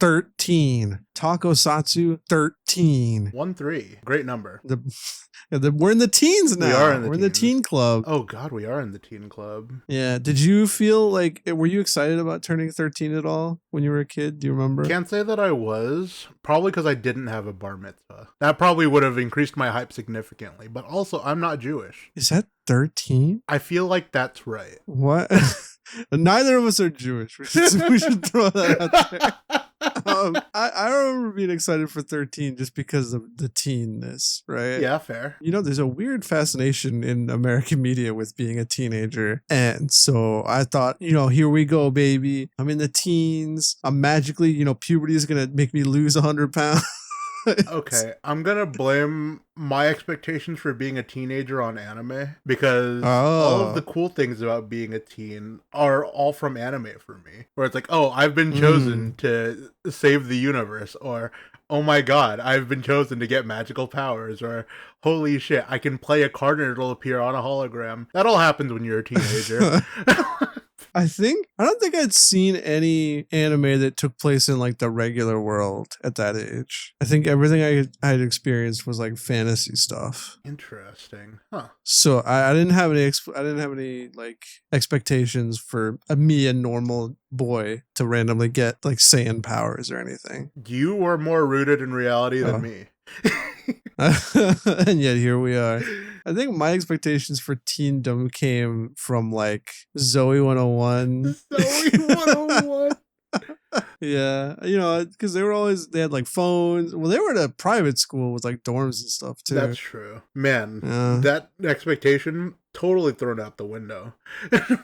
13. Taco Satsu 13. 13. Great number. We're in the teens now. We are in the We're teens. in the teen club. Oh God, we are in the teen club. Yeah. Did you feel like, were you excited about turning 13 at all when you were a kid? Do you remember? Can't say that I was. Probably because I didn't have a bar mitzvah. That probably would have increased my hype significantly. But also, I'm not Jewish. Is that 13? I feel like that's right. What? Neither of us are Jewish. We should throw that out there. I remember being excited for 13 just because of the teenness, right? Yeah, fair. You know, there's a weird fascination in American media with being a teenager. And so I thought, here we go, baby. I'm in the teens. I'm magically, puberty is going to make me lose 100 pounds. Okay, I'm gonna blame my expectations for being a teenager on anime because all of the cool things about being a teen are all from anime for me. Where it's like, oh, I've been chosen to save the universe, or oh my god, I've been chosen to get magical powers, or holy shit, I can play a card and it'll appear on a hologram. That all happens when you're a teenager. I don't think I'd seen any anime that took place in like the regular world at that age. I think everything I had experienced was like fantasy stuff. Interesting, huh? So I didn't have any like expectations for me, a normal boy, to randomly get like Saiyan powers or anything. You were more rooted in reality than me. And yet here we are. I think my expectations for teendom came from like Zoe 101. Zoe 101. Yeah, because they had like phones. Well, they were at a private school with like dorms and stuff too. That's true. Man, that expectation totally thrown out the window.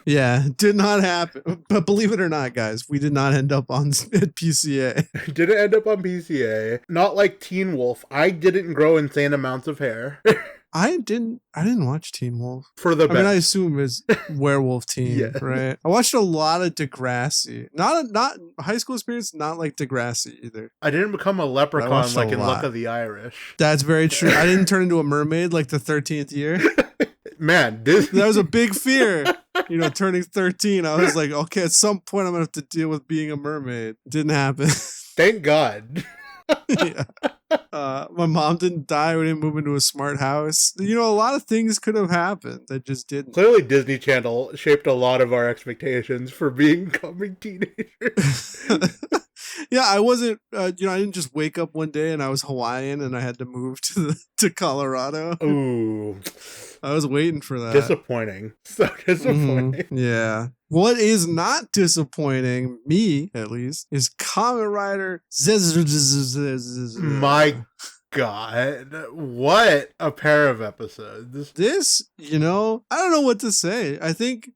Yeah, did not happen. But believe it or not, guys, we did not end up at PCA. Didn't end up on PCA. Not like Teen Wolf. I didn't grow insane amounts of hair. I didn't watch Teen Wolf. For the best. I mean, I assume it's Werewolf Teen, yeah. Right? I watched a lot of Degrassi. Not high school experience, not like Degrassi either. I didn't become a leprechaun like in Luck of the Irish. That's very true. I didn't turn into a mermaid like the 13th year. Man, that was a big fear. Turning 13, I was like, okay, at some point I'm going to have to deal with being a mermaid. Didn't happen. Thank God. Yeah. My mom didn't die. We didn't move into a smart house. A lot of things could have happened that just didn't. Clearly, Disney Channel shaped a lot of our expectations for becoming teenagers. Yeah, I wasn't. I didn't just wake up one day and I was Hawaiian and I had to move to Colorado. Ooh, I was waiting for that. Disappointing. So disappointing. Mm-hmm. Yeah. What is not disappointing, me at least, is Kamen Rider Zeztz. My God, what a pair of episodes. This, I don't know what to say. I think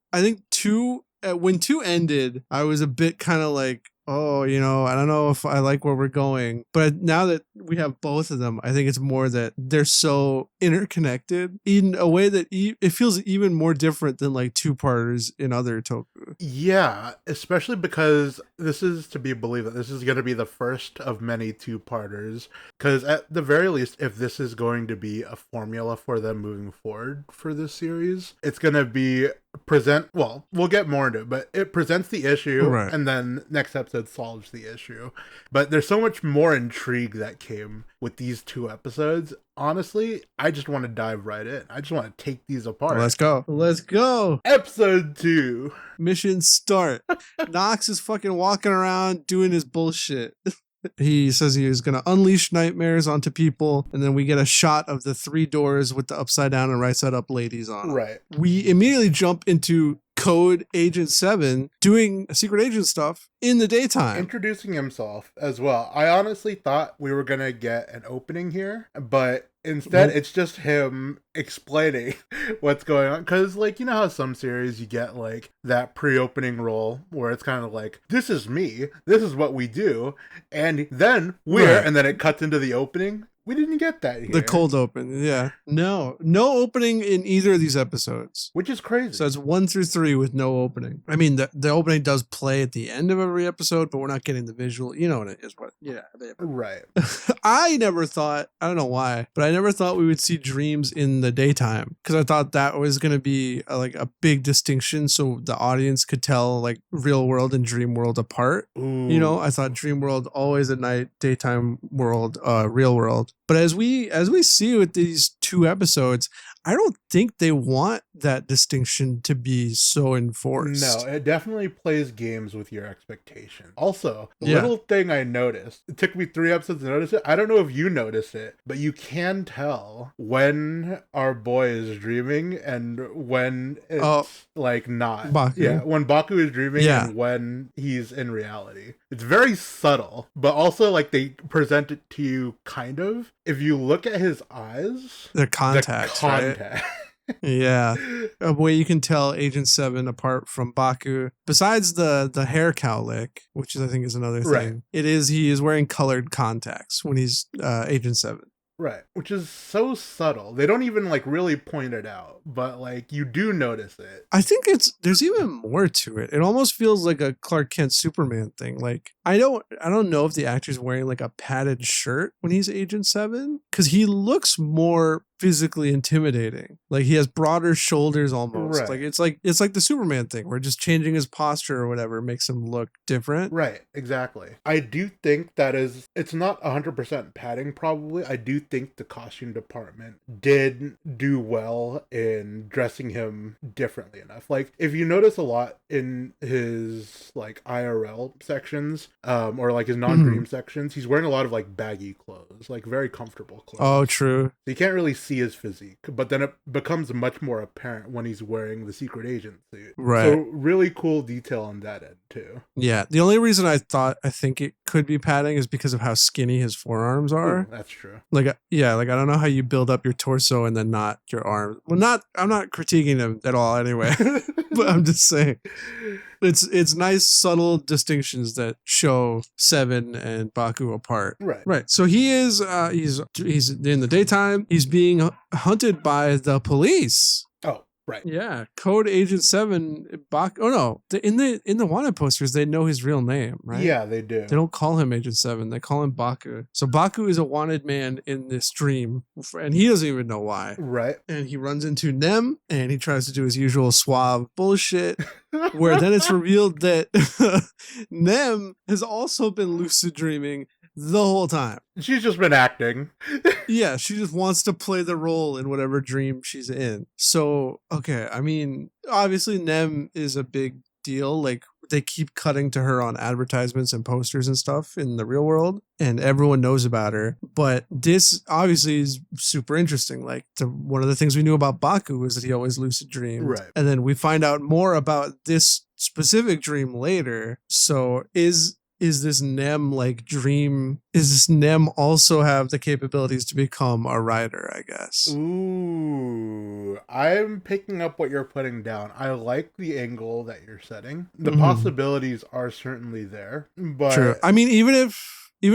2, when 2 ended, I was a bit kind of like, oh, I don't know if I like where we're going. But now that we have both of them, I think it's more that they're so interconnected in a way that it feels even more different than like 2-parters in other toku. Yeah, especially because this is to be believed that this is going to be the first of many 2-parters. Because at the very least, if this is going to be a formula for them moving forward for this series, it's going to be we'll get more into it, but it presents the issue, right, and then next episode solves the issue. But there's so much more intrigue that came with these 2 episodes. Honestly, I just want to dive right in. I just want to take these apart. Let's go. Episode 2. Mission start. Nox is fucking walking around doing his bullshit. He says he is going to unleash nightmares onto people, and then we get a shot of the 3 doors with the upside down and right side up ladies on them. Right. We immediately jump into Code Agent 7 doing secret agent stuff in the daytime. Introducing himself as well. I honestly thought we were going to get an opening here, but instead, it's just him explaining what's going on. Because, how some series you get, that pre-opening role where it's kind of like, this is me, this is what we do, and then and then it cuts into the opening. We didn't get that here. The cold open, yeah. No opening in either of these episodes. Which is crazy. So it's 1 through 3 with no opening. I mean, the opening does play at the end of every episode, but we're not getting the visual. You know what it is. Right. I never thought, I don't know why, but I never thought we would see dreams in the daytime, because I thought that was going to be a big distinction so the audience could tell like real world and dream world apart. Ooh. You know, I thought dream world always at night, daytime world, real world. But as we see with these 2 episodes, I don't think they want that distinction to be so enforced. No, it definitely plays games with your expectation. Also, the little thing I noticed, it took me 3 episodes to notice it. I don't know if you noticed it, but you can tell when our boy is dreaming and when it's like not. Baku. Yeah, when Baku is dreaming and when he's in reality. It's very subtle, but also like they present it to you kind of. If you look at his eyes, the contacts, right? Yeah, a way you can tell Agent 7 apart from Baku, besides the hair cowlick, which I think is another thing. Right. He is wearing colored contacts when he's Agent 7. Right, which is so subtle. They don't even like really point it out, but like you do notice it. I think there's even more to it. It almost feels like a Clark Kent Superman thing. Like I don't know if the actor's wearing like a padded shirt when he's Agent 7, because he looks more physically intimidating. Like he has broader shoulders almost. Right. Like it's like the Superman thing where just changing his posture or whatever makes him look different. Right, exactly. I do think it's not 100% padding probably. I do think the costume department did do well in dressing him differently enough. Like if you notice a lot in his like IRL sections, or like his non-dream sections, he's wearing a lot of like baggy clothes, like very comfortable clothes. Oh, true. So you can't really see his physique, but then it becomes much more apparent when he's wearing the secret agent suit. Right. So really cool detail on that end too. Yeah. The only reason I think it could be padding is because of how skinny his forearms are. Ooh, that's true. Like I don't know how you build up your torso and then not your arms. Well, I'm not critiquing him at all anyway, but I'm just saying it's nice subtle distinctions that show 7 and Baku apart. Right. So he is he's in the daytime. He's being hunted by the police. Oh, right. Yeah, Code Agent 7 Baku. Oh no, in the wanted posters they know his real name, right? Yeah, they do. They don't call him Agent 7. They call him Baku. So Baku is a wanted man in this dream, and he doesn't even know why. Right. And he runs into Nem, and he tries to do his usual suave bullshit, where then it's revealed that Nem has also been lucid dreaming the whole time. She's just been acting. Yeah, she just wants to play the role in whatever dream she's in. So, okay, I mean, obviously Nem is a big deal. Like, they keep cutting to her on advertisements and posters and stuff in the real world, and everyone knows about her. But this obviously is super interesting. Like, one of the things we knew about Baku was that he always lucid dreamed. Right. And then we find out more about this specific dream later. So is this Nem like dream? Is this Nem also have the capabilities to become a writer, I guess? Ooh, I'm picking up what you're putting down. I like the angle that you're setting. The possibilities are certainly there, but true. I mean, even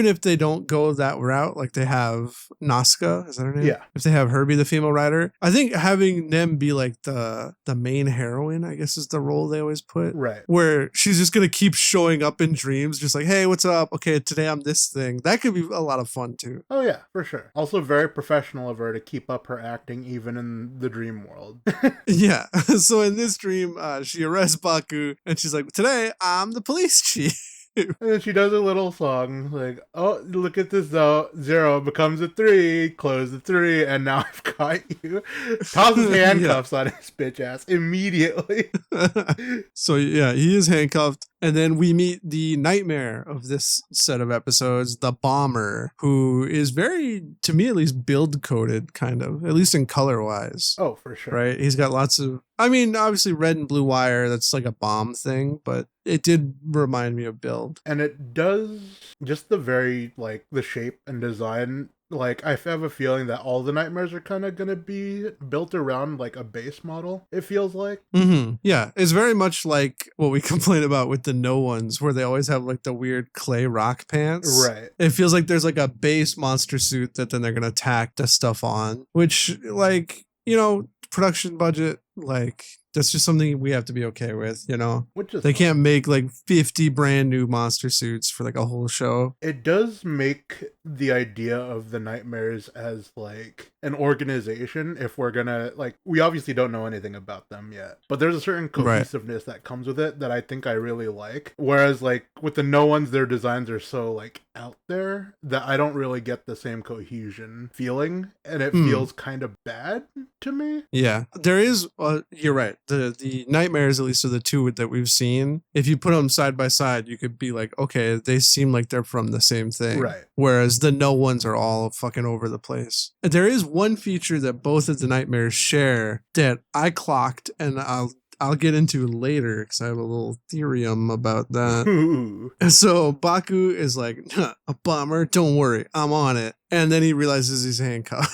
if they don't go that route, like they have Nazca, is that her name? Yeah. If they have her be the female writer, I think having Nem be like the main heroine, I guess is the role they always put. Right. Where she's just going to keep showing up in dreams, just like, hey, what's up? Okay, today I'm this thing. That could be a lot of fun too. Oh yeah, for sure. Also very professional of her to keep up her acting even in the dream world. Yeah. So in this dream, she arrests Baku and she's like, today I'm the police chief. And then she does a little song like, oh, look at this though. 0 becomes a 3, close the 3, and now I've got you. Tosses handcuffs on his bitch ass immediately. So yeah, he is handcuffed. And then we meet the nightmare of this set of episodes, the bomber, who is very, to me at least, build coded, kind of, at least in color wise. Oh, for sure. Right? He's got lots of, I mean, obviously red and blue wire, that's like a bomb thing, but it did remind me of Build. And it does, just the very, like, the shape and design Like, I have a feeling that all the nightmares are kind of going to be built around, like, a base model, it feels like. Yeah, it's very much like what we complain about with the no ones, where they always have like the weird clay rock pants. Right. It feels like there's like a base monster suit that then they're going to tack the stuff on, which, like, production budget, like, that's just something we have to be okay with, Which is they fine. can't make like 50 brand new monster suits for like a whole show. It does make the idea of the nightmares as like an organization, if we're gonna, like, we obviously don't know anything about them yet, but there's a certain cohesiveness that comes with it that I think I really like. Whereas like with the no ones, their designs are so like out there that I don't really get the same cohesion feeling, and it feels kind of bad to me. Yeah, there is. You're right. The nightmares, at least of the two that we've seen, if you put them side by side, you could be like, okay, they seem like they're from the same thing. Right. Whereas the no ones are all fucking over the place. There is one feature that both of the nightmares share that I clocked, and I'll get into later because I have a little theorem about that. Ooh. So Baku is like, a bomber, don't worry, I'm on it. And then he realizes he's handcuffed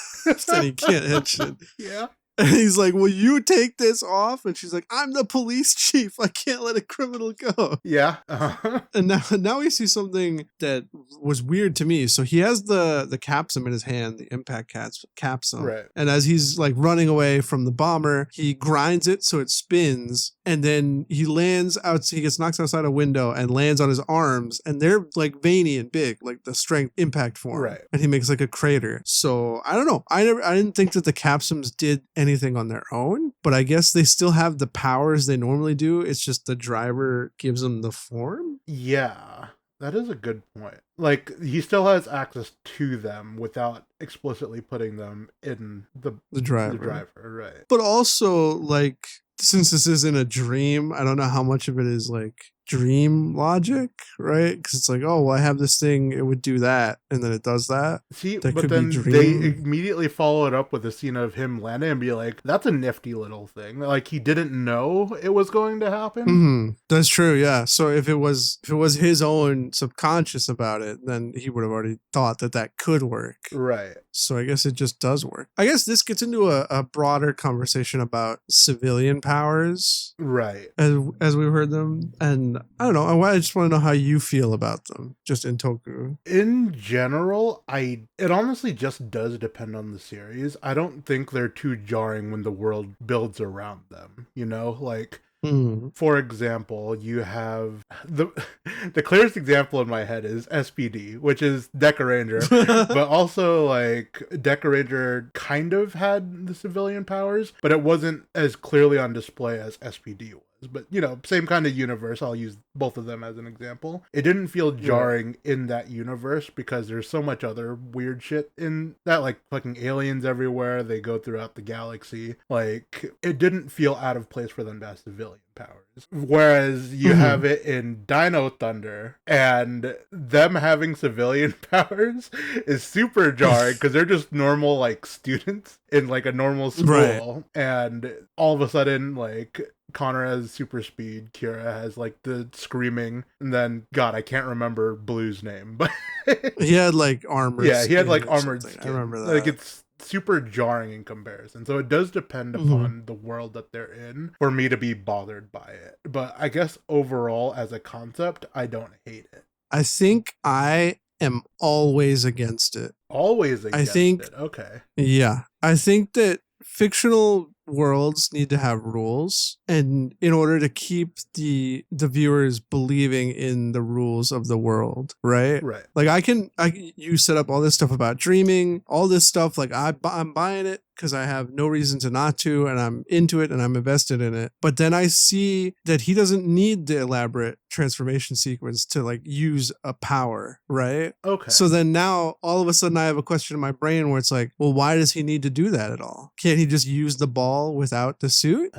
and he can't hit shit. Yeah. And he's like, will you take this off? And she's like, I'm the police chief. I can't let a criminal go. Yeah. Uh-huh. And now we see something that was weird to me. So he has the capsum in his hand, the impact capsum. Right. And as he's like running away from the bomber, he grinds it so it spins. And then he lands out. He gets knocked outside a window and lands on his arms. And they're like veiny and big, like the strength impact form. Right. And he makes like a crater. So I don't know. I didn't think that the capsums did anything on their own, but I guess they still have the powers they normally do. It's just the driver gives them the form. Yeah, that is a good point. Like, he still has access to them without explicitly putting them in the driver, right? But also, like, since this isn't a dream, I don't know how much of it is like dream logic, right? Because it's like, oh, well, I have this thing, it would do that, and then it does that. See, that but then they immediately follow it up with a scene of him landing and be like, that's a nifty little thing. Like, he didn't know it was going to happen. That's true, yeah. So if it was his own subconscious about it, then he would have already thought that could work. Right. So I guess it just does work. I guess this gets into a broader conversation about civilian powers. Right. As we've heard them. And I don't know, I just want to know how you feel about them, just in Toku. In general, it honestly just does depend on the series. I don't think they're too jarring when the world builds around them, like... For example, you have the clearest example in my head is SPD, which is Deca Ranger, but also like Deca Ranger kind of had the civilian powers, but it wasn't as clearly on display as SPD was. But, same kind of universe. I'll use both of them as an example. It didn't feel jarring in that universe because there's so much other weird shit in that, like fucking aliens everywhere. They go throughout the galaxy. Like, it didn't feel out of place for them to have civilian powers. Whereas you have it in Dino Thunder, and them having civilian powers is super jarring because they're just normal, like, students in, like, a normal school. Right. And all of a sudden, like... Connor has super speed, Kira has like the screaming, and then God, I can't remember Blue's name, but he had like armored. Yeah, he had like armored skin. I remember that. Like, it's super jarring in comparison. So it does depend upon the world that they're in for me to be bothered by it. But I guess overall, as a concept, I don't hate it. I think I am always against it. Always against it. Okay. Yeah. I think that fictional worlds need to have rules, and in order to keep the viewers believing in the rules of the world, right? Like you set up all this stuff about dreaming, all this stuff, like I'm buying it because I have no reason to not to, and I'm into it and I'm invested in it. But then I see that he doesn't need the elaborate transformation sequence to like use a power, right? Okay. So then now all of a sudden I have a question in my brain where it's like, well, why does he need to do that at all? Can't he just use the ball without the suit?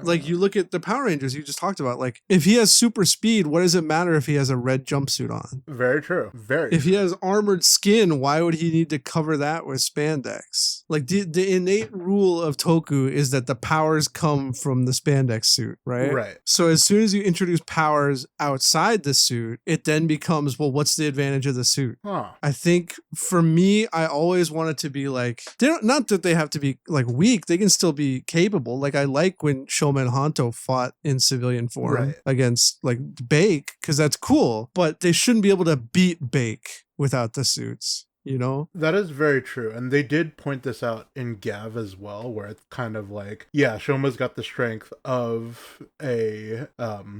Like you look at the Power Rangers you just talked about, like if he has super speed, what does it matter if he has a red jumpsuit on? Very true. If he has armored skin, why would he need to cover that with spandex? Like the innate rule of Toku is that the powers come from the spandex suit, right? Right. So as soon as you introduce powers outside the suit, it then becomes, well, what's the advantage of the suit? Huh. I think for me, I always want it to be like, they don't, not that they have to be like weak, they can still be capable. Like I like when Shoma and Hanto fought in civilian form against like Bake, because that's cool, but they shouldn't be able to beat Bake without the suits. You know? That is very true. And they did point this out in Gav as well, where it's kind of like, yeah, Shoma's got the strength of a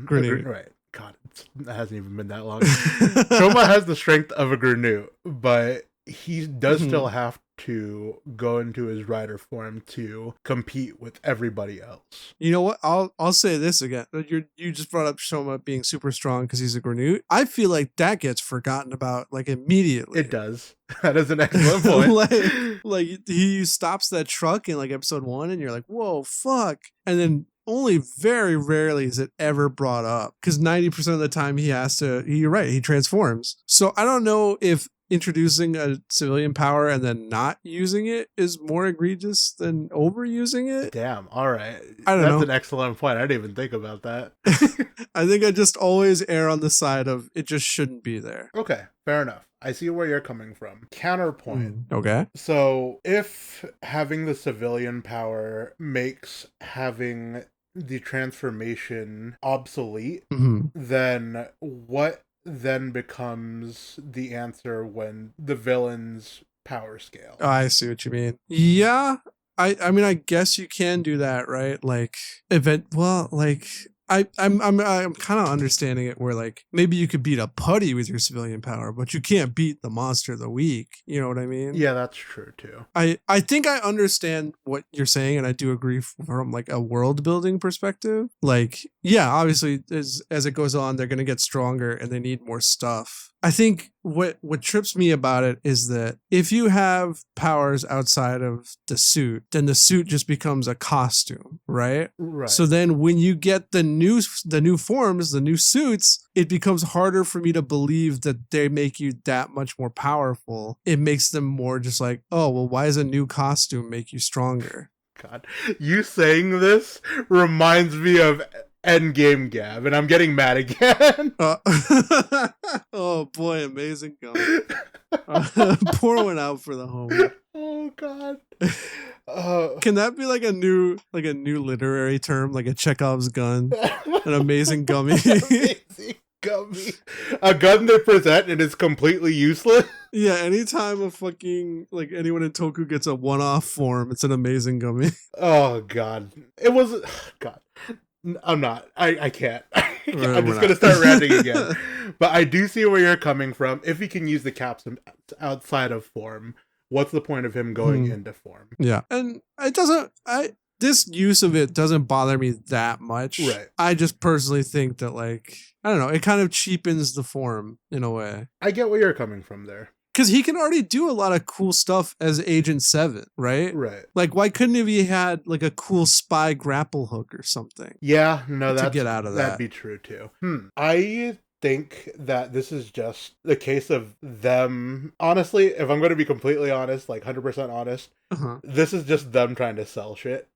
grenade. Right. God, it hasn't even been that long. Shoma has the strength of a grenade, but he does still have to go into his rider form to compete with everybody else. You know what? I'll say this again. You just brought up Shoma being super strong because he's a grenade. I feel like that gets forgotten about like immediately. It does. That is an excellent point. like he stops that truck in like episode 1 and you're like, whoa, fuck. And then only very rarely is it ever brought up because 90% of the time you're right, he transforms. So I don't know if introducing a civilian power and then not using it is more egregious than overusing it. Damn, all right. I don't know. That's an excellent point. I didn't even think about that. I think I just always err on the side of it just shouldn't be there. Okay, fair enough. I see where you're coming from. Counterpoint. Okay. So if having the civilian power makes having the transformation obsolete, then what then becomes the answer when the villain's power scale? Oh, I see what you mean. Yeah. I mean, I guess you can do that, right? Like I'm kind of understanding it where like maybe you could beat a putty with your civilian power, but you can't beat the monster of the week. You know what I mean? Yeah, that's true too. I think I understand what you're saying, and I do agree from like a world building perspective. Like, yeah, obviously as it goes on, they're gonna get stronger and they need more stuff. I think what trips me about it is that if you have powers outside of the suit, then the suit just becomes a costume, right? Right. So then when you get the new forms, the new suits, it becomes harder for me to believe that they make you that much more powerful. It makes them more just like, oh, well, why does a new costume make you stronger? God, you saying this reminds me of Endgame Gab, and I'm getting mad again. Oh boy, amazing gum. Pour one out for the home. Oh God. Can that be like a new literary term, like a Chekhov's gun? An amazing gummy. Amazing gummy. A gun they present and it's completely useless. Yeah, anytime a fucking like anyone in Toku gets a one-off form, it's an amazing gummy. Oh God. It was God. I'm not. I can't. I'm just going to start ranting again. But I do see where you're coming from. If he can use the capsule outside of form, what's the point of him going into form? Yeah. And it doesn't... this use of it doesn't bother me that much. Right. I just personally think that, like, I don't know, it kind of cheapens the form in a way. I get where you're coming from there. Because he can already do a lot of cool stuff as Agent 7, right? Right. Like, why couldn't have he had, like, a cool spy grapple hook or something? Yeah, no, to get out of that. That'd be true, too. I think that this is just the case of them. Honestly, if I'm going to be completely honest, like 100% honest, this is just them trying to sell shit.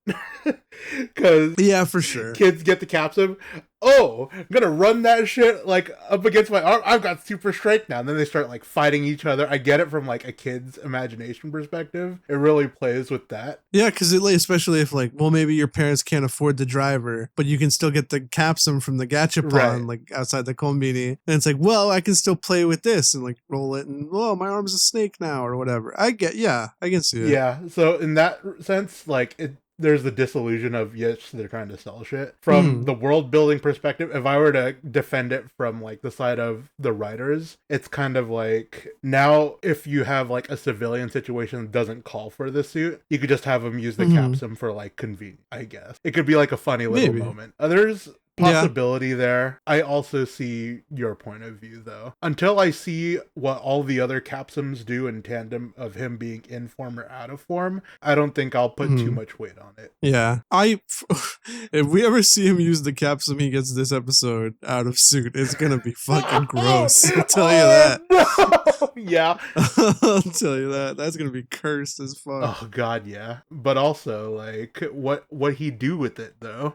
Because yeah, for sure, kids get the capsule. Oh, I'm gonna run that shit like up against my arm. I've got super strength now. And then they start like fighting each other. I get it from like a kid's imagination perspective. It really plays with that. Yeah, because especially if like, well, maybe your parents can't afford the driver, but you can still get the capsule from the gachapon like outside the kombini, and it's like, well, I can still play with this and like roll it, and oh, my arm's a snake now or whatever. I can see it. Yeah, so in that sense, like there's the disillusion of, yes, they're trying to sell shit. From the world building perspective, if I were to defend it from like the side of the writers, it's kind of like, now if you have like a civilian situation that doesn't call for the suit, you could just have them use the capsule for like convenience, I guess. It could be like a funny little moment. There's possibility there. I also see your point of view, though. Until I see what all the other Capsums do in tandem of him being in form or out of form, I don't think I'll put too much weight on it. Yeah. If we ever see him use the Capsum he gets this episode out of suit, it's gonna be fucking gross. I'll tell you that. No! Yeah. I'll tell you that. That's gonna be cursed as fuck. Oh god, yeah. But also, like, what he do with it, though?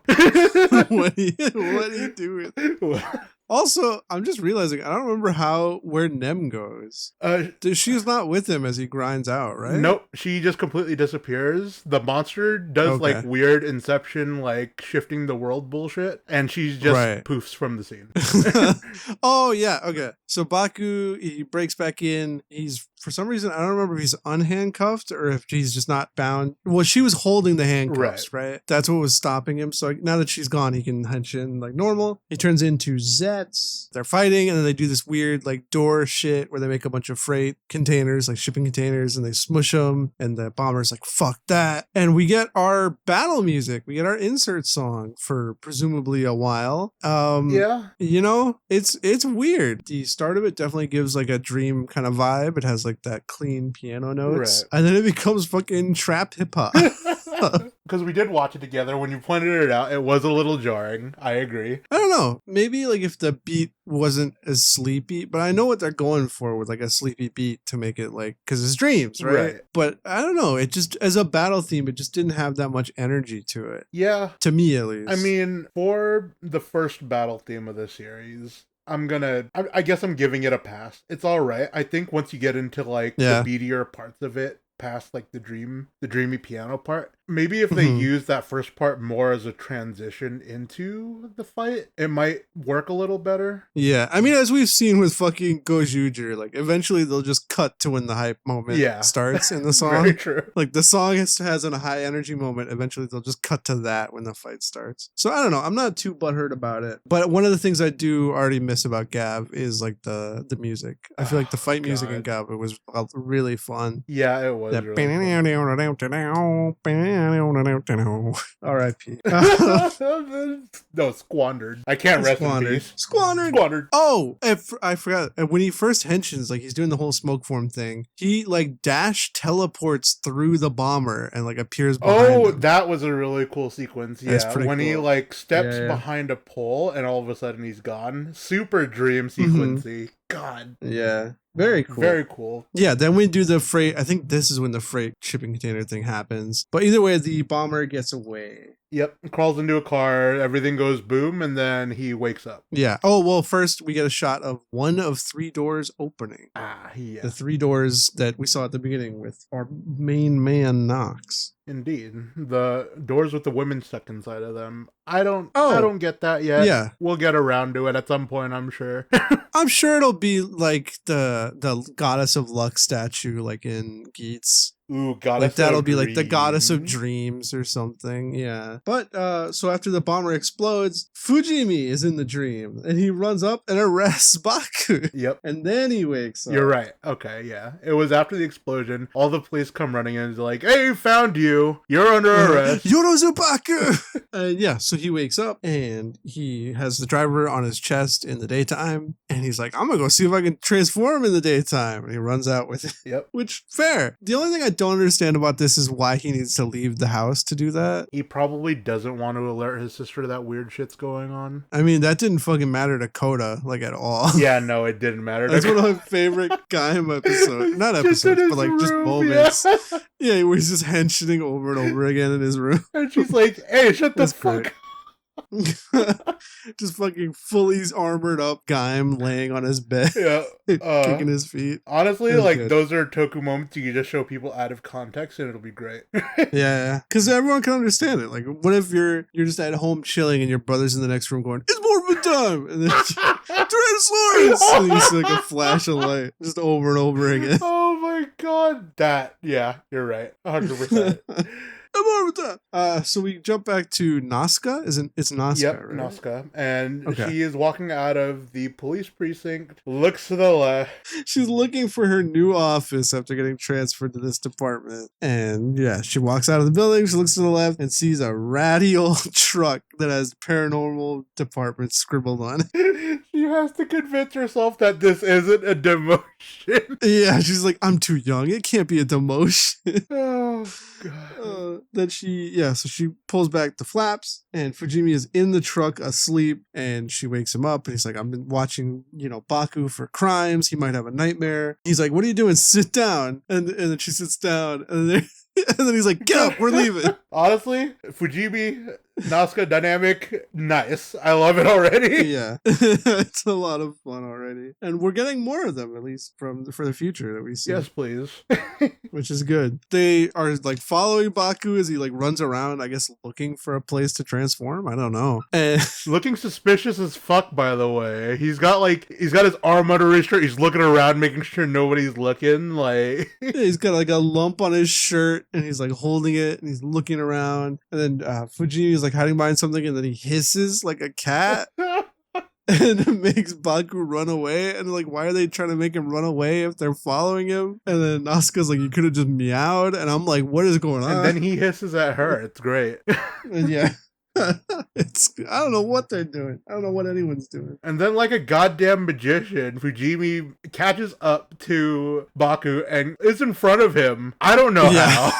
what he do with it? Also, I'm just realizing I don't remember where Nem goes. She's not with him as he grinds out, right? Nope, she just completely disappears. The monster does like weird Inception, like shifting the world bullshit, and she just poofs from the scene. Oh yeah, okay. So Baku, he breaks back in. He's, for some reason, I don't remember if he's unhandcuffed or if he's just not bound. Well, she was holding the handcuffs, right? That's what was stopping him. So now that she's gone, he can hench in like normal. He turns into Zeztz. They're fighting, and then they do this weird like door shit where they make a bunch of freight containers, like shipping containers, and they smush them. And the bomber's like, fuck that. And we get our battle music. We get our insert song for presumably a while. Yeah. You know, it's weird. The start of it definitely gives like a dream kind of vibe. It has like that clean piano notes, and then it becomes fucking trap hip hop. Because we did watch it together. When you pointed it out, it was a little jarring. I agree. I don't know. Maybe like if the beat wasn't as sleepy, but I know what they're going for with like a sleepy beat to make it like, because it's dreams, right? But I don't know. It just, as a battle theme, it just didn't have that much energy to it. Yeah. To me, at least. I mean, for the first battle theme of the series, I guess I'm giving it a pass. It's all right. I think once you get into like the beatier parts of it, past like the dreamy piano part, maybe if they use that first part more as a transition into the fight, it might work a little better. Yeah, I mean, as we've seen with fucking Gozyuger, like eventually they'll just cut to when the hype moment starts in the song. Very true. Like the song has a high energy moment. Eventually they'll just cut to that when the fight starts. So I don't know. I'm not too butthurt about it. But one of the things I do already miss about Gav is like the music. I feel like the fight music in Gav, it was really fun. Yeah, it was. Really R.I.P. No, squandered. I can't rest in peace. Squandered. Oh, I forgot. When he first henshins, like he's doing the whole smoke form thing, he like dash teleports through the bomber and like appears behind him. That was a really cool sequence. Yeah, when he like steps behind a pole and all of a sudden he's gone. Super dream sequency. God. Yeah. Very cool. Very cool. Yeah, then we do the freight. I think this is when the freight shipping container thing happens. But either way, the bomber gets away. Yep. Crawls into a car, everything goes boom, and then he wakes up. Yeah. Oh, well, first we get a shot of one of three doors opening. Yeah. The three doors that we saw at the beginning with our main man, Knox. Indeed. The doors with the women stuck inside of them. I don't get that yet. Yeah. We'll get around to it at some point, I'm sure. I'm sure it'll be like the goddess of luck statue like in Geats. Ooh, goddess like that'll of be dreams. like the goddess of dreams or something. Yeah. But so after the bomber explodes, Fujimi is in the dream and he runs up and arrests Baku. Yep. And then he wakes up. You're right. Okay, yeah. It was after the explosion. All the police come running in and they're like, "Hey, found you. You're under arrest." Yorozu Baku. Yeah, so he wakes up and he has the driver on his chest in the daytime and he's like, "I'm gonna go see if I can transform in the daytime." And he runs out with it. Yep. Which, fair. The only thing I don't understand about this is why he needs to leave the house to do that. He probably doesn't want to alert his sister to that weird shit's going on. I mean, that didn't fucking matter to Coda, like, at all. Yeah, no, it didn't matter. That's one of my favorite Gaim episodes. Not episodes, but like just moments. Yeah, where he's just henching over and over again in his room. And she's like, "Hey, shut the fuck up." Just fucking fully armored up Gaim laying on his bed, kicking his feet. Honestly, like good. Those are Toku moments you can just show people out of context and it'll be great. Yeah, because everyone can understand it. Like, what if you're just at home chilling and your brother's in the next room going, "It's Morphin time," and then Tyrannosaurus, and you see like a flash of light just over and over again. Oh my god, you're right, 100%. So we jump back to Nazca. It's Nazca, Yep, right? Nazca. And Okay. she is walking out of the police precinct, looks to the left. She's looking for her new office after getting transferred to this department. And yeah, she walks out of the building, she looks to the left and sees a ratty old truck that has paranormal department scribbled on it. She has to convince herself that this isn't a demotion. Yeah, she's like, I'm too young. It can't be a demotion. Oh, God. So she pulls back the flaps and Fujimi is in the truck asleep and she wakes him up and he's like, I've been watching, Baku for crimes. He might have a nightmare. He's like, what are you doing? Sit down. And then she sits down and then and then he's like, get up, we're leaving. Honestly, Fujimi, Nazca dynamic, nice. I love it already. Yeah. It's a lot of fun already. And we're getting more of them, at least for the future that we see. Yes, please. Which is good. They are like following Baku as he like runs around, I guess looking for a place to transform. I don't know. And looking suspicious as fuck, by the way. He's got his arm under his shirt. He's looking around, making sure nobody's looking. Like he's got like a lump on his shirt and he's like holding it and he's looking around. And then Fujimi is like hiding behind something and then he hisses like a cat. And it makes Baku run away. And like, why are they trying to make him run away if they're following him? And then Nazca's like, you could have just meowed. And I'm like, what is going on? And then he hisses at her. It's great. And yeah. I don't know what they're doing. I don't know what anyone's doing. And then like a goddamn magician, Fujimi catches up to Baku and is in front of him. I don't know how.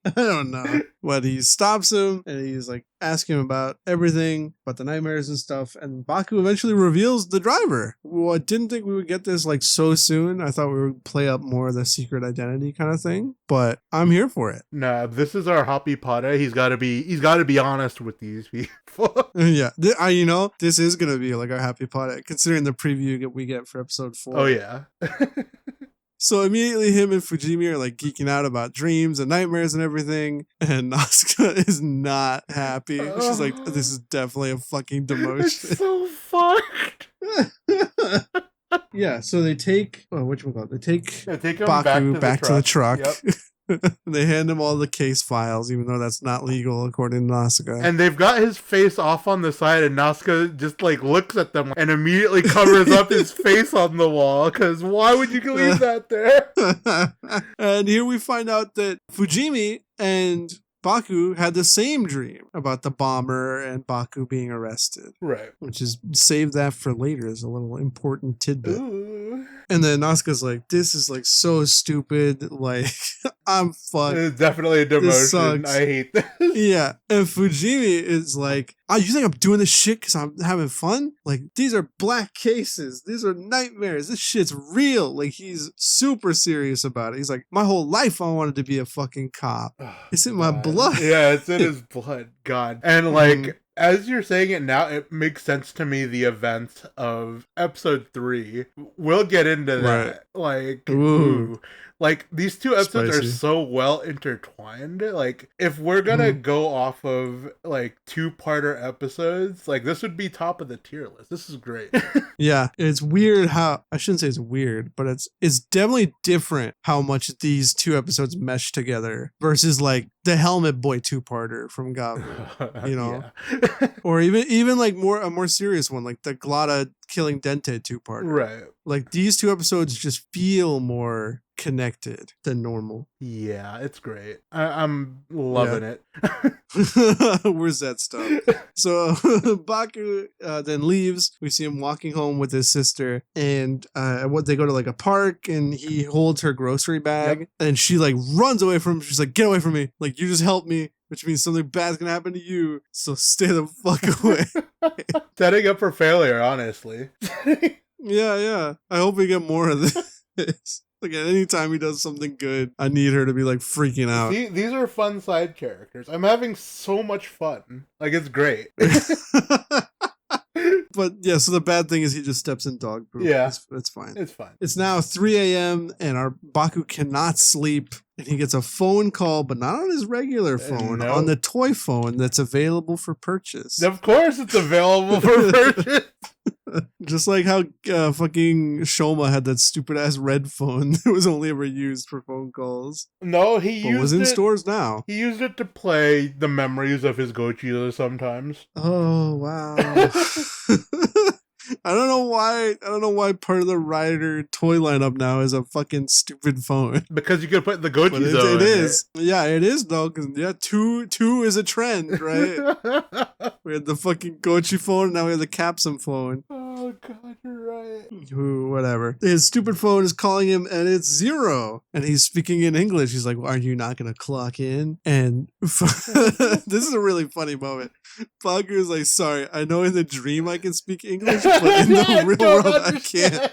I don't know. But he stops him and he's like asking him about everything, about the nightmares and stuff. And Baku eventually reveals the driver. Well, I didn't think we would get this like so soon. I thought we would play up more of the secret identity kind of thing, but I'm here for it. Nah, this is our Happy Potter. He's got to be honest with these people. Yeah. This is going to be like our Happy Potter considering the preview that we get for episode 4. Oh yeah. So immediately him and Fujimi are like geeking out about dreams and nightmares and everything. And Nazca is not happy. She's like, this is definitely a fucking demotion. It's so fucked. Yeah, so they take, whatchamacallit? They take him Baku back to the truck. Yep. They hand him all the case files, even though that's not legal according to Nazca. And they've got his face off on the side, and Nazca just like looks at them and immediately covers up his face on the wall. Because why would you leave that there? And here we find out that Fujimi and Baku had the same dream about the bomber and Baku being arrested. Right. Which is, save that for later as a little important tidbit. Ooh. And then Nazca's like, this is like so stupid. Like, I'm fucked. It's definitely a demotion. I hate this. Yeah. And Fujimi is like, oh, you think I'm doing this shit because I'm having fun? Like, these are black cases. These are nightmares. This shit's real. Like, he's super serious about it. He's like, my whole life I wanted to be a fucking cop. It's in my blood. Yeah, it's in his blood. God. And like, as you're saying it now, it makes sense to me, the events of episode 3. We'll get into that. Right. Like, ooh. Like, these two episodes are so well intertwined. Like, if we're gonna go off of, like, 2-parter episodes, like, this would be top of the tier list. This is great. Yeah, it's weird how, I shouldn't say it's weird, but it's definitely different how much these 2 episodes mesh together versus, like, the Helmet Boy 2-parter from Gobble, you know? Yeah. Or even like a more serious one, like the Glada killing Dente 2-parter. Right. Like, these 2 episodes just feel more connected than normal. Yeah, it's great. I'm loving it. Where's that stuff? So Baku then leaves. We see him walking home with his sister, and they go to like a park, and he holds her grocery bag, and she like runs away from him. She's like, get away from me. Like, you just helped me, which means something bad's gonna happen to you, so stay the fuck away. Setting up for failure, honestly. Yeah. I hope we get more of this. Like, at any time he does something good, I need her to be like freaking out. See, these are fun side characters. I'm having so much fun. Like, it's great. But yeah, so the bad thing is he just steps in dog poop. Yeah. It's fine. It's fine. It's now 3 a.m. and our Baku cannot sleep. And he gets a phone call, but not on his regular phone, on the toy phone that's available for purchase. Of course it's available for purchase. Just like how fucking Shoma had that stupid ass red phone that was only ever used for phone calls. No, he But was in stores now. He used it to play the memories of his Gozyuger sometimes. Oh wow. I don't know why part of the Rider toy lineup now is a fucking stupid phone. Because you could put the Gozyuger it is. Yeah, it is though, because two is a trend, right? We had the fucking Gochi phone, now we have the Capsum phone. Oh god, you're right. Whatever. His stupid phone is calling him and it's Zero. And he's speaking in English. He's like, are you not gonna clock in? And this is a really funny moment. Baku is like, sorry, I know in the dream I can speak English, but in the real world I can't.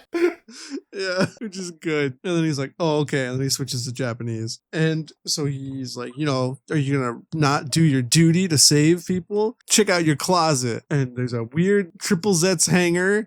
Yeah, which is good. And then he's like, oh, okay. And then he switches to Japanese. And so he's like, are you gonna not do your duty to save people? Check out your closet. And there's a weird triple Zeztz hanger.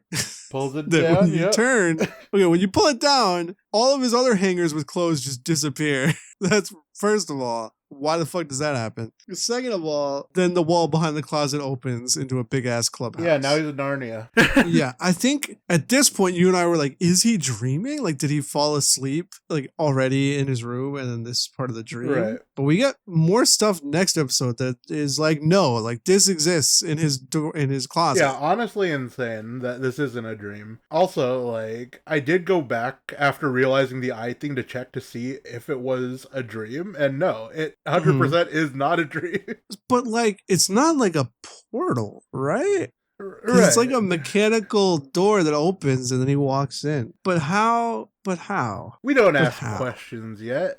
Pulls it that down, when you turn, when you pull it down, all of his other hangers with clothes just disappear. That's first of all. Why the fuck does that happen? Second of all, then the wall behind the closet opens into a big ass clubhouse. Yeah, now he's in Narnia. Yeah, I think at this point you and I were like, is he dreaming? Like, did he fall asleep like already in his room and then this is part of the dream? Right. But we get more stuff next episode that is like, no, like this exists in his closet. Yeah, honestly insane that this isn't a dream. Also, like, I did go back after realizing the eye thing to check to see if it was a dream, and no, it 100% is not a dream. But like, it's not like a portal, right? Right. It's like a mechanical door that opens and then he walks in. But how? We don't ask questions yet.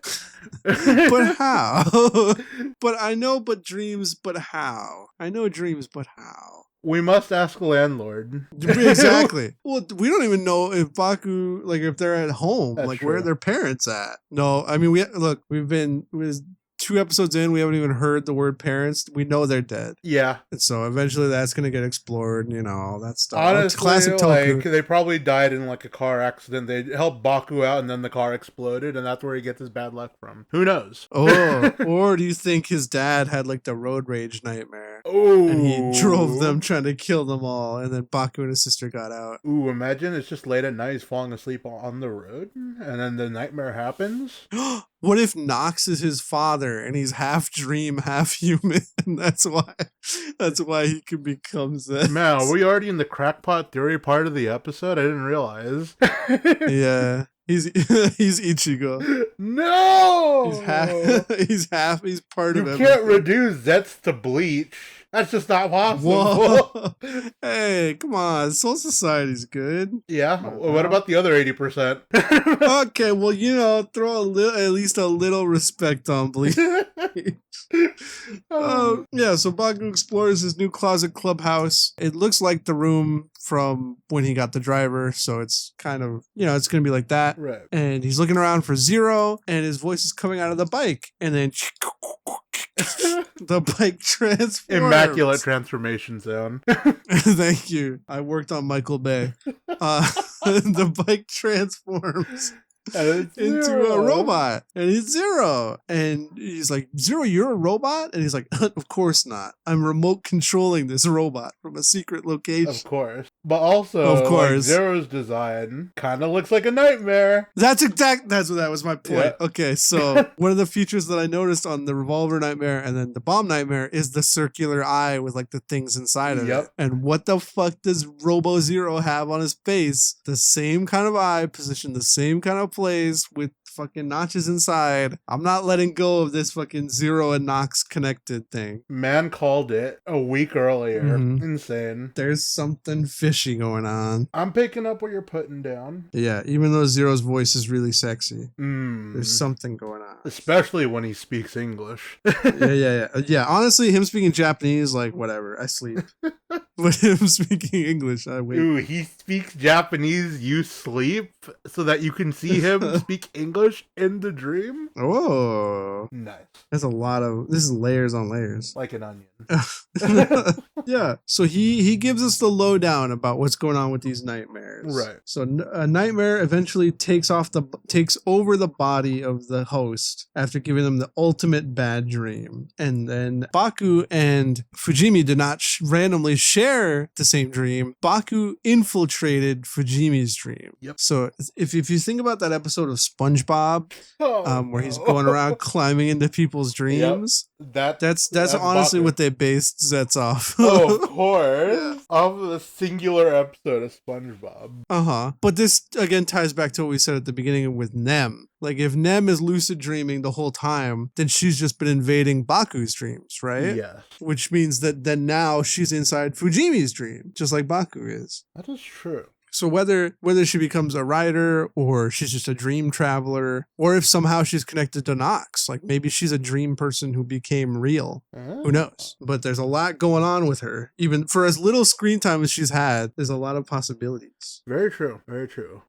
But how? But I know, but dreams, but how? I know dreams, but how? We must ask the landlord. Exactly. Well, we don't even know if Baku, like, if they're at home, That's like, true. where are their parents at? No, I mean, we've been 2 episodes in, we haven't even heard the word parents. We know they're dead. Yeah. And so eventually that's going to get explored, all that stuff. Honestly, Classic Toku. like, they probably died in like a car accident. They helped Baku out and then the car exploded and that's where he gets his bad luck from. Who knows? Oh, or do you think his dad had like the road rage nightmare? Oh. And he drove them trying to kill them all, and then Baku and his sister got out. Ooh, imagine it's just late at night, he's falling asleep on the road, and then the nightmare happens. What if Nox is his father and he's half dream, half human, and that's why he can become Zeztz? Man, are we already in the crackpot theory part of the episode? I didn't realize. Yeah. He's Ichigo. No! He's part of it. You can't reduce Zeztz to Bleach. That's just not possible. Whoa. Hey, come on. Soul Society's good. Yeah. What about the other 80%? Okay, well, throw at least a little respect on Bleach. Yeah, so Baku explores his new closet clubhouse. It looks like the room from when he got the driver, so it's kind of, it's going to be like that. Right. And he's looking around for Zero, and his voice is coming out of the bike, and then the bike transforms. Immaculate transformation zone. Thank you. I worked on Michael Bay. The bike transforms into a robot, and it's Zero, and he's like, Zero, you're a robot? And he's like, of course not, I'm remote controlling this robot from a secret location. Of course. But also, of course, like, Zero's design kind of looks like a nightmare. That was my point. Yeah. Okay, so one of the features that I noticed on the revolver nightmare and then the bomb nightmare is the circular eye with like the things inside of it. And what the fuck does Robo Zero have on his face? The same kind of eye, positioned the same kind of place with fucking notches inside. I'm not letting go of this fucking Zero and Nox connected thing. Man called it a week earlier. Insane. There's something fishy going on. I'm picking up what you're putting down. Yeah, even though Zero's voice is really sexy. There's something going on. Especially when he speaks English. Yeah, honestly, him speaking Japanese, like, whatever. I sleep. But him speaking English, I wake. Ooh, he speaks Japanese, you sleep, so that you can see him speak English in the dream? Oh. Nice. That's this is layers on layers. Like an onion. Yeah. So he gives us the lowdown about what's going on with these nightmares. Right. So a nightmare eventually takes over the body of the host after giving them the ultimate bad dream. And then Baku and Fujimi did not randomly share the same dream, Baku infiltrated Fujimi's dream. Yep. So if you think about that episode of SpongeBob, where he's going around climbing into people's dreams, that's honestly Baku. what they based Zeztz off. Oh, of course. Of the singular episode of SpongeBob. But this again ties back to what we said at the beginning with Nem. Like, if Nem is lucid dreaming the whole time, then she's just been invading Baku's dreams, right? Yes. Which means that then now she's inside Fujimi's dream, just like Baku is. That is true. So whether she becomes a writer or she's just a dream traveler, or if somehow she's connected to Nox, like maybe she's a dream person who became real. Who knows? But there's a lot going on with her. Even for as little screen time as she's had, there's a lot of possibilities. Very true. Very true.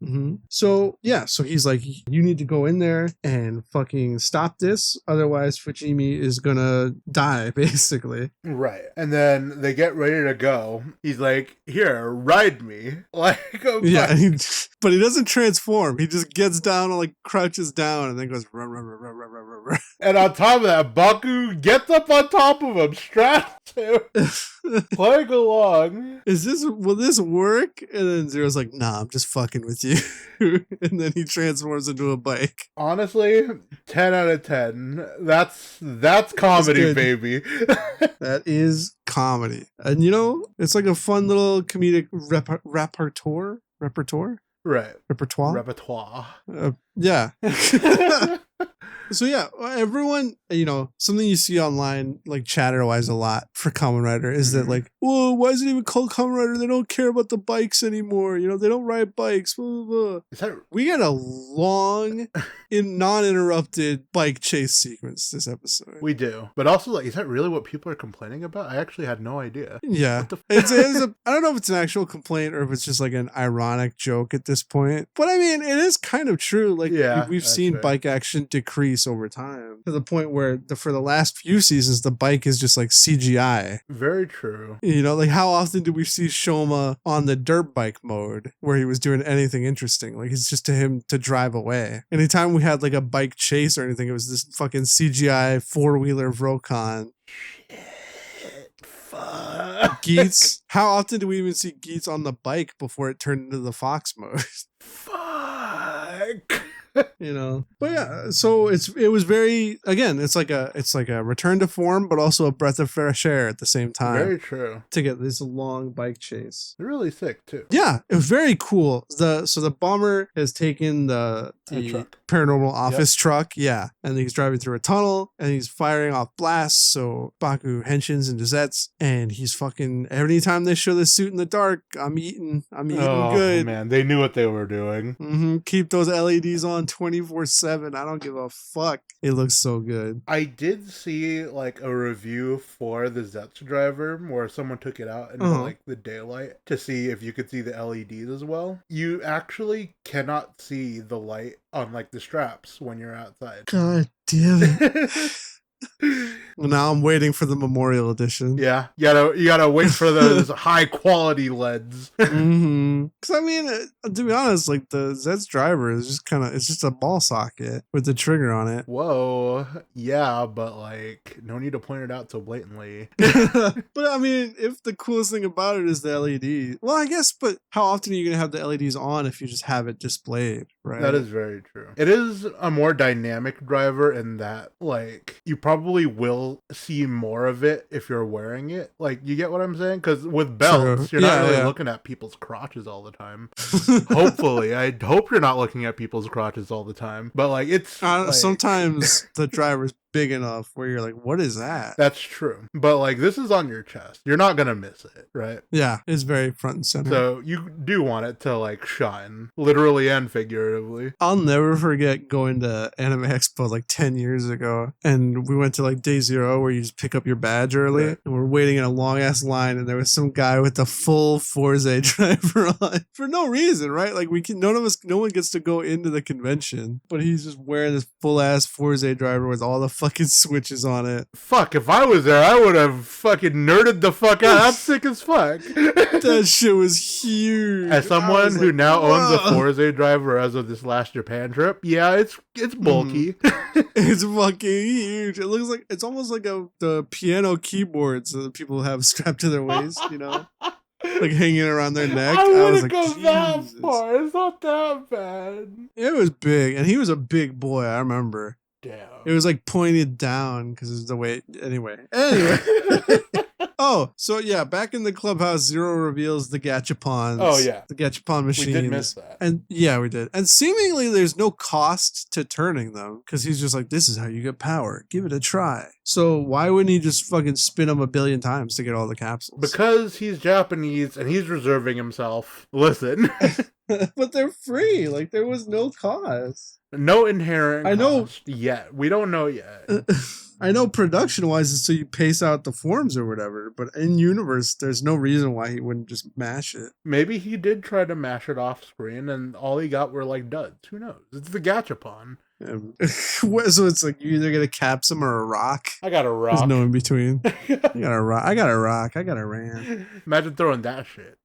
So he's like, you need to go in there and fucking stop this. Otherwise, Fujimi is gonna die, basically. Right. And then they get ready to go. He's like, here, ride me. Like, yeah, but he doesn't transform. He just gets down and like crouches down and then goes rah, rah, rah, rah, rah, rah, rah. And on top of that, Baku gets up on top of him, straps him, playing along. Will this work? And then Zero's like, nah, I'm just fucking with you. And then he transforms into a bike. Honestly, 10 out of 10. That's comedy, baby. That is comedy. And it's like a fun little comedic repertoire. Right. Repertoire. Yeah. So yeah, everyone, something you see online, like chatter-wise a lot for Kamen Rider is that like, whoa, why is it even called Kamen Rider? They don't care about the bikes anymore. They don't ride bikes. Blah, blah, blah. We got a long, non-interrupted bike chase sequence this episode. We do. But also, like, is that really what people are complaining about? I actually had no idea. Yeah. I don't know if it's an actual complaint or if it's just like an ironic joke at this point. But I mean, it is kind of true. Like, we've seen bike action decrease over time to the point where for the last few seasons, the bike is just like CGI. Very true. Like how often do we see Shoma on the dirt bike mode where he was doing anything interesting? Like it's just to him to drive away. Anytime we had like a bike chase or anything, it was this fucking CGI four-wheeler Vrocon. Fuck. Geets. How often do we even see Geets on the bike before it turned into the Fox mode? Fuck. But yeah, so it was very, again, it's like a return to form, but also a breath of fresh air at the same time. Very true. To get this long bike chase. They're really sick too. Yeah, it was very cool. The bomber has taken the paranormal office truck, and he's driving through a tunnel and he's firing off blasts. So Baku henshins into Zeztz, and he's fucking, every time they show the suit in the dark, I'm eating good. Man, they knew what they were doing. Keep those LEDs on 24/7. I don't give a fuck. It looks so good. I did see like a review for the Zeztz driver where someone took it out into like the daylight to see if you could see the LEDs as well. You actually cannot see the light on like the straps when you're outside. God damn it. Well, now I'm waiting for the Memorial Edition. Yeah, you gotta wait for those high quality LEDs. Because I mean, to be honest, like the Zeztz driver is just it's just a ball socket with the trigger on it. Whoa, yeah, but like no need to point it out so blatantly. But I mean, if the coolest thing about it is the LED, well, I guess. But how often are you gonna have the LEDs on if you just have it displayed? Right. That is very true. It is a more dynamic driver in that, like, you probably will see more of it if you're wearing it. Like, you get what I'm saying? Because with belts, you're not really looking at people's crotches all the time. Hopefully. I hope you're not looking at people's crotches all the time. But, like, it's... sometimes the driver's big enough where you're like, what is that? That's true. But, like, this is on your chest. You're not going to miss it, right? Yeah, it's very front and center. So, you do want it to, like, shine. Literally and figuratively. I'll never forget going to Anime Expo like 10 years ago. And we went to, like, day 0 where you just pick up your badge early. Right. And we're waiting in a long-ass line. And there was some guy with the full foray driver on. For no reason, right? Like, no one gets to go into the convention. But he's just wearing this full-ass foray driver with all the fucking switches on it. Fuck, if I was there, I would have fucking nerded the fuck out. I'm sick as fuck. That shit was huge. As someone who like, now owns a "Whoa." Forza driver as of this last Japan trip, yeah, it's bulky. It's fucking huge. It looks like it's almost like the piano keyboards that people have strapped to their waist, you know, like hanging around their neck. I was wouldn't like, go that Jesus. far. It's not that bad. It was big, and he was a big boy. I remember. Damn. It was like pointed down because it's the way. Anyway. Oh, so yeah, back in the clubhouse, Zero reveals the gachapons. Oh, yeah. The gachapon machines. We did miss that. And yeah, we did. And seemingly there's no cost to turning them because he's just like, this is how you get power. Give it a try. So why wouldn't he just fucking spin them a billion times to get all the capsules? Because he's Japanese and he's reserving himself. Listen. But they're free. Like there was no cost. No inherent I know. cost yet. We don't know yet. I know production wise it's so you pace out the forms or whatever, but in universe there's no reason why he wouldn't just mash it. Maybe he did try to mash it off screen and all he got were like duds. Who knows? It's the gachapon. So it's like you either get a capsum or a rock. I got a rock. There's no in between. I got a rock. I got a rock. I got a ram. Imagine throwing that shit.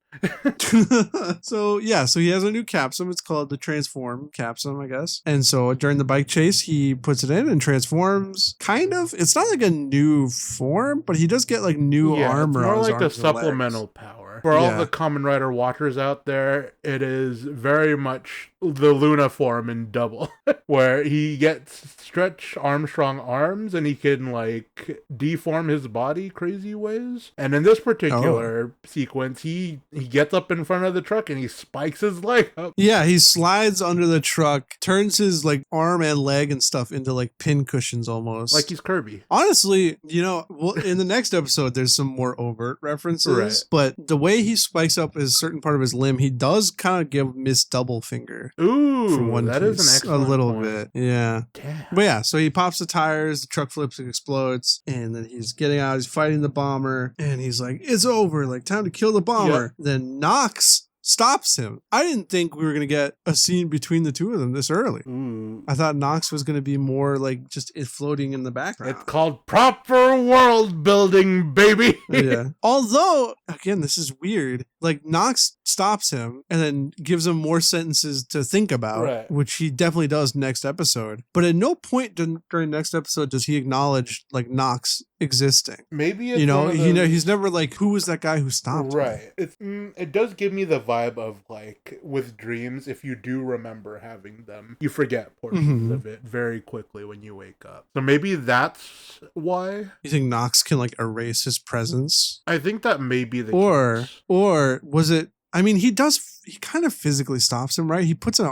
So yeah, so he has a new capsum. It's called the Transform capsum, I guess. And so during the bike chase, he puts it in and transforms. Kind of. It's not like a new form, but he does get like new armor. It's more on his like a arms and legs. supplemental power. For all the Kamen Rider watchers out there, it is very much the Luna form in double, where he gets stretch Armstrong arms and he can like deform his body crazy ways. And in this particular sequence, he gets up in front of the truck and he spikes his leg up. Yeah, he slides under the truck, turns his like arm and leg and stuff into like pin cushions almost. Like he's Kirby. Honestly, you know, well, in the next episode, there's some more overt references, Right. but the way he spikes up his certain part of his limb, he does kind of give Miss Doublefinger. Ooh, For one that piece, is an excellent a little point. bit, yeah. Damn. But yeah, so he pops the tires, the truck flips and explodes, and then he's getting out, he's fighting the bomber, and he's like, it's over, like, time to kill the bomber. Then Nox stops him. I didn't think we were going to get a scene between the two of them this early. Ooh. I thought Nox was going to be more like just it floating in the background. It's called proper world building, baby. Yeah. Although, again, this is weird. Like, Nox stops him and then gives him more sentences to think about, Right. which he definitely does next episode. But at no point during next episode does he acknowledge, like, Nox existing. Maybe it's You know, one of those- he's never like, who was that guy who stopped me? Right. It does give me the vibe of like with dreams, if you do remember having them, you forget portions of it very quickly when you wake up. So maybe that's why. You think Nox can like erase his presence? I think that may be the case. Or was it? I mean, he kind of physically stops him, right? He puts a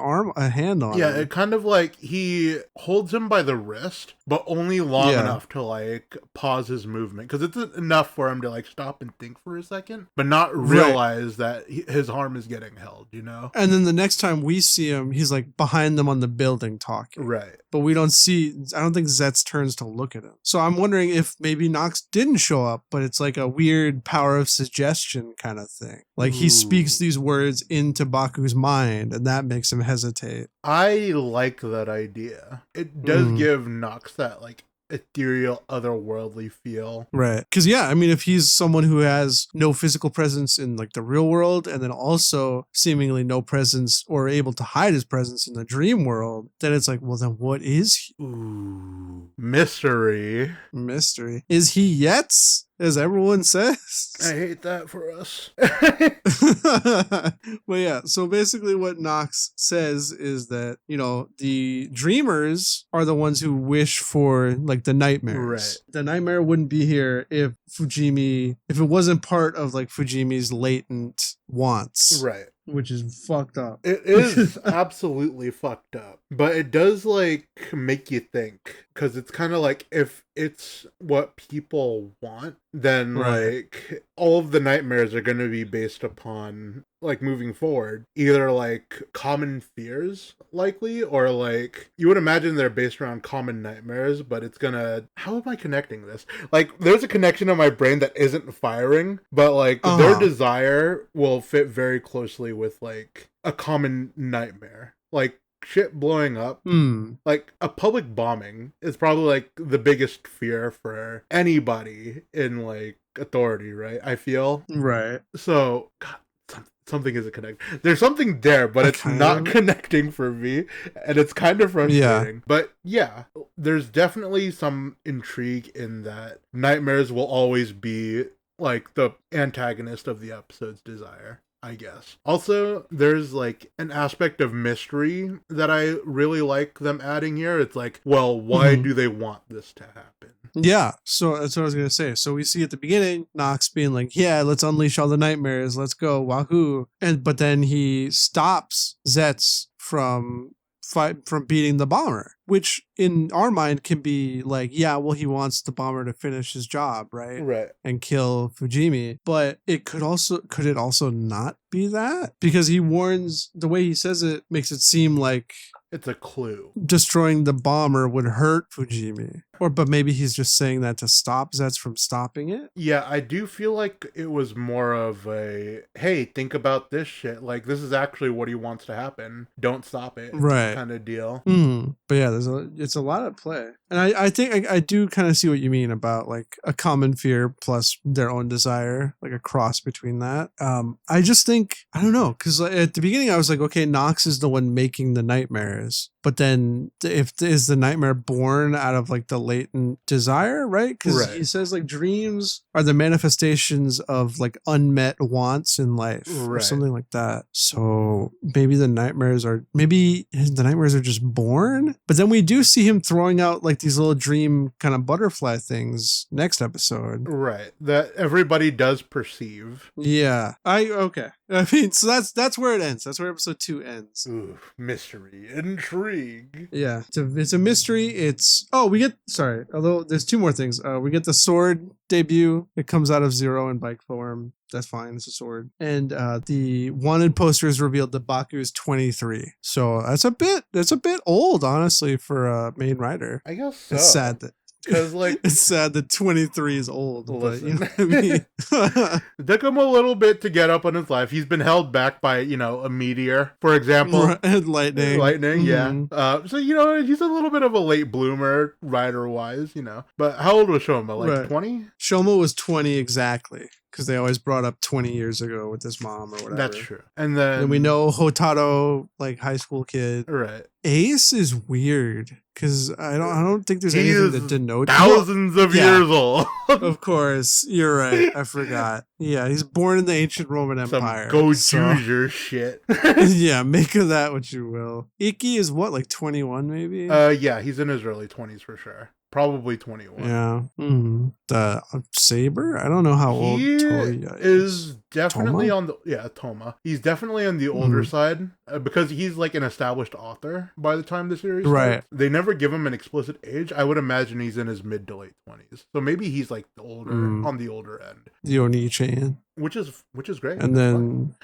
hand on him. Yeah, it kind of like he holds him by the wrist, but only long enough to like pause his movement. Because it's enough for him to like stop and think for a second, but not realize that his arm is getting held, you know? And then the next time we see him, he's like behind them on the building talking. Right. But I don't think Zeztz turns to look at him. So I'm wondering if maybe Nox didn't show up, but it's like a weird power of suggestion kind of thing. Like he speaks these words into Baku's mind and that makes him hesitate. I like that idea. It does give Nox that like ethereal, otherworldly feel. Right. Because, yeah, I mean, if he's someone who has no physical presence in like the real world and then also seemingly no presence or able to hide his presence in the dream world, then it's like, well, then what is he? Ooh. Mystery. Is he Yetz? As everyone says. I hate that for us. But yeah, so basically what Nox says is that, you know, the dreamers are the ones who wish for like the nightmares. Right. The nightmare wouldn't be here if it wasn't part of like Fujimi's latent wants. Right. Which is fucked up. It is absolutely fucked up. But it does like make you think. Because it's kind of like if it's what people want, then like all of the nightmares are going to be based upon like moving forward either like common fears likely, or like you would imagine they're based around common nightmares, but it's gonna, how am I connecting this? Like there's a connection in my brain that isn't firing, but like their desire will fit very closely with like a common nightmare. Like shit blowing up, like a public bombing is probably like the biggest fear for anybody in like authority, right? I feel. Right. So, God, something isn't connecting. There's something there, but it's not connecting for me, and it's kind of frustrating. But yeah, there's definitely some intrigue in that nightmares will always be like the antagonist of the episode's desire, I guess. Also, there's like an aspect of mystery that I really like them adding here. It's like, well, why do they want this to happen? Yeah, so that's what I was going to say. So we see at the beginning, Nox being like, yeah, let's unleash all the nightmares. Let's go. Wahoo. But then he stops Zeztz from beating the bomber, which in our mind can be like, yeah, well, he wants the bomber to finish his job, right? Right. And kill Fujimi. But it could it also not be that? Because he warns, the way he says it makes it seem like it's a clue. Destroying the bomber would hurt Fujimi. But maybe he's just saying that to stop Zeztz from stopping it? Yeah, I do feel like it was more of a, hey, think about this shit. Like, this is actually what he wants to happen. Don't stop it. Right. Kind of deal. But yeah, it's a lot at play. And I think I do kind of see what you mean about like a common fear plus their own desire, like a cross between that. I just think, I don't know, because at the beginning I was like, okay, Nox is the one making the nightmares. But then is the nightmare born out of like the latent desire, right? Because he says like dreams are the manifestations of like unmet wants in life or something like that. So maybe the nightmares are just born. But then we do see him throwing out like these little dream kind of butterfly things next episode. Right. That everybody does perceive. Yeah. Okay. I mean, so that's where it ends. That's where episode 2 ends. Ooh, mystery, intrigue. Yeah, it's a mystery. Although there's 2 more things. We get the sword debut. It comes out of Zero in bike form. That's fine. It's a sword. And the wanted poster is revealed that Baku is 23. So that's a bit old, honestly, for a main rider. I guess so. It's sad that. Because like it's sad that 23 is old. Listen. But, you know what I mean? It took him a little bit to get up on his life. He's been held back by, a meteor, for example. And lightning. Yeah. So, he's a little bit of a late bloomer, rider-wise, But how old was Shoma? Like 20? Shoma was 20 exactly. Because they always brought up 20 years ago with his mom or whatever. That's true. And then we know Hotaro, like high school kid. Right. Ace is weird because I don't think there's anything that denotes thousands of years old. Of course, you're right. I forgot. Yeah, he's born in the ancient Roman Empire. Some Gozyuger shit. Yeah, make of that what you will. Iki is what, like 21 maybe? Yeah, he's in his early 20s for sure. Probably 21. Yeah. The Saber? I don't know how old Toya is. Definitely Toma. He's definitely on the older side because he's like an established author by the time the series starts. They never give him an explicit age. I would imagine he's in his mid to late 20s. So maybe he's like on the older end. The Oni-chan. Which is great. And then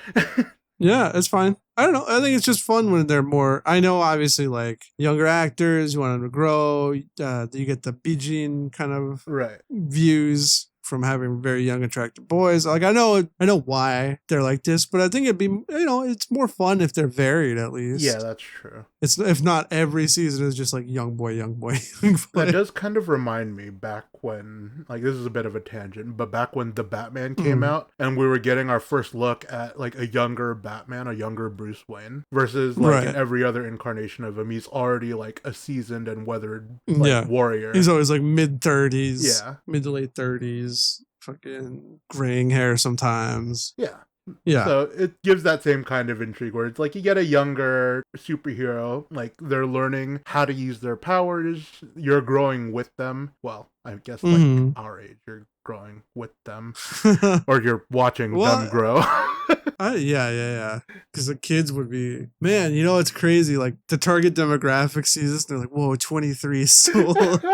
yeah, it's fine. I don't know. I think it's just fun when they're more. I know, obviously, like younger actors, you want them to grow. You get the Bijin kind of views from having very young, attractive boys. Like I know why they're like this, but I think it'd be, it's more fun if they're varied at least. Yeah, that's true. It's if not every season is just like young boy. That does kind of remind me back when, like, this is a bit of a tangent, but back when the Batman came out and we were getting our first look at like a younger Batman, a younger Bruce Wayne versus like in every other incarnation of him, he's already like a seasoned and weathered warrior. He's always like mid-30s, mid to late 30s. Fucking graying hair sometimes. Yeah. So it gives that same kind of intrigue where it's like you get a younger superhero, like they're learning how to use their powers. You're growing with them. Well, I guess like our age, you're growing with them, or you're watching them grow. Yeah. Because the kids would be, man, it's crazy. Like the target demographic sees this, and they're like, whoa, 23 is so old.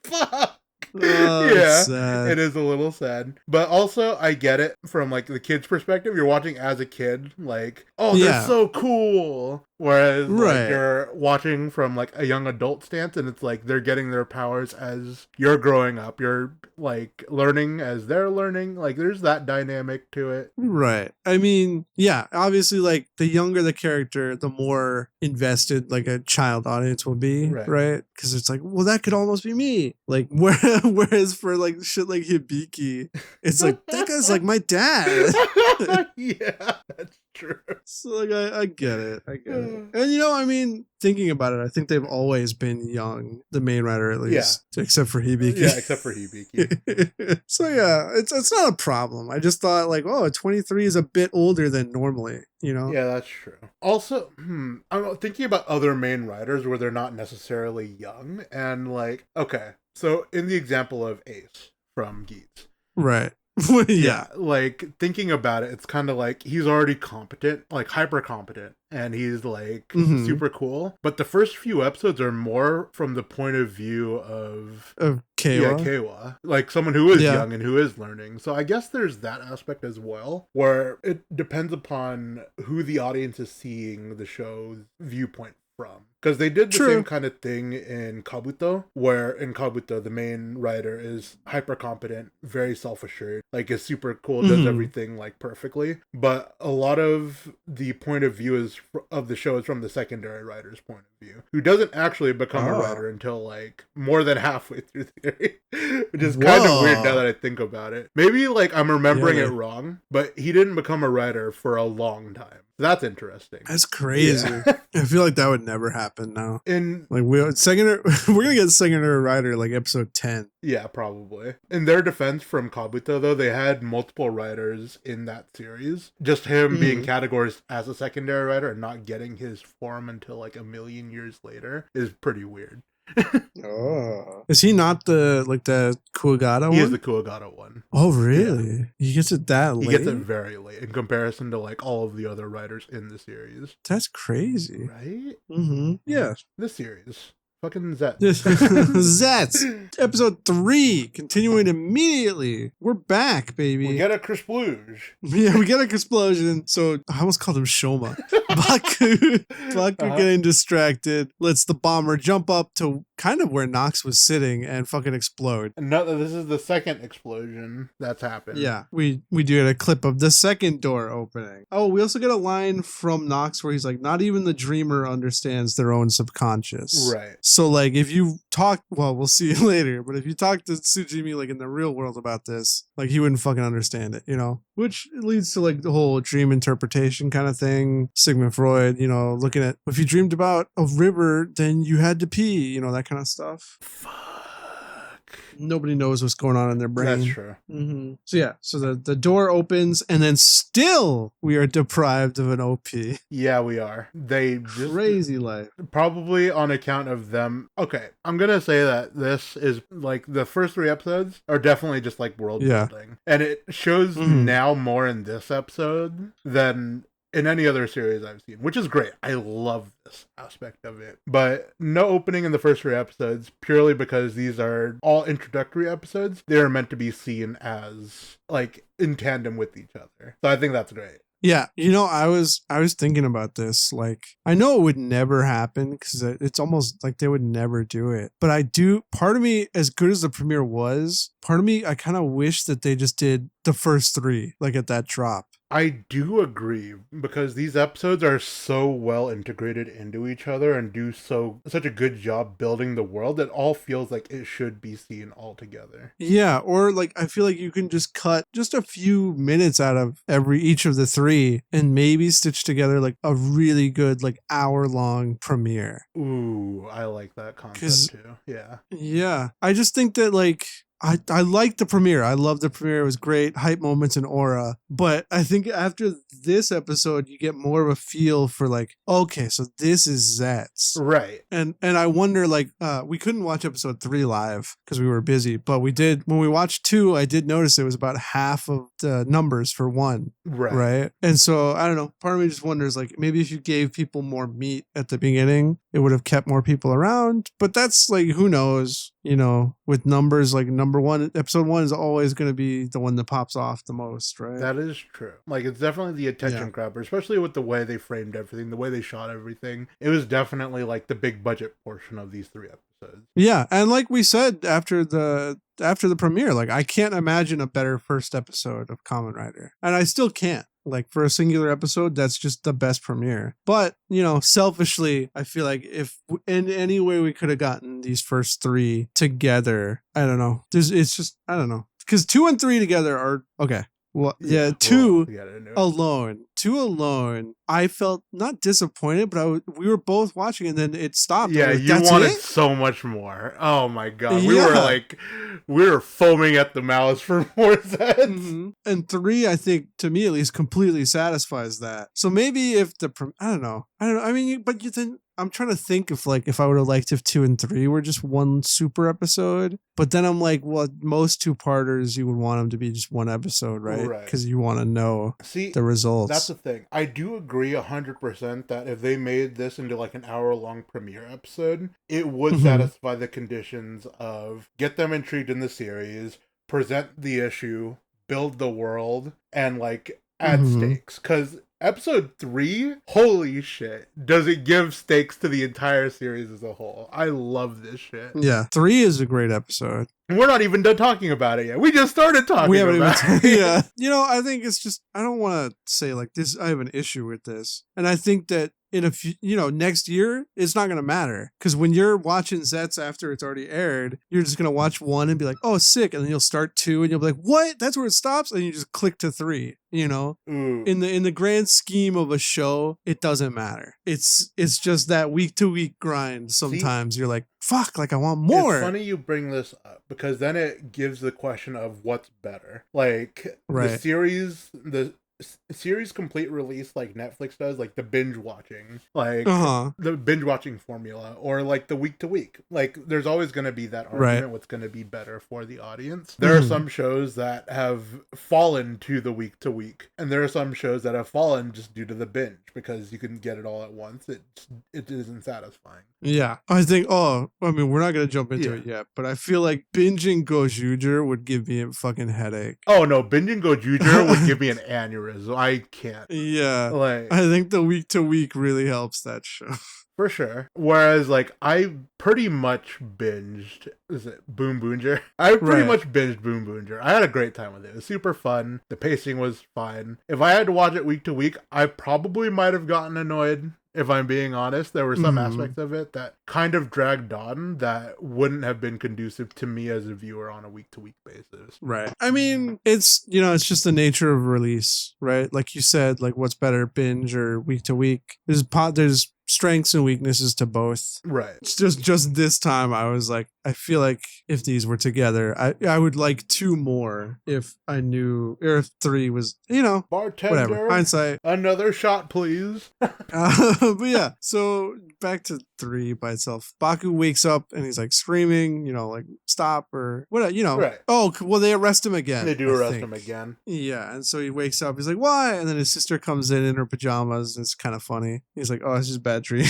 Fuck. Sad. It is a little sad, but also I get it from like the kid's perspective. You're watching as a kid, like, oh, they're so cool. Whereas Right. like you're watching from like a young adult stance, and it's like they're getting their powers as you're growing up. You're like learning as they're learning. Like there's that dynamic to it. Right. I mean, yeah, obviously, like, the younger the character, the more invested, like, a child audience will be, right? Because it's like, well, that could almost be me. Like, whereas for, like, shit like Hibiki, it's like, that guy's like my dad. Yeah, that's true. So, like, I get it. I get it. And, you know, I mean, thinking about it, I think they've always been young, the main writer at least. Yeah. Except for Hibiki. Yeah, except for Hibiki. So, yeah, it's not a problem. I just thought, like, oh, 23 is a bit older than normally, you know? Yeah, that's true. Also, I'm thinking about other main writers where they're not necessarily young. And, like, okay, so in the example of Ace from Geats. Right. Yeah, like thinking about it, it's kind of like he's already competent, like hyper competent, and he's like super cool. But the first few episodes are more from the point of view of Keiwa. Yeah, Keiwa, like someone who is young and who is learning. So I guess there's that aspect as well, where it depends upon who the audience is seeing the show's viewpoint from. Because they did the same kind of thing in Kabuto, where in Kabuto, the main writer is hyper competent, very self-assured, like is super cool, does everything like perfectly. But a lot of the point of view of the show is from the secondary writer's point of view, who doesn't actually become a writer until like more than halfway through the series, which is kind of weird now that I think about it. Maybe like I'm remembering it wrong, but he didn't become a writer for a long time. That's interesting. That's crazy. Yeah. I feel like that would never happen now. In like we're gonna get secondary writer like episode 10. Yeah, probably. In their defense from Kabuto, though, they had multiple writers in that series. Just him being categorized as a secondary writer and not getting his form until like a million years later is pretty weird. Is he not the Kuwagata one? He is the Kuwagata one. Oh, really? Yeah. He gets it that late? He gets it very late in comparison to like all of the other writers in the series. That's crazy. Right? Yeah. This series. Fucking Zeztz. Zeztz. Episode 3. Continuing immediately. We're back, baby. We get a Crispluge. Yeah, we get a explosion. So I almost called him Shoma. Baku getting distracted. Lets the bomber jump up to kind of where Nox was sitting and fucking explode. No, this is the second explosion that's happened. Yeah, we do get a clip of the second door opening. Oh, we also get a line from Nox where he's like, not even the dreamer understands their own subconscious. Right. So, like, if you talk, well, we'll see later, but if you talk to Tsujimi, like, in the real world about this, like, he wouldn't fucking understand it, you know? Which leads to, like, the whole dream interpretation kind of thing. Sigmund Freud, you know, looking at, if you dreamed about a river, then you had to pee, you know, that kind of stuff. Fuck. Nobody knows what's going on in their brain. That's true. So yeah, so the door opens and then still we are deprived of an OP. Yeah, we are. They just, crazy life. Probably on account of them. Okay, I'm going to say that this is like the first 3 episodes are definitely just like world building. And it shows now more in this episode than in any other series I've seen, which is great. I love this aspect of it. But no opening in the first 3 episodes, purely because these are all introductory episodes. They are meant to be seen as like in tandem with each other. So I think that's great. Yeah, you know, I was thinking about this. Like, I know it would never happen because it's almost like they would never do it. But part of me, as good as the premiere was, part of me, I kind of wish that they just did the first 3, like at that drop. I do agree, because these episodes are so well integrated into each other and do such a good job building the world that all feels like it should be seen all together. Yeah, or like I feel like you can just cut just a few minutes out of each of the 3 and maybe stitch together like a really good like hour-long premiere. Ooh, I like that concept too. Yeah. Yeah. I just think that like I liked the premiere. I loved the premiere. It was great. Hype moments and aura. But I think after this episode, you get more of a feel for like, okay, so this is Zeztz. Right. And I wonder, like, we couldn't watch episode 3 live because we were busy. But we did, when we watched 2, I did notice it was about half of the numbers for 1. Right. And so, I don't know. Part of me just wonders, like, maybe if you gave people more meat at the beginning, it would have kept more people around. But that's like, who knows? You know, with numbers, like episode 1 is always going to be the one that pops off the most, right? That is true. Like, it's definitely the attention grabber, especially with the way they framed everything, the way they shot everything. It was definitely like the big budget portion of these 3 episodes. Yeah, and like we said after the premiere, like, I can't imagine a better first episode of Kamen Rider, and I still can't. Like, for a singular episode, that's just the best premiere. But, you know, selfishly, I feel like if in any way we could have gotten these first 3 together, I don't know. It's just, I don't know. Because 2 and 3 together are, okay. Well, yeah, 2 alone. 2 alone, I felt not disappointed, but we were both watching and then it stopped. Yeah, like, you wanted so much more. Oh my god. We were foaming at the mouth for more Zeztz. Mm-hmm. And 3, I think, to me at least, completely satisfies that. So maybe if I don't know. I mean, but then I'm trying to think if I would have liked if 2 and 3 were just one super episode. But then I'm like, well, most 2-parters, you would want them to be just one episode, right? Because you want to know the results. That's the thing. I do agree 100% that if they made this into like an hour-long premiere episode, it would satisfy the conditions of get them intrigued in the series, present the issue, build the world, and like add stakes. Because episode 3, holy shit, does it give stakes to the entire series as a whole. I love this shit. Yeah, 3 is a great episode. And we're not even done talking about it yet. We just started talking about it. Yeah. You know, I think it's just, I don't want to say like this, I have an issue with this. And I think that in a few, next year, it's not going to matter. Because when you're watching Zeztz after it's already aired, you're just going to watch 1 and be like, oh, sick. And then you'll start 2 and you'll be like, what? That's where it stops? And you just click to 3, In the grand scheme of a show, it doesn't matter. It's just that week to week grind. Sometimes you're like, fuck, like I want more. It's funny you bring this up because then it gives the question of what's better. Like the series complete release like Netflix does, like the binge watching, like the binge watching formula, or like the week to week. Like there's always going to be that argument what's going to be better for the audience. There are some shows that have fallen to the week to week, and there are some shows that have fallen just due to the binge because you can get it all at once. It isn't satisfying. Yeah, I think. We're not going to jump into it yet, but I feel like binging Gozyuger would give me a fucking headache. Oh no, binging Gozyuger would give me an aneurysm. I can't. Yeah. I think the week to week really helps that show. For sure. Whereas, like, I pretty much binged, is it Boom Boonger? I pretty much binged Boom Boonger. I had a great time with it. It was super fun. The pacing was fine. If I had to watch it week to week, I probably might have gotten annoyed. If I'm being honest, there were some aspects of it that kind of dragged on that wouldn't have been conducive to me as a viewer on a week-to-week basis. Right. I mean, it's just the nature of release, right? Like you said, like what's better, binge or week-to-week? There's strengths and weaknesses to both. Right. It's just this time I was like, I feel like if these were together, I would like 2 more if I knew, or if 3 was, bartender, whatever. Hindsight. Another shot, please. But yeah, so back to 3 by itself. Baku wakes up and he's like screaming, like stop or whatever, Right. Oh, well, they arrest him again. They do arrest him again. Yeah, and so he wakes up. He's like, why? And then his sister comes in her pajamas. It's kind of funny. He's like, oh, it's just bad dream.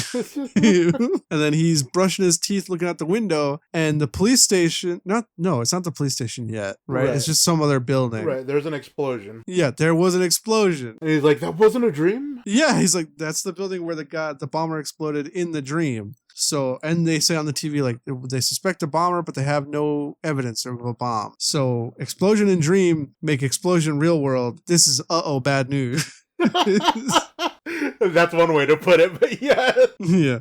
And then he's brushing his teeth looking out the window and the police station, it's not the police station yet, right? It's just some other building. Right, there's an explosion. Yeah, there was an explosion. And he's like, that wasn't a dream? Yeah, he's like, that's the building where the bomber exploded in the dream. So, and they say on the TV, like, they suspect a bomber, but they have no evidence of a bomb. So, explosion in dream, make explosion real world. This is, bad news. That's one way to put it, but yeah. Yeah.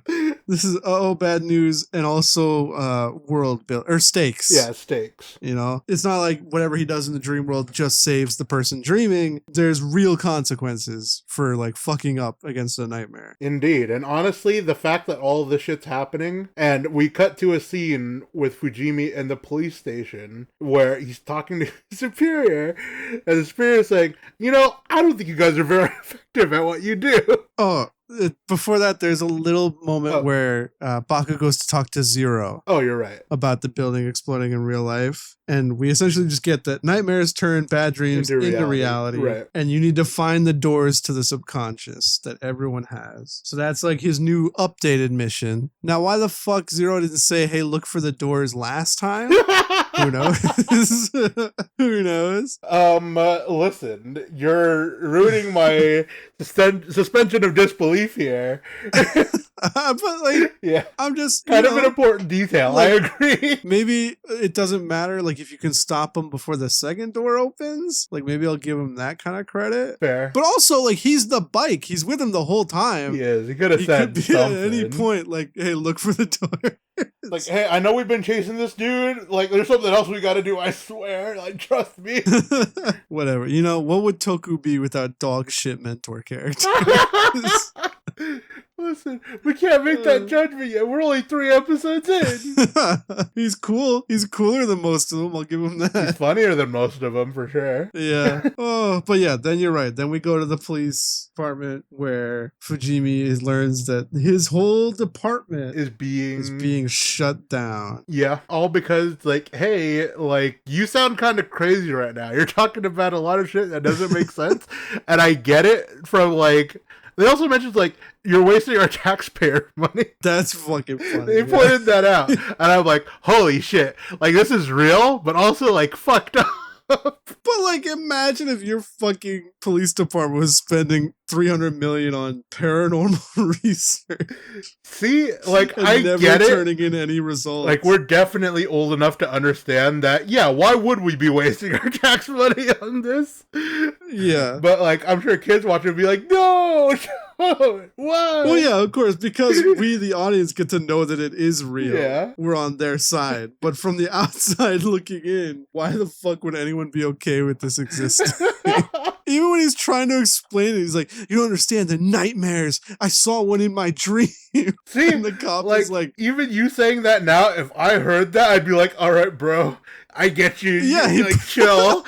This is bad news, and also world build or stakes. Yeah, stakes. It's not like whatever he does in the dream world just saves the person dreaming. There's real consequences for like fucking up against a nightmare. Indeed. And honestly, the fact that all of this shit's happening, and we cut to a scene with Fujimi in the police station where he's talking to his superior, and the superior's saying, I don't think you guys are very effective at what you do. Oh, before that, there's a little moment where Baku goes to talk to Zero. Oh, you're right. About the building exploding in real life. And we essentially just get that nightmares turn bad dreams into reality. Right. And you need to find the doors to the subconscious that everyone has. So that's like his new updated mission. Now, why the fuck Zero didn't say, hey, look for the doors last time? Who knows? Who knows? Listen, you're ruining my suspension of disbelief here. But like, yeah, I'm just kind of an important detail. Like, I agree. Maybe it doesn't matter. Like, if you can stop him before the second door opens, like maybe I'll give him that kind of credit. Fair, but also like he's the bike. He's with him the whole time. He is. He could have said be something at any point. Like, hey, look for the door. Like, hey, I know we've been chasing this dude. Like, there's something else we got to do. I swear. Like, trust me. Whatever. You know, what would Toku be without dog shit mentor characters? Listen, we can't make that judgment yet. We're only 3 episodes in. He's cool. He's cooler than most of them. I'll give him that. He's funnier than most of them, for sure. Yeah. Oh, but yeah, then you're right. Then we go to the police department where Fujimi learns that his whole department is being shut down. Yeah. All because, like, hey, like, you sound kind of crazy right now. You're talking about a lot of shit that doesn't make sense. And I get it from, like, they also mentioned, like, you're wasting our taxpayer money. That's fucking funny. They pointed that out. And I'm like, holy shit. Like, this is real, but also, like, fucked up. But, like, imagine if your fucking police department was spending $300 million on paranormal research. See, like, and I never get it. Turning in any results. Like, we're definitely old enough to understand that. Yeah, why would we be wasting our tax money on this? Yeah, but like, I'm sure kids watching would be like, no, why? Well, yeah, of course, because we, the audience, get to know that it is real. Yeah, we're on their side. But from the outside looking in, why the fuck would anyone be okay with this existing? Even when he's trying to explain it, he's like, you don't understand the nightmares. I saw one in my dream. See, and the cop like, is like, even you saying that now, if I heard that, I'd be like, all right, bro, I get you. Yeah, like, chill.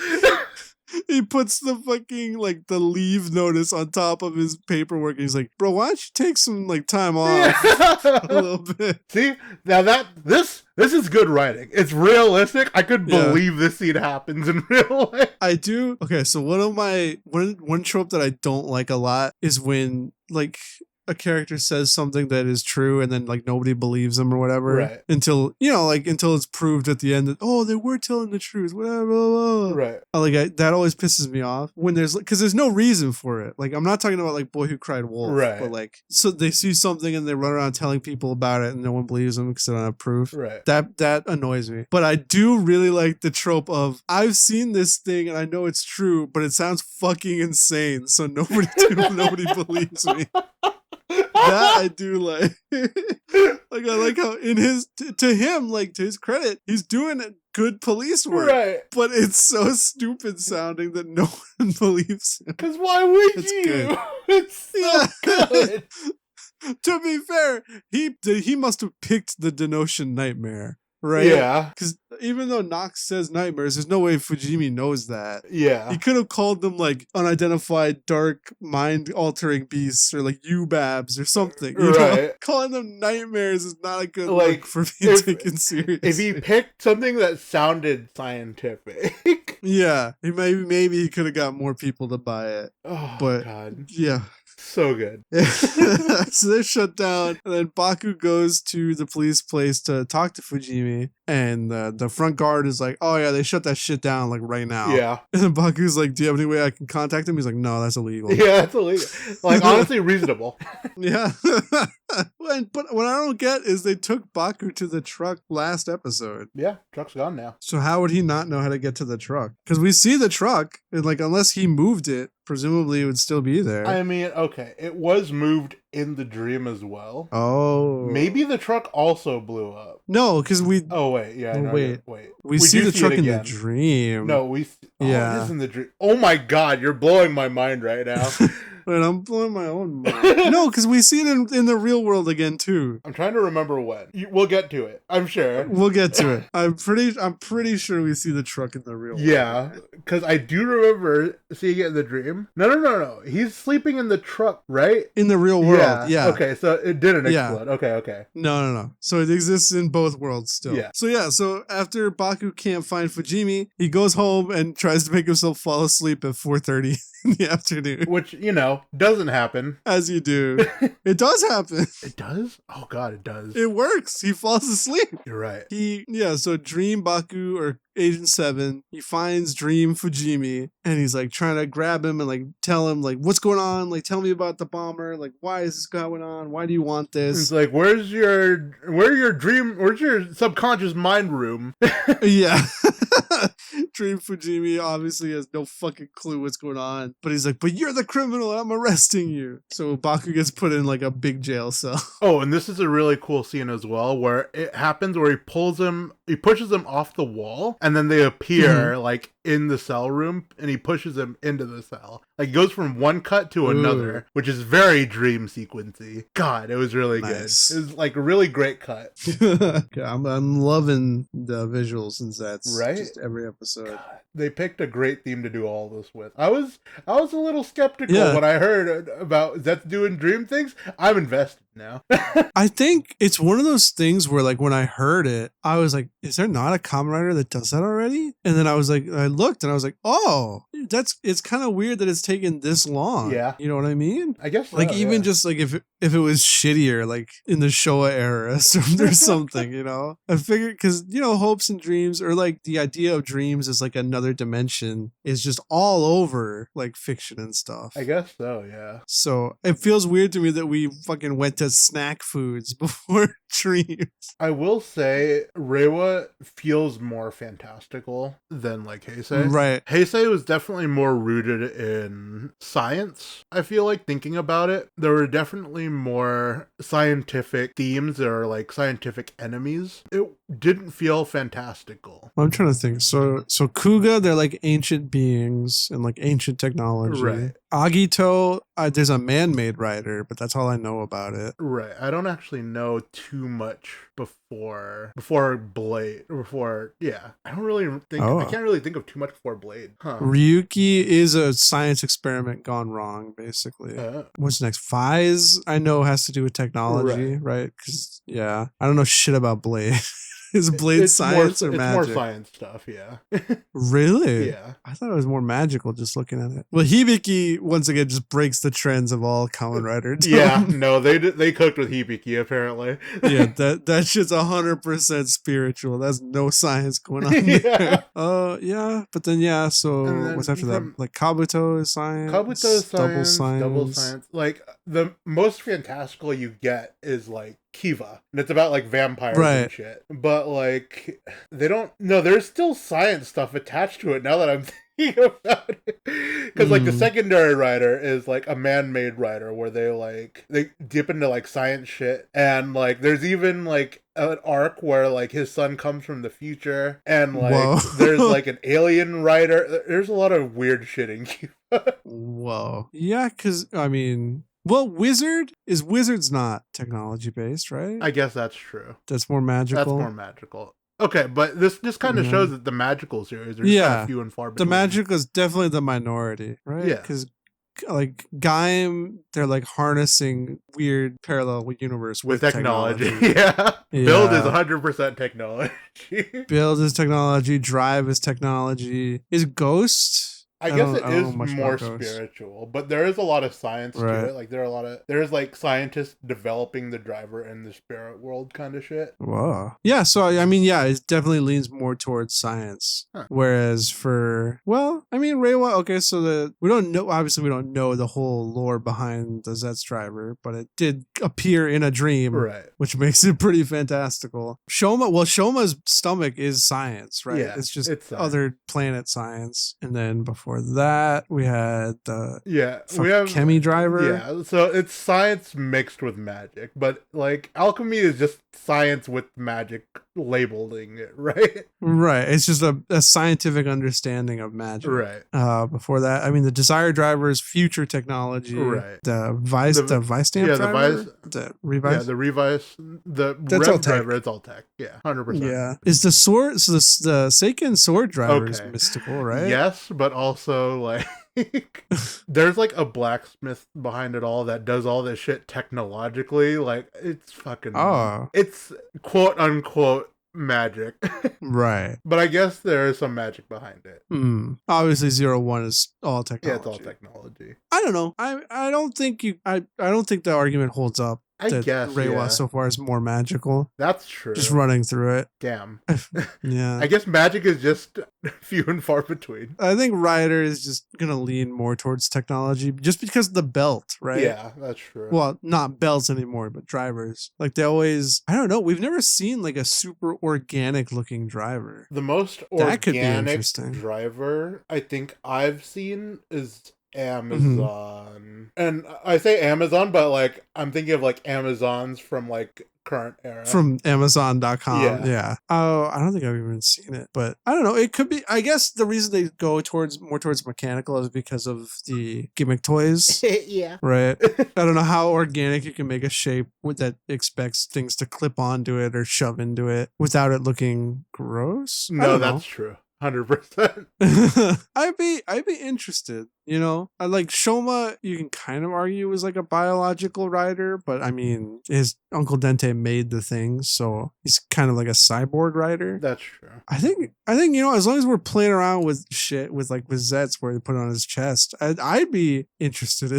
He puts the fucking, like, the leave notice on top of his paperwork. And he's like, bro, why don't you take some, like, time off a little bit? See, now this is good writing. It's realistic. I could believe this scene happens in real life. I do. Okay, so one trope that I don't like a lot is when, like, a character says something that is true and then, like, nobody believes them or whatever. Right. Until it's proved at the end that, oh, they were telling the truth, whatever. Blah, blah. Right. That always pisses me off when because there's no reason for it. Like, I'm not talking about, like, Boy Who Cried Wolf. Right. But, like, so they see something and they run around telling people about it and no one believes them because they don't have proof. Right. That annoys me. But I do really like the trope of, I've seen this thing and I know it's true, but it sounds fucking insane, so nobody believes me. That I do like. Like, I like how in to him, like, to his credit, he's doing good police work. Right. But it's so stupid sounding that no one believes him. Because why would it's you? Good. It's so good. To be fair, he must have picked the denotion nightmare. Right? Yeah. Because even though Nox says nightmares, there's no way Fujimi knows that. Yeah. He could have called them, like, unidentified, dark, mind-altering beasts or, like, U-Babs or something. You know? Calling them nightmares is not a good look for being taken seriously. If he picked something that sounded scientific. Yeah. Maybe he could have got more people to buy it. Oh, but, God. Yeah. So good. So they're shut down, and then Baku goes to the police place to talk to Fujimi, and the front guard is like, oh yeah, they shut that shit down, like, right now. Yeah. And then Baku's like, do you have any way I can contact him? He's like, no, that's illegal. Yeah, that's illegal. Like, honestly, reasonable. Yeah. But what I don't get is they took Baku to the truck last episode. Yeah, truck's gone now. So how would he not know how to get to the truck? Because we see the truck, and, like, unless he moved it, presumably it would still be there. I mean, okay, it was moved in the dream as well. Oh. Maybe the truck also blew up. No, because we... Oh, wait, yeah. No, wait. Wait. We see the truck in the dream. No, it is in the dream. Oh my God, you're blowing my mind right now. Wait, I'm blowing my own mind. No, because we see it in the real world again too. I'm trying to remember when. We'll get to it. I'm sure. We'll get to it. I'm pretty sure we see the truck in the real world. Yeah, because I do remember seeing it in the dream. No. He's sleeping in the truck, right? In the real world, yeah. Okay, so it didn't explode. Okay. No. So it exists in both worlds still. Yeah. So after Baku can't find Fujimi, he goes home and tries to make himself fall asleep at 4:30 in the afternoon. Which, doesn't happen. As you do. It does happen. It does? Oh god, it does. It works. He falls asleep. You're right. So Dream Baku or Agent 7, he finds Dream Fujimi and he's like trying to grab him and like tell him like what's going on, like tell me about the bomber, like why is this going on, why do you want this? It's like where's your subconscious mind room? Yeah. Dream Fujimi obviously has no fucking clue what's going on, but he's like, but you're the criminal, I'm arresting you. So Baku gets put in like a big jail cell. Oh, and this is a really cool scene as well where it happens where he pushes him off the wall and then they appear like in the cell room and he pushes him into the cell. Like it goes from one cut to another, which is very dream sequency. God, it was really good. It was like a really great cut. I'm loving the visuals in Zeztz. Right? Just every episode. God. They picked a great theme to do all this with. I was a little skeptical when I heard about Zeztz doing dream things. I'm invested now. I think it's one of those things where like when I heard it, I was like, is there not a Kamen Rider that does that already? And then I was like, I looked and I was like, oh, it's kind of weird that it's taken this long. Yeah. You know what I mean? I guess so, like even just like if it was shittier, like in the Showa era or something, I figured because, hopes and dreams or like the idea of dreams is like another dimension is just all over like fiction and stuff. I guess so, yeah. So it feels weird to me that we fucking went to snack foods before dreams. I will say Reiwa feels more fantastical than like Heisei. Right. Heisei was definitely more rooted in science. I feel like thinking about it, there were definitely more scientific themes or like scientific enemies. It didn't feel fantastical. I'm trying to think. So Kuga, they're like ancient beings and like ancient technology. Right. Agito, there's a man-made rider, but that's all I know about it. Right. I don't actually know too much before Blade. I don't really think. I can't really think of too much before Blade. Huh. Ryuki is a science experiment gone wrong, basically. What's next? Phys, I know, has to do with technology, right? Because I don't know shit about Blade. Is Blade science or magic? It's more science stuff, yeah. Really? Yeah. I thought it was more magical just looking at it. Well, Hibiki, once again, just breaks the trends of all Kamen Rider. Yeah, no, they cooked with Hibiki, apparently. Yeah, that shit's 100% spiritual. There's no science going on there. But then, so what's after that? Like Kabuto is science? Kabuto is double science. Like, the most fantastical you get is, like, Kiva, and it's about like vampires and shit, but like there's still science stuff attached to it now that I'm thinking about it, because like the secondary rider is like a man-made rider where they dip into like science shit, and like there's even like an arc where like his son comes from the future, and like there's like an alien rider. There's a lot of weird shit in Kiva. Whoa. Yeah, because I mean, well, Wizard's not technology based, right? I guess that's true. That's more magical. Okay, but this just kind of shows that the magical series are kind of few and far between. The magical is definitely the minority, right? Yeah. Because like Gaim, they're like harnessing weird parallel universe with technology. Yeah. Build is 100% technology. Build is technology. Drive is technology. Is Ghost? I guess it is more spiritual, but there is a lot of science to it. Like there's like scientists developing the driver in the spirit world kind of shit. Whoa. Yeah, so I mean, it definitely leans more towards science. Huh. Whereas Reiwa, so we don't know the whole lore behind the Zeztz driver, but it did appear in a dream, right? Which makes it pretty fantastical. Shoma's stomach is science, right? Yeah, it's other planet science, and then before Before that, we had the we have Chemi driver. Yeah, so it's science mixed with magic, but like alchemy is just science with magic labeling it, right? Right. It's just a scientific understanding of magic. Right. Before that, I mean, the Desire driver is future technology. Right. The Vice Stamp driver. The Revice. Yeah, the Revice. The That's Rev all tech. driver, it's all tech. Yeah, 100%. Yeah. Is the sword, so the Seiken sword driver is mystical, right? Yes, but also like there's like a blacksmith behind it all that does all this shit technologically. Like it's fucking it's quote unquote magic. Right. But I guess there is some magic behind it. Obviously 01 is all technology. Yeah, it's all technology. I don't know. I don't think I don't think the argument holds up. I guess Reiwa so far is more magical. That's true. Just running through it. Damn. Yeah. I guess magic is just few and far between. I think Rider is just gonna lean more towards technology just because of the belt, right? Yeah, that's true. Well, not belts anymore, but drivers. Like they always, I don't know. We've never seen like a super organic looking driver. The most organic driver I think I've seen is Amazon. And I say Amazon, but like I'm thinking of like Amazons from like current era. From Amazon.com. Yeah. Oh, I don't think I've even seen it. But I don't know. It could be, I guess the reason they go more towards mechanical is because of the gimmick toys. Yeah. Right. I don't know how organic you can make a shape that expects things to clip onto it or shove into it without it looking gross. No, that's true. 100%. I'd be interested, you know. I like Shoma, you can kind of argue was like a biological rider, but I mean his Uncle Dente made the things, so he's kind of like a cyborg rider. That's true. I think you know, as long as we're playing around with shit with Zeztz where they put it on his chest, I'd be interested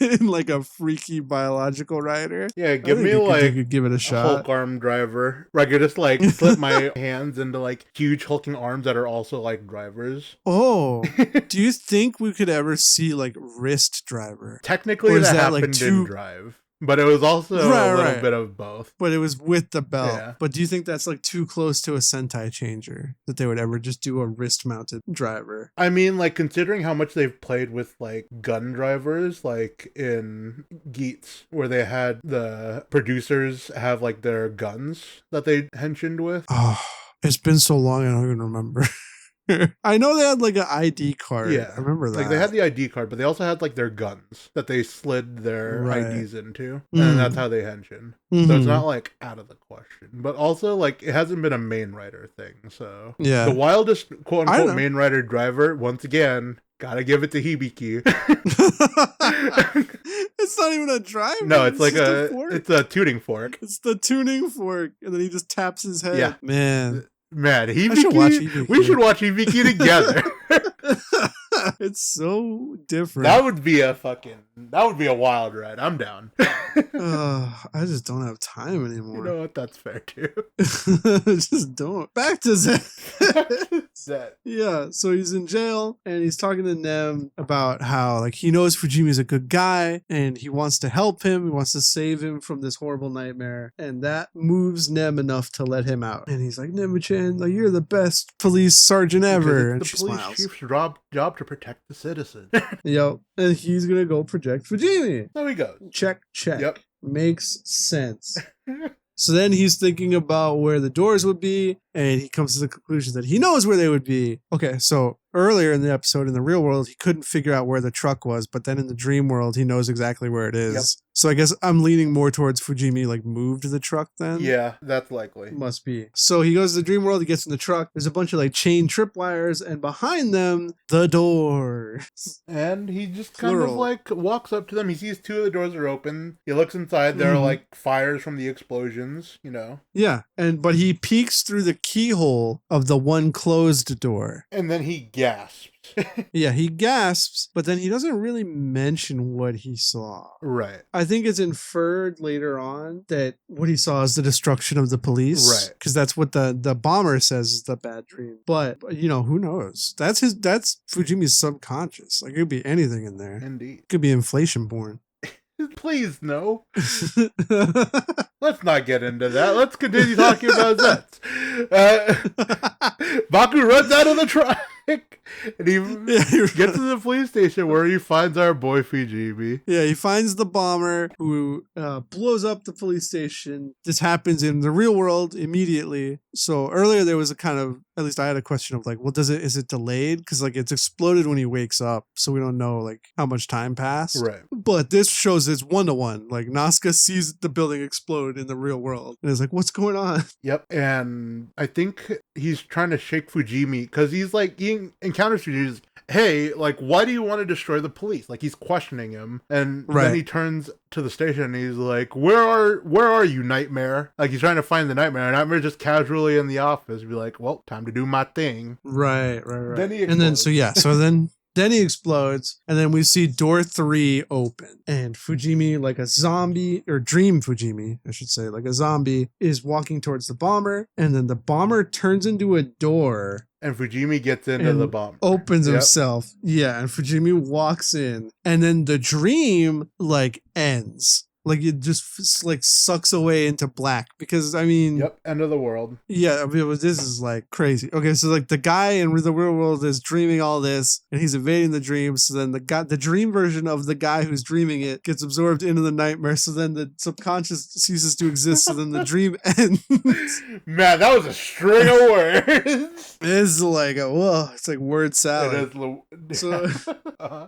in like a freaky biological rider. Yeah, give me like you could give it a shot. Hulk arm driver. Where I could just like slip my hands into like huge hulking arms that are also like drivers. Oh, do you think we could ever see like wrist driver? Technically, that happened in Drive. But it was also a little bit of both. But it was with the belt. Yeah. But do you think that's like too close to a Sentai changer that they would ever just do a wrist mounted driver? I mean, like considering how much they've played with like gun drivers, like in Geats, where they had the producers have like their guns that they henshined with. Oh, it's been so long I don't even remember. I know they had like an ID card. Yeah, I remember that. Like they had the ID card, but they also had like their guns that they slid their IDs into, Mm. and that's how they henshin. So it's not like out of the question. But also like it hasn't been a main rider thing. So yeah, the wildest quote unquote main rider driver, once again, gotta give it to Hibiki. It's not even a driver. No, it's like it's a tuning fork. It's the tuning fork, and then he just taps his head. Yeah, man, Hibiki. We should watch Hibiki together. It's so different. That would be a wild ride. I'm down. I just don't have time anymore. You know what? That's fair too. Just don't. Back to Zeztz. Yeah, so he's in jail and he's talking to Nem about how like he knows Fujimi's a good guy and he wants to help him. He wants to save him from this horrible nightmare, and that moves Nem enough to let him out. And he's like, Nemu-chan, like, you're the best police sergeant ever. And she police smiles. Chief's job to protect the citizen. Yep. And he's gonna go protect Fujimi. There we go. Check. Yep. Makes sense. So then he's thinking about where the doors would be, and he comes to the conclusion that he knows where they would be. Okay, so earlier in the episode, in the real world, he couldn't figure out where the truck was, but then in the dream world, he knows exactly where it is. Yep. So I guess I'm leaning more towards Fujimi, like, moved the truck then? Yeah, that's likely. Must be. So he goes to the dream world, he gets in the truck, there's a bunch of, like, chain tripwires, and behind them, the doors. And he just kind of, like, walks up to them. He sees two of the doors are open. He looks inside. There are, like, fires from the explosions, you know? Yeah, but he peeks through the keyhole of the one closed door. And then he gasps. Yeah, he gasps, but then he doesn't really mention what he saw. Right. I think it's inferred later on that what he saw is the destruction of the police. Right. Because that's what the bomber says is the bad dream. But, you know, who knows? That's Fujimi's subconscious. Like, it could be anything in there. Indeed. It could be inflation born. Please, no. Let's not get into that. Let's continue talking about Zeztz. Baku runs out of the truck. And he gets to the police station where he finds our boy Fujimi. Yeah, he finds the bomber who blows up the police station. This happens in the real world immediately. So earlier there was a kind of, at least I had a question of like, well, is it delayed? Because like it's exploded when he wakes up, so we don't know like how much time passed. Right. But this shows it's 1-to-1. Like Nazca sees the building explode in the real world and is like, what's going on? Yep. And I think he's trying to shake Fujimi because he's like, he encounters Fujimi. Hey, like, why do you want to destroy the police? Like, he's questioning him. And then he turns to the station and he's like, where are you, Nightmare? Like, he's trying to find the Nightmare. And Nightmare just casually in the office be like, well, time to do my thing. Right. Then he explodes. And then, then he explodes, and then we see door 3 open, and Fujimi, like a zombie, or Dream Fujimi, I should say, like a zombie, is walking towards the bomber, and then the bomber turns into a door. And Fujimi gets into the bomb. Opens himself. Yeah, and Fujimi walks in, and then the dream, like, ends. Like, it just, like, sucks away into black. Because, I mean... Yep, end of the world. Yeah, I mean, this is, like, crazy. Okay, so, like, the guy in the real world is dreaming all this, and he's evading the dream. So then the dream version of the guy who's dreaming it gets absorbed into the nightmare. So then the subconscious ceases to exist. So then the dream ends. Man, that was a string of words. It's like, it's like word salad. So,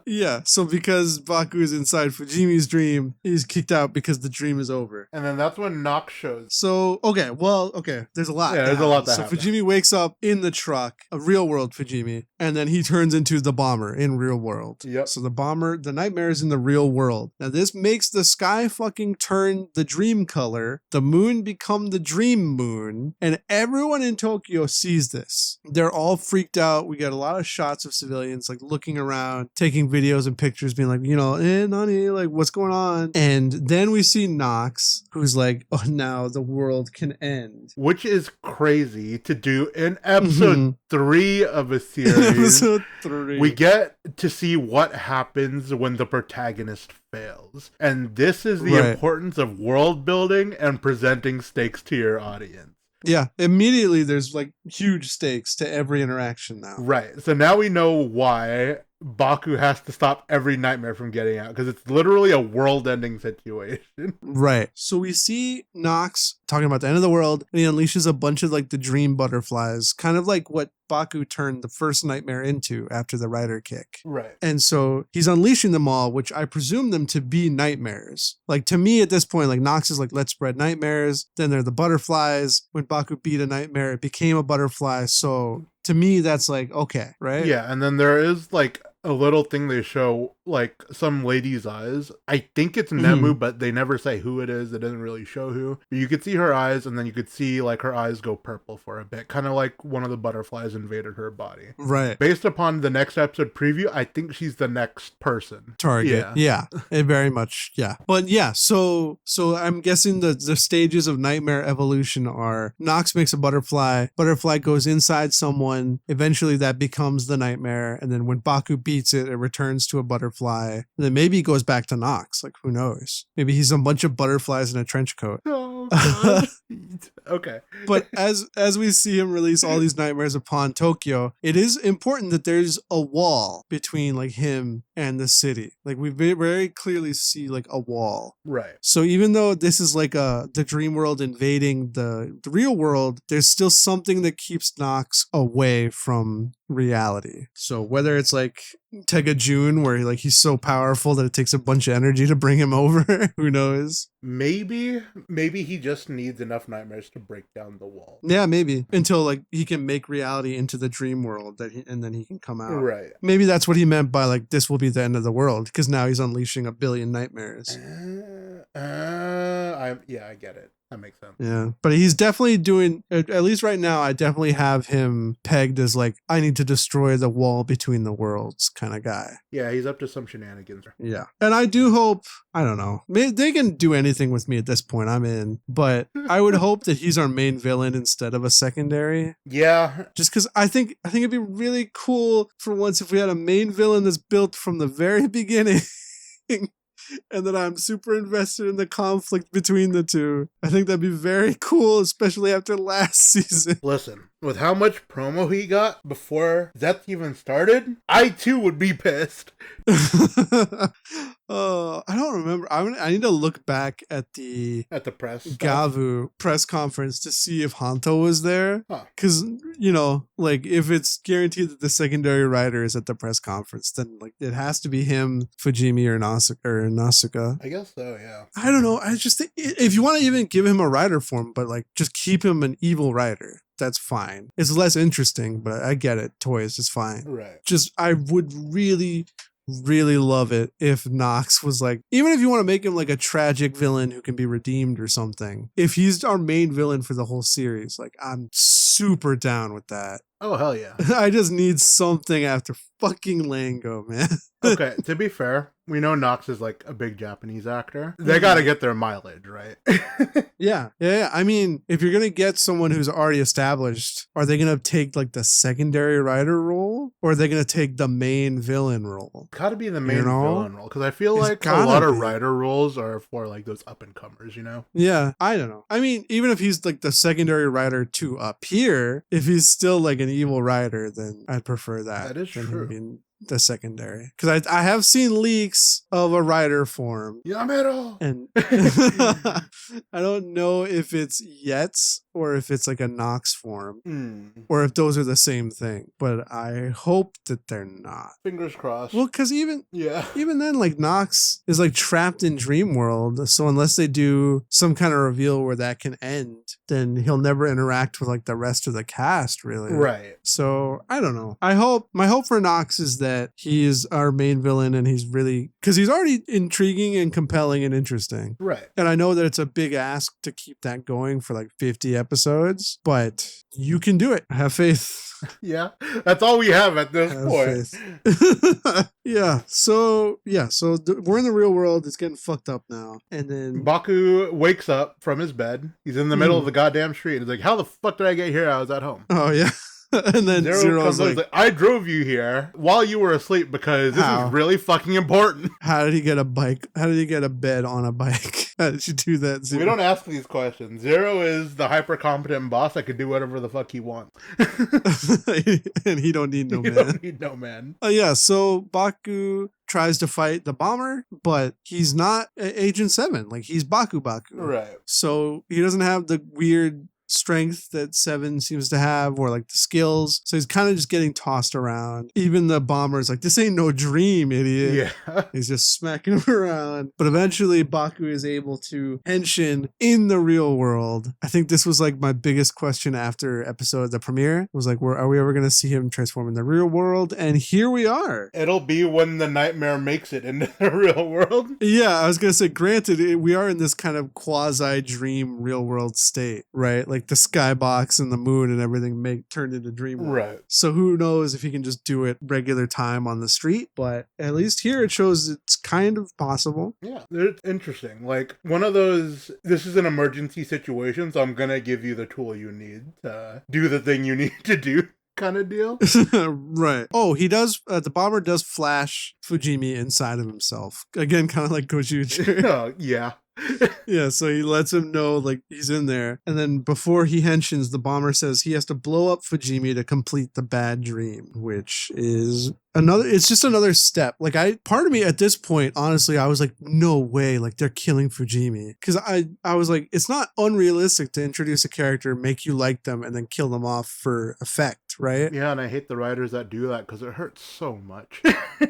yeah, so because Baku is inside Fujimi's dream, he's kicked out because the dream is over. And then that's when Nox shows. So, there's a lot. Yeah, there's a lot that So happens. Fujimi wakes up in the truck, a real world Fujimi, and then he turns into the bomber in real world. Yep. So the nightmare is in the real world. Now this makes the sky fucking turn the dream color, the moon become the dream moon, and everyone in Tokyo sees this. They're all freaked out. We get a lot of shots of civilians like looking around, taking videos and pictures, being like, Nani, like what's going on? And then we see Nox, who's like, oh, now the world can end. Which is crazy to do in episode 3 of a series. Episode 3. We get to see what happens when the protagonist fails. And this is the importance of world building and presenting stakes to your audience. Yeah, immediately there's like huge stakes to every interaction now. Right. So now we know why Baku has to stop every nightmare from getting out, because it's literally a world-ending situation. Right. So we see Nox talking about the end of the world, and he unleashes a bunch of like the dream butterflies, kind of like what Baku turned the first nightmare into after the rider kick. Right. And so he's unleashing them all, which I presume them to be nightmares. Like to me at this point, like Nox is like, let's spread nightmares. Then they're the butterflies. When Baku beat a nightmare, it became a butterfly. So to me, that's like, okay, right? Yeah, and then there is like a little thing they show, like some lady's eyes. I think it's Nemu, but they never say who it is. It doesn't really show who. But you could see her eyes, and then you could see like her eyes go purple for a bit, kind of like one of the butterflies invaded her body. Right. Based upon the next episode preview, I think she's the next person. Target. Yeah. It very much. Yeah. But yeah, so I'm guessing the stages of nightmare evolution are Nox makes a butterfly goes inside someone, eventually that becomes the nightmare, and then when Baku beats it returns to a butterfly, and then maybe he goes back to Nox. Like, who knows? Maybe he's a bunch of butterflies in a trench coat. Oh, God. Okay. But as we see him release all these nightmares upon Tokyo, it is important that there's a wall between like him and the city. Like we very clearly see like a wall. Right. So even though this is like the dream world invading the real world, there's still something that keeps Nox away from reality. So whether it's like Tega Jun, where he's so powerful that it takes a bunch of energy to bring him over, who knows? Maybe he just needs enough nightmares to break down the wall. Yeah, maybe until like he can make reality into the dream world and then he can come out. Right. Maybe that's what he meant by like this will be the end of the world, because now he's unleashing a billion nightmares. I get it. That makes sense. Yeah, but he's definitely doing, at least right now, I definitely have him pegged as like, I need to destroy the wall between the worlds kind of guy. Yeah, he's up to some shenanigans. Yeah. And I do hope, I don't know, they can do anything with me at this point, I'm in, but I would hope that he's our main villain instead of a secondary. Yeah. Just because I think it'd be really cool for once if we had a main villain that's built from the very beginning. And that I'm super invested in the conflict between the two. I think that'd be very cool, especially after last season. Listen, with how much promo he got before Zeztz even started, I too would be pissed. I don't remember. I need to look back at the press Gavu press conference to see if Hanto was there. Huh. Because, like if it's guaranteed that the secondary writer is at the press conference, then like it has to be him, Fujimi, or Nasuka. I guess so, yeah. I don't know. I just think if you want to even give him a writer form, but like just keep him an evil writer. That's fine. It's less interesting, but I get it. Toys is fine. Right. Just, I would really love it if Nox was like, even if you want to make him like a tragic villain who can be redeemed or something, if he's our main villain for the whole series, like I'm super down with that. Oh, hell yeah. I just need something after fucking Lango, man. Okay, to be fair, we know Nox is like a big Japanese actor. They gotta get their mileage, right? Yeah. I mean, if you're gonna get someone who's already established, are they gonna take like the secondary writer role, or are they gonna take the main villain role? Gotta be the main villain role, because I feel like a lot of writer roles are for like those up and comers, Yeah, I don't know. I mean, even if he's like the secondary writer to appear, if he's still like an evil writer, then I'd prefer that. That is true. Being the secondary, because I have seen leaks of a writer form. Yamero! And I don't know if it's Yetz or if it's like a Nox form, or if those are the same thing. But I hope that they're not. Fingers crossed. Well, because even then, like Nox is like trapped in Dream World. So unless they do some kind of reveal where that can end, then he'll never interact with like the rest of the cast, really. Right. So I don't know. My hope for Nox is that he is our main villain, and he's really, because he's already intriguing and compelling and interesting. Right. And I know that it's a big ask to keep that going for like 50 episodes, but you can do it. Have faith. Yeah, that's all we have at this point. Yeah. So we're in the real world. It's getting fucked up now. And then Baku wakes up from his bed. He's in the middle of the goddamn street. He's like, how the fuck did I get here? I was at home. Oh, yeah. And then Zero's like, I drove you here while you were asleep because this is really fucking important. How did he get a bike? How did he get a bed on a bike? How did you do that, Zero? We don't ask these questions. Zero is the hyper competent boss that can do whatever the fuck he wants. And he don't need no man. He don't need no man. Yeah, so Baku tries to fight the bomber, but he's not Agent 7. Like, he's Baku. Right. So he doesn't have the weird strength that 7 seems to have, or like the skills. So he's kind of just getting tossed around. Even the bomber's like, this ain't no dream, idiot. Yeah. He's just smacking him around. But eventually Baku is able to henshin in the real world. I think this was like my biggest question after the premiere was like, are we ever going to see him transform in the real world? And here we are. It'll be when the nightmare makes it into the real world. Yeah, I was going to say, granted, we are in this kind of quasi-dream real world state, right? Like the skybox and the moon and everything turned into dream world. Right. So who knows if he can just do it regular time on the street, but at least here it shows it's kind of possible. Yeah, it's interesting. Like one of those, this is an emergency situation, so I'm going to give you the tool you need to do the thing you need to do. Kind of deal. Right. Oh, he does. The bomber does flash Fujimi inside of himself. Again, kind of like Gozyuger. Oh, yeah. Yeah, so he lets him know like he's in there, and then before he henshins, the bomber says he has to blow up Fujimi to complete the bad dream, which is it's just another step. Like part of me at this point, honestly, I was like, no way, like they're killing Fujimi, because I was like, it's not unrealistic to introduce a character, make you like them, and then kill them off for effect, right? Yeah, and I hate the writers that do that because it hurts so much.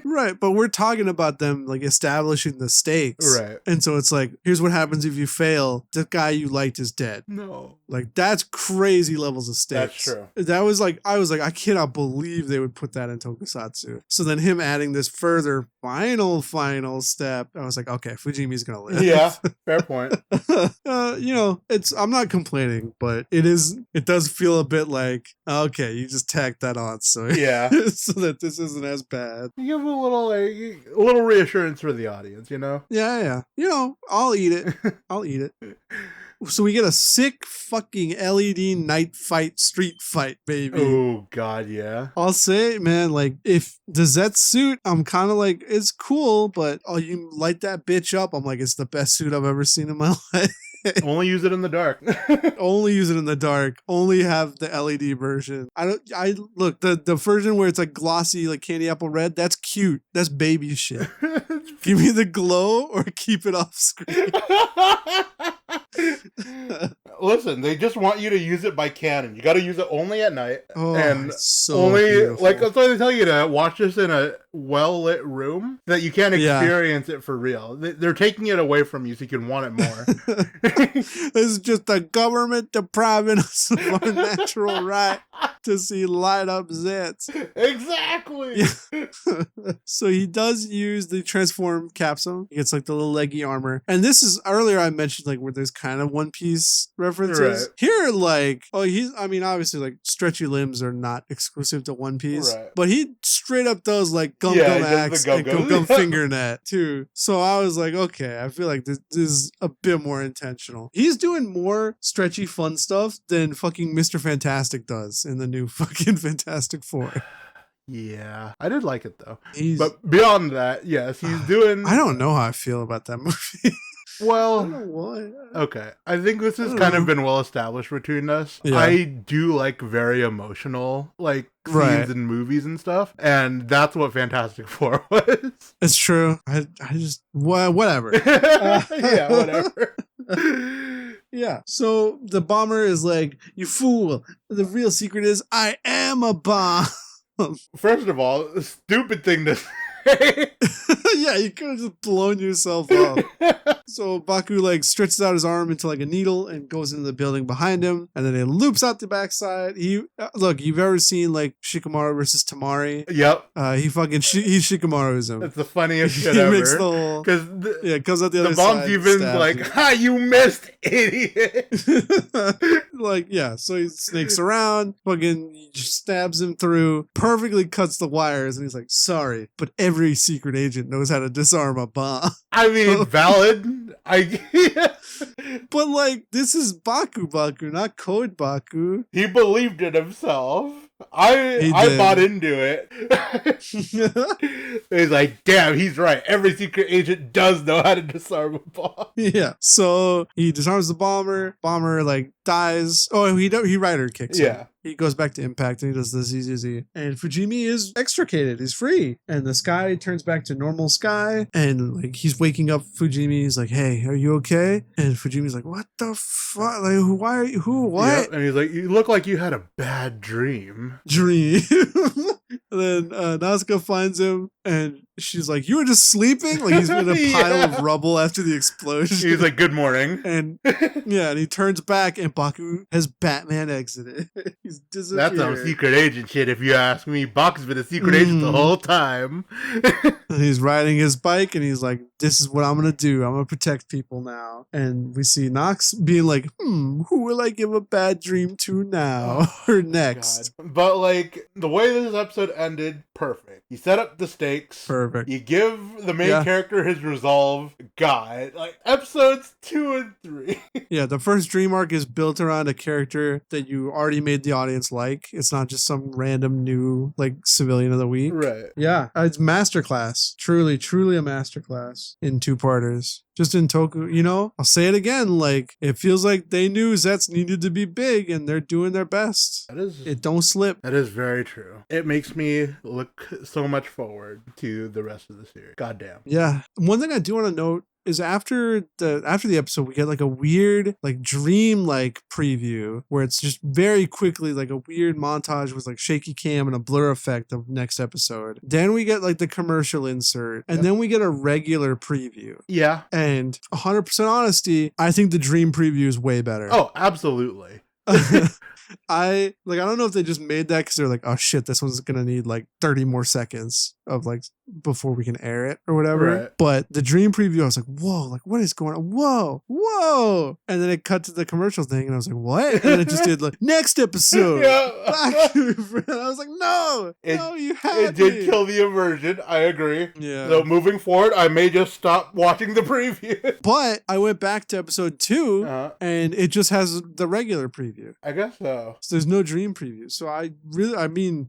Right, but we're talking about them like establishing the stakes, right? And so it's like, here's what happens if you fail. The guy you liked is dead. No, like that's crazy levels of stakes. That's true. That was like, I was like, I cannot believe they would put that in Tokusatsu. So then him adding this further final step, I was like, okay, Fujimi's gonna live. Yeah, fair point. I'm not complaining, but it does feel a bit like, okay, you just tacked that on, so yeah, so that this isn't as bad. You give a little reassurance for the audience, Yeah. I'll eat it. So we get a sick fucking LED night fight, street fight, baby. Oh, God, yeah. I'll say, man, like, if the Zeztz suit, I'm kind of like, it's cool, but you light that bitch up, I'm like, it's the best suit I've ever seen in my life. Only use it in the dark. Only use it in the dark. Only have the LED version. I look, the version where it's like glossy, like candy apple red, that's cute. That's baby shit. Give me the glow or keep it off screen. Listen, they just want you to use it by canon. You got to use it only at night. Oh, and so only beautiful. like that's why they tell you to watch this in a well-lit room so that you can't experience it for real. They're taking it away from you so you can want it more. This is just the government depriving us of our natural right to see light up Zeztz. Exactly. So he does use the transform capsule. He gets like the little leggy armor. And this is earlier I mentioned like where there's kind of One Piece references. Right. Here, like, obviously like stretchy limbs are not exclusive to One Piece. Right. But he straight up does like gum axe and gum finger net too. So I was like, okay, I feel like this is a bit more intentional. He's doing more stretchy fun stuff than fucking Mr. Fantastic does in the new fucking Fantastic Four. Yeah, I did like it though. But beyond that, yes, he's doing... I don't know how I feel about that movie. Well, I don't know why. Okay. I think this has kind of been well established between us. Yeah. I do like very emotional, like, scenes in movies and stuff. And that's what Fantastic Four was. It's true. I just, whatever. Yeah, whatever. Yeah. So the bomber is like, you fool. The real secret is I am a bomb. First of all, a stupid thing to say. Yeah, you could have just blown yourself up. So Baku like stretches out his arm into like a needle and goes into the building behind him, and then it loops out the backside. Look, you've ever seen like Shikamaru versus Tamari? Yep. He fucking he Shikamaru's him. That's the funniest shit he ever. makes the whole it comes out the other side. The bomb's even like, ha, you missed, idiot. Like, yeah, so he snakes around, fucking stabs him through, perfectly cuts the wires, and he's like, sorry, but every secret agent knows how to disarm a bomb. I mean, valid. But like, this is Baku, not Code Baku. He believed it himself. I bought into it. He's like, damn, he's right. Every secret agent does know how to disarm a bomb. Yeah. So he disarms the bomber. Bomber like dies. Oh, he rider kicks him. Yeah. He goes back to Impact and he does the ZZZ. And Fujimi is extricated. He's free. And the sky turns back to normal sky. And like he's waking up Fujimi. He's like, hey, are you okay? And Fujimi's like, what the fuck? Like, why are you, who, what? Yep. And he's like, you look like you had a bad dream. And then Nazca finds him and she's like, you were just sleeping? Like he's in a pile of rubble after the explosion. He's like, good morning. And yeah, and he turns back and Baku has Batman exited. He's disappeared. That's some secret agent shit if you ask me. Baku's been a secret agent the whole time. And he's riding his bike and he's like, this is what I'm going to do. I'm going to protect people now. And we see Nox being like, who will I give a bad dream to now or next? God. But like the way this episode ended, perfect. You set up the stakes. Perfect. You give the main character his resolve. God, like episodes 2 and 3. Yeah, the first dream arc is built around a character that you already made the audience like. It's not just some random new like civilian of the week. Right. Yeah, it's masterclass. Truly a masterclass in two-parters. Just in Toku, you know, I'll say it again, like, it feels like they knew Zeztz needed to be big and they're doing their best. It don't slip. That is very true. It makes me look so much forward to the rest of the series. Goddamn. Yeah. One thing I do want to note is after the episode, we get like a weird, like dream-like preview where it's just very quickly like a weird montage with like shaky cam and a blur effect of next episode. Then we get like the commercial insert and then we get a regular preview. Yeah. And 100% honesty, I think the dream preview is way better. Oh, absolutely. I don't know if they just made that because they're like, oh shit, this one's gonna need like 30 more seconds of like before we can air it or whatever. Right. But the dream preview, I was like, whoa, like what is going on? Whoa. And then it cut to the commercial thing and I was like, what? And then it just did like next episode. And I was like, no, you had it did kill the immersion. I agree. Yeah. So moving forward, I may just stop watching the preview. But I went back to episode 2 and it just has the regular preview. I guess so. So there's no dream preview. So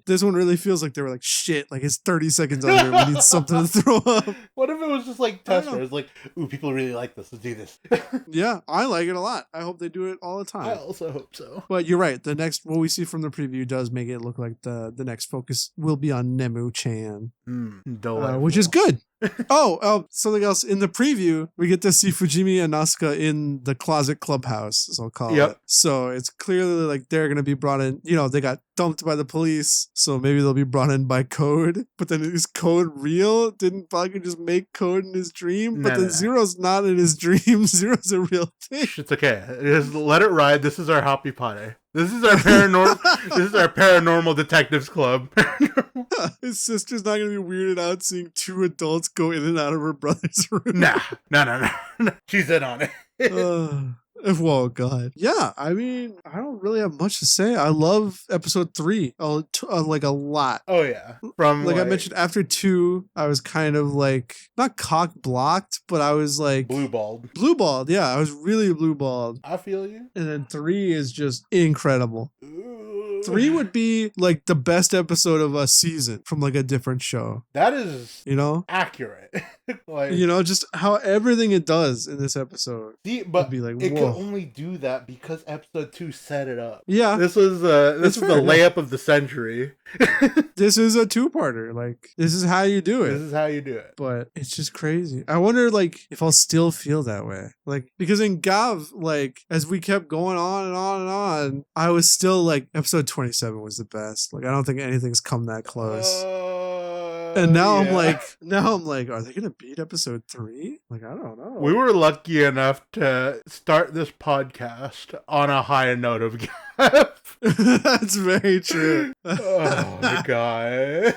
this one really feels like they were like, shit, like it's 30 seconds seconds under. We need something to throw up. What if it was just like tester? It's like, ooh, people really like this. Let's do this. Yeah, I like it a lot. I hope they do it all the time. I also hope so. But you're right. The next, what we see from the preview does make it look like the next focus will be on Nemu-chan, which is good. Something else. In the preview, we get to see Fujimi and Asuka in the closet clubhouse, as I'll call it. So it's clearly like they're going to be brought in. You know, they got dumped by the police, so maybe they'll be brought in by Code. But then is Code real? Didn't Baku just make Code in his dream? But then Zero's not in his dream. Zero's a real thing. It's okay. Just let it ride. This is our happy party. This is our paranormal detectives club. His sister's not going to be weirded out seeing two adults go in and out of her brother's room. Nah. She's in on it. Well, God. Yeah, I mean, I don't really have much to say. I love episode 3 like a lot. Oh, yeah. From I mentioned, after 2, I was kind of like, not cock-blocked, but I was like... Blue-balled, yeah. I was really blue-balled. I feel you. And then 3 is just incredible. 3 would be like the best episode of a season from like a different show. That is, accurate. Like, just how everything it does in this episode. But be like, it can only do that because episode 2 set it up. Yeah, this was the layup of the century. This is a 2-parter. Like, this is how you do it. But it's just crazy. I wonder, like, if I'll still feel that way. Like, because in Gav, like, as we kept going on and on and on, I was still like, episode 27 was the best. Like, I don't think anything's come that close. And now I'm like, are they gonna beat episode 3? Like, I don't know. We were lucky enough to start this podcast on a high note of Gav. That's very true. Oh my God.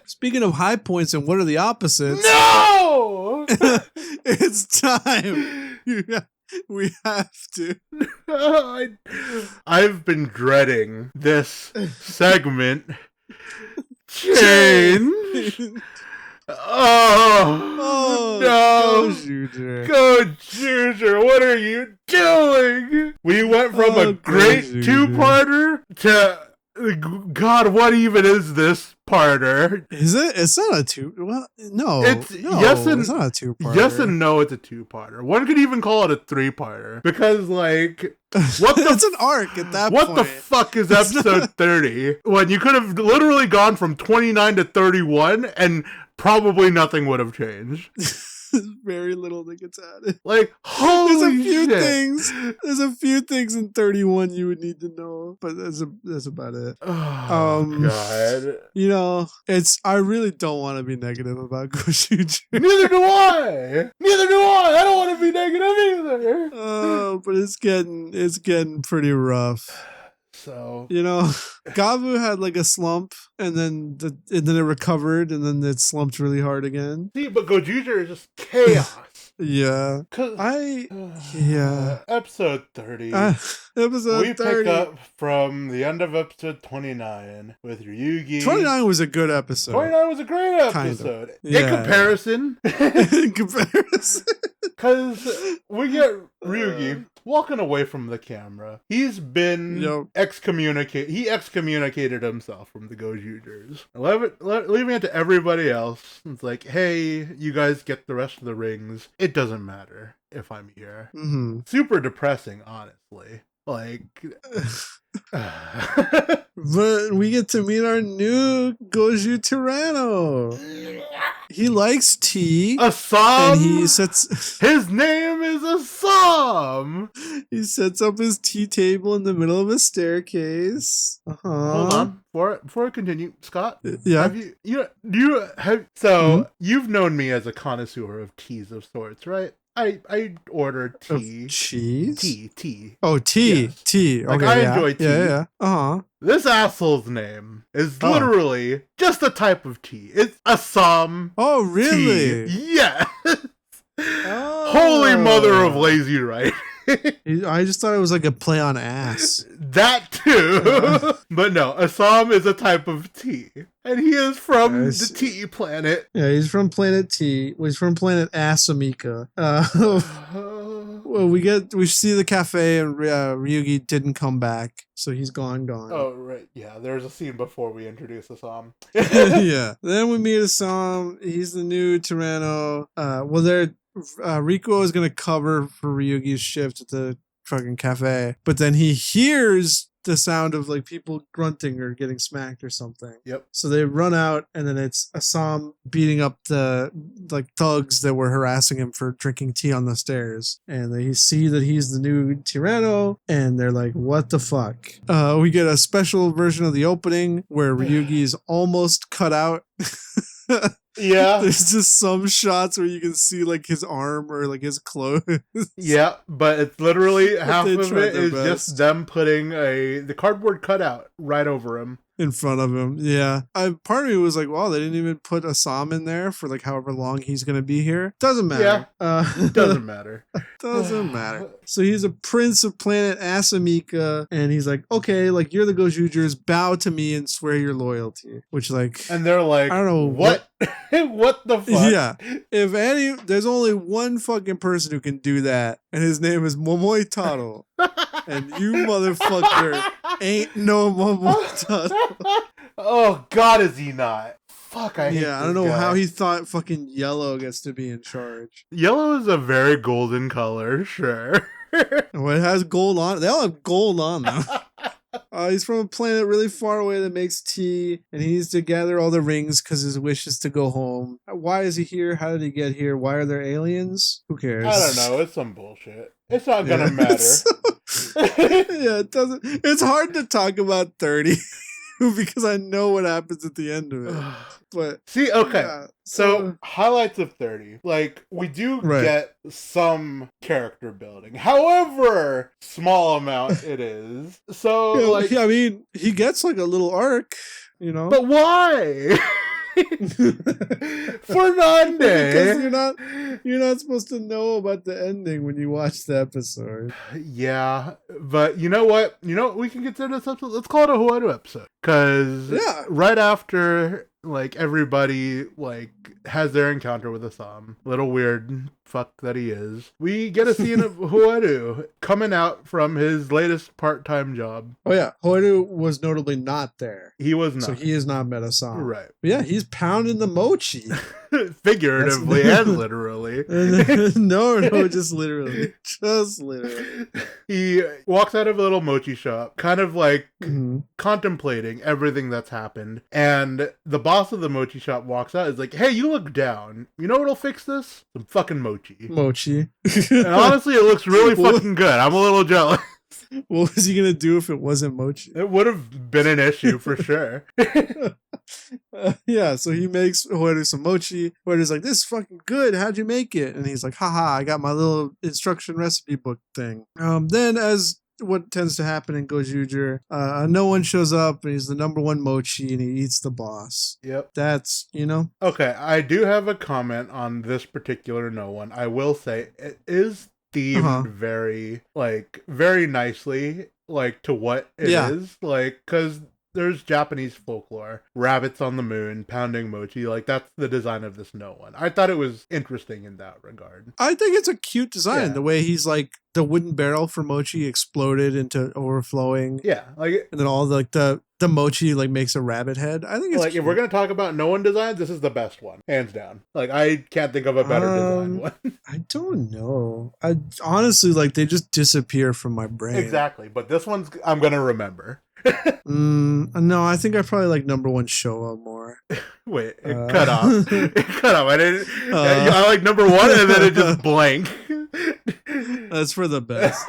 Speaking of high points and what are the opposites? No! It's time. We have to. I've been dreading this segment. Change. Oh no! Gozyuger, what are you doing? We went from a great 2-parter to God. What even is this parter? Is it? It's not a 2. Well, no. It's not a 2-parter. Yes and no. It's a 2-parter. One could even call it a 3-parter because, like, what the? It's an arc at that point. What the fuck is episode 30? When you could have literally gone from 29 to 31 and probably nothing would have changed. Very little that gets added. Like, holy There's a few things in 31 you would need to know, but that's about it. Oh, God. I really don't want to be negative about Gozyuger. Neither do I. I don't want to be negative either. But it's getting pretty rough. So Gavu had like a slump, and then it recovered, and then it slumped really hard again. See, but Gozyuger is just chaos. Yeah. Episode 30. We pick up from the end of episode 29 with Ryugi. 29 was a good episode. 29 was a great episode. Yeah. In comparison. Because we get Ryugi walking away from the camera. He's been excommunicated. He excommunicated himself from the Gozyugers. Leaving it to everybody else. It's like, hey, you guys get the rest of the rings. It doesn't matter if I'm here. Mm-hmm. Super depressing, honestly. Like... But we get to meet our new Gozyu Tyranno. He likes tea. Assam. And he sets... His name is Assam. He sets up his tea table in the middle of a staircase. Hold on. Before I continue, Scott. Yeah. You've known me as a connoisseur of teas of sorts, right? I order tea. Of cheese? Tea. Oh, tea. Yes. Tea. Like, okay, I enjoy tea. Yeah. Uh-huh. This asshole's name is literally just a type of tea. It's Assam. Oh, really? Tea. Yes. Holy mother of lazy writing. I just thought it was like a play on ass. That too. But no, Assam is a type of tea. And he is from the tea planet. Yeah, he's from planet T. Well, he's from planet Asamika. well, we see the cafe and Ryugi didn't come back, so he's gone. Oh right, yeah. There's a scene before we introduce Assam. Yeah. Then we meet Assam. He's the new Tyranno. Rico is gonna cover for Ryugi's shift at the fucking cafe, but then he hears the sound of like people grunting or getting smacked or something. Yep. So they run out, and then it's Assam beating up the like thugs that were harassing him for drinking tea on the stairs. And they see that he's the new Tyranno, and they're like, what the fuck? We get a special version of the opening where Ryugi is almost cut out. Yeah. There's just some shots where you can see like his arm or like his clothes. Yeah, but it's literally half of it is just them putting the cardboard cutout right over him. In front of him. Yeah. Part of me was like, wow, they didn't even put Assam in there for like however long he's going to be here. Doesn't matter. Yeah. Doesn't matter. Doesn't matter. So he's a prince of planet Asamika, and he's like, okay, like you're the Gozyugers, bow to me and swear your loyalty. Which like, and they're like, I don't know what what the fuck? Yeah. There's only one fucking person who can do that, and his name is Momoi Taro. And you motherfucker ain't no Momoi Taro. Oh God, is he not? Fuck, I hate I don't know how he thought fucking yellow gets to be in charge. Yellow is a very golden color, sure. Well, it has gold on it. They all have gold on them. He's from a planet really far away that makes tea, and he needs to gather all the rings because his wish is to go home. Why is he here? How did he get here? Why are there aliens? Who cares? I don't know. It's some bullshit. It's not gonna matter. Yeah, it doesn't. It's hard to talk about 30 because I know what happens at the end of it. But see, okay. Yeah, so highlights of 30. Like, we do get some character building. However small amount it is. So yeah, like I mean, he gets like a little arc, you know. But why? Fernande. Because you're not supposed to know about the ending when you watch the episode. Yeah, but you know what? We can consider this episode. Let's call it a Hoaru episode. Because right after like everybody like has their encounter with Assam, little weird fuck that he is, we get a scene of Hoaru coming out from his latest part-time job. Oh yeah, Hoaru was notably not there. He was not. So he has not met Assam. Right. But yeah, he's pounding the mochi. Figuratively and literally. No, just literally. Just literally. He walks out of a little mochi shop, kind of like contemplating everything that's happened. And the boss of the mochi shop walks out. Is like, hey, you look down. You know what'll fix this? Some fucking mochi. And honestly, it looks really fucking good. I'm a little jealous. What was he gonna do if it wasn't mochi? It would have been an issue for sure. Yeah, so he makes Hoaru some mochi. Hoaru's like, this is fucking good. How'd you make it? And he's like, haha, I got my little instruction recipe book thing. Then as what tends to happen in Gozyuger, no one shows up, and he's the number one mochi, and he eats the boss. Yep. That's, Okay, I do have a comment on this particular no one. I will say it is themed very nicely, like, to what it is. Like, because there's Japanese folklore, rabbits on the moon, pounding mochi. Like, that's the design of this no one. I thought it was interesting in that regard. I think it's a cute design. The way he's like, the wooden barrel for mochi exploded into overflowing. Yeah. Like, and then all the mochi like makes a rabbit head. I think it's like cute. If we're going to talk about no one designs, this is the best one. Hands down. Like, I can't think of a better design one. I don't know. I honestly, like, they just disappear from my brain. Exactly. But this one's, I'm going to remember. No, I think I probably like number one Showa more. Wait, it cut off. It cut off. I like number one, and then it just blank. That's for the best.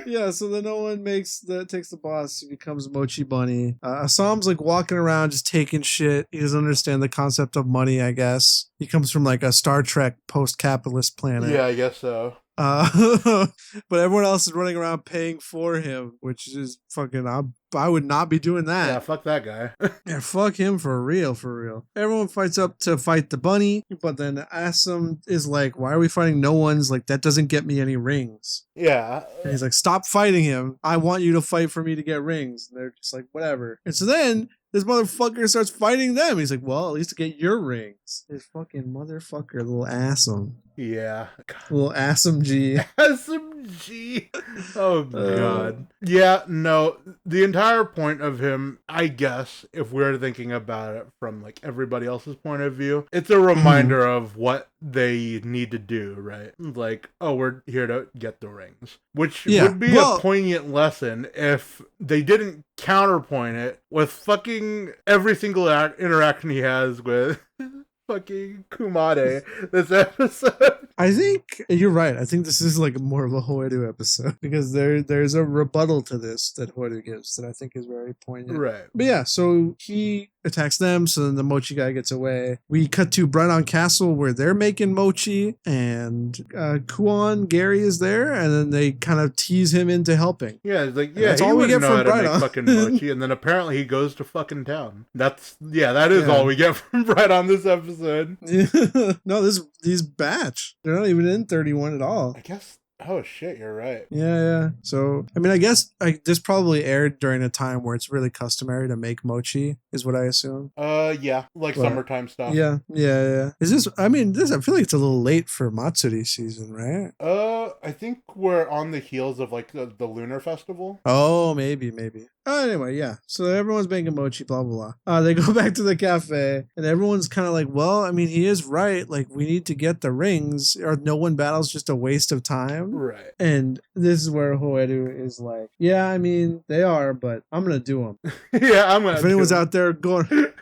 Yeah, so then no one takes the boss. He becomes Mochi Bunny. Assam's like walking around just taking shit. He doesn't understand the concept of money, I guess. He comes from like a Star Trek post-capitalist planet. Yeah, I guess so. But everyone else is running around paying for him, which is fucking, I would not be doing that. Yeah, fuck that guy. Yeah, fuck him for real, for real. Everyone fights up to fight the bunny, but then Asum is like, why are we fighting no one's? Like, that doesn't get me any rings. Yeah. And he's like, stop fighting him. I want you to fight for me to get rings. And they're just like, whatever. And so then this motherfucker starts fighting them. He's like, well, at least to get your rings. This fucking motherfucker, little Asum. Yeah. Little Asum G. SMG. Oh, God. Yeah, no. The entire point of him, I guess, if we're thinking about it from like everybody else's point of view, it's a reminder of what they need to do, right? Like, oh, we're here to get the rings. Which would be a poignant lesson if they didn't counterpoint it with fucking every single interaction he has with fucking Kumade this episode. I think you're right. I think this is like more of a Hoeru episode because there's a rebuttal to this that Hoeru gives that I think is very poignant. Right. But yeah, so he attacks them, so then the mochi guy gets away. We cut to Brighton Castle where they're making mochi, and Kuon, Gary is there, and then they kind of tease him into helping. Yeah, it's like, yeah, that's he all we get know from how to Brighton. make fucking mochi, and then apparently he goes to fucking town. That is all we get from Brighton this episode. No, these batch. They're not even in 31 at all. I guess. Oh shit, you're right. Yeah. So, I mean, I guess this probably aired during a time where it's really customary to make mochi, is what I assume. Yeah, like summertime stuff. Yeah. Is this? I mean, I feel like it's a little late for Matsuri season, right? I think we're on the heels of like the Lunar Festival. Oh, maybe. Anyway, yeah. So everyone's making mochi, blah, blah, blah. They go back to the cafe, and everyone's kind of like, well, I mean, he is right. Like, we need to get the rings, or no one battle's just a waste of time. Right. And this is where Hoeru is like, yeah, I mean, they are, but I'm going to do them. Yeah, I'm going to If anyone's out there going...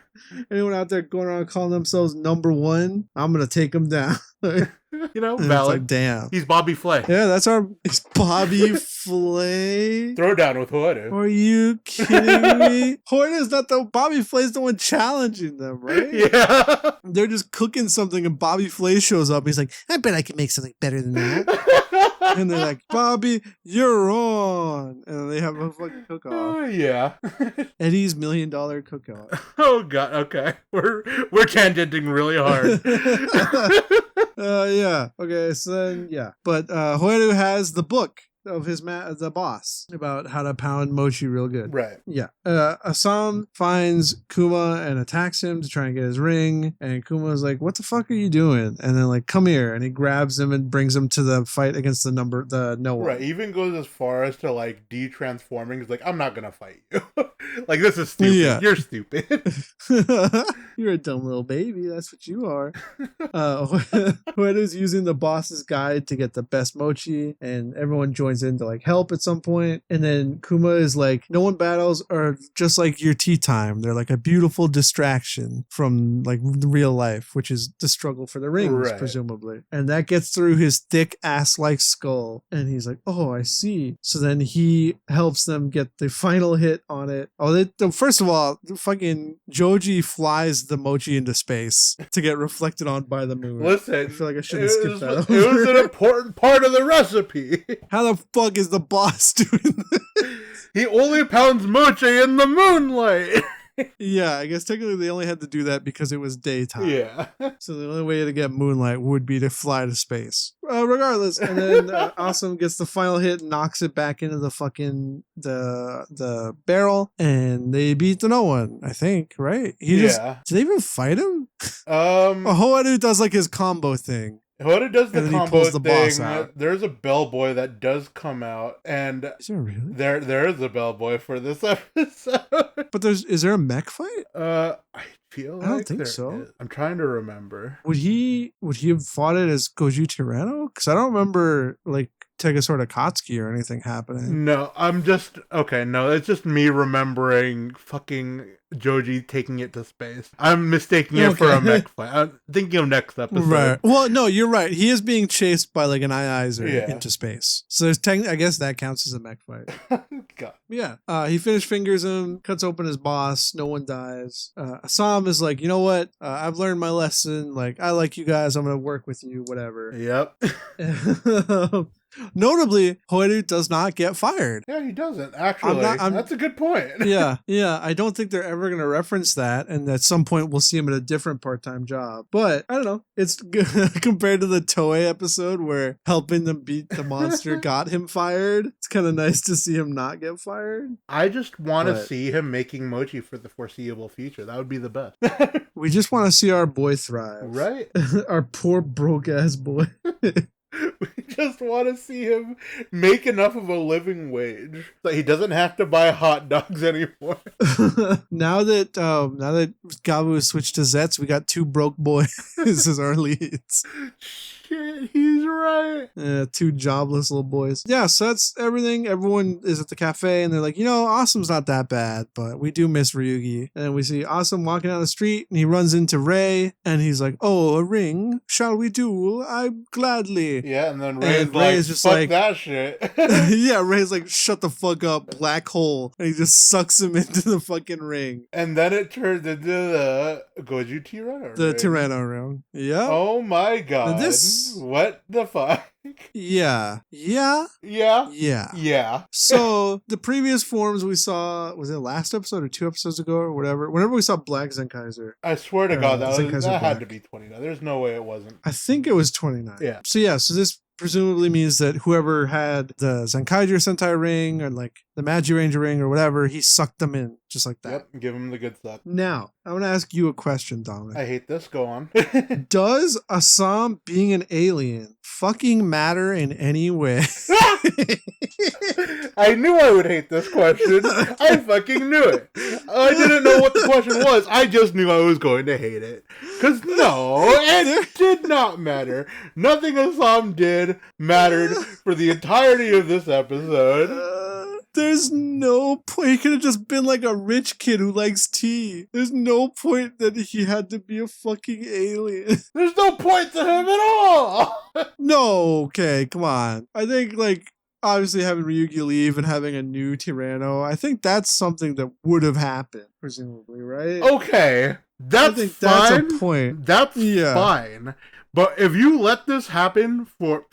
Anyone out there going around calling themselves number one, I'm going to take them down. You know, and valid. Like, damn. He's Bobby Flay. Yeah, it's Bobby Flay. Throw down with Hoeru. Are you kidding me? Hoeru's not Bobby Flay's the one challenging them, right? Yeah. They're just cooking something and Bobby Flay shows up. He's like, I bet I can make something better than that. And they're like, Bobby, you're on. And they have a fucking cook-off. Oh, yeah. Eddie's $1 million cook-off. Oh, God. Okay. We're tangenting really hard. Yeah. Okay, so then, yeah. But Hoeru has the book of the boss about how to pound mochi real good. Right. Yeah. Asam finds Kuma and attacks him to try and get his ring. And Kuma's like, what the fuck are you doing? And then like, come here. And he grabs him and brings him to the fight against the no one. Right. He even goes as far as to like de-transforming. He's like, I'm not going to fight you. Like, this is stupid. Yeah. You're stupid. You're a dumb little baby. That's what you are. Hoeru's using the boss's guide to get the best mochi, and everyone joins in to like help at some point. And then Kuma is like, no one battles are just like your tea time. They're like a beautiful distraction from like real life, which is the struggle for the rings, presumably. And that gets through his thick ass like skull. And he's like, oh, I see. So then he helps them get the final hit on it. First of all, fucking Joji flies the mochi into space to get reflected on by the moon. Listen, I feel like I should have skipped that over. It was an important part of the recipe. How the fuck is the boss doing this? He only pounds mochi in the moonlight. Yeah, I guess technically they only had to do that because it was daytime. Yeah. So the only way to get moonlight would be to fly to space. Regardless, and then Asum gets the final hit, knocks it back into the fucking the barrel, and they beat the no one. I think, right? Did they even fight him? Hoeru does like his combo thing. Hoeru does the combo the thing. There's a bellboy that does come out, and is there really? There is a bellboy for this episode. But is there a mech fight? I feel like I don't think so. Is. I'm trying to remember. Would he have fought it as Gozyu Tyranno? Because I don't remember like Tegasort Akatsuki or anything happening. No, it's just me remembering fucking Joji taking it to space. I'm mistaking it for a mech fight. I'm thinking of next episode. Right. Well, no, you're right. He is being chased by like an Iizer into space. So I guess that counts as a mech fight. God. Yeah. He finished fingers him, cuts open his boss. No one dies. Asam is like, you know what? I've learned my lesson. Like, I like you guys. I'm going to work with you, whatever. Yep. Notably, Hoiru does not get fired. Yeah, he doesn't, actually. That's a good point. Yeah. I don't think they're ever going to reference that. And at some point, we'll see him at a different part-time job. But I don't know. It's compared to the Toei episode where helping them beat the monster got him fired. It's kind of nice to see him not get fired. I just want to see him making mochi for the foreseeable future. That would be the best. We just want to see our boy thrive. Right? Our poor broke-ass boy. We just want to see him make enough of a living wage that he doesn't have to buy hot dogs anymore. Now that Gabu has switched to Zeztz, we got 2 broke boys as our leads. Shit, he's right. 2 jobless little boys. Yeah, so that's everything. Everyone is at the cafe and they're like, Awesome's not that bad, but we do miss Ryugi. And we see Awesome walking down the street and he runs into Ray and he's like, oh, a ring? Shall we duel? I gladly. Yeah, and then Ray's just fuck like, that shit. Yeah, Ray's like, shut the fuck up, black hole. And he just sucks him into the fucking ring. And then it turns into the Gozyu Tyranno. The Tyranno ring. Yeah. Oh my god. What the fuck? Yeah. So the previous forms we saw, was it last episode or 2 episodes ago or whatever? Whenever we saw Black Zenkaiser. I swear to God, that had to be 29. There's no way it wasn't. I think it was 29. Yeah. So this presumably means that whoever had the Zenkaiger Sentai ring or like the Magi Ranger ring or whatever, he sucked them in just like that. Yep, give him the good stuff. Now, I want to ask you a question, Dominic. I hate this. Go on. Does Assam being an alien fucking matter in any way? I knew I would hate this question. I fucking knew it. I didn't know what the question was. I just knew I was going to hate it. Because no, it did not matter. Nothing Assam did mattered for the entirety of this episode. There's no point. He could have just been like a rich kid who likes tea. There's no point that he had to be a fucking alien. There's no point to him at all. No, okay, come on. I think like obviously having Ryugi leave and having a new Tyranno, I think that's something that would have happened, presumably, right? Okay, that's fine. That's a point. That's fine. But if you let this happen for...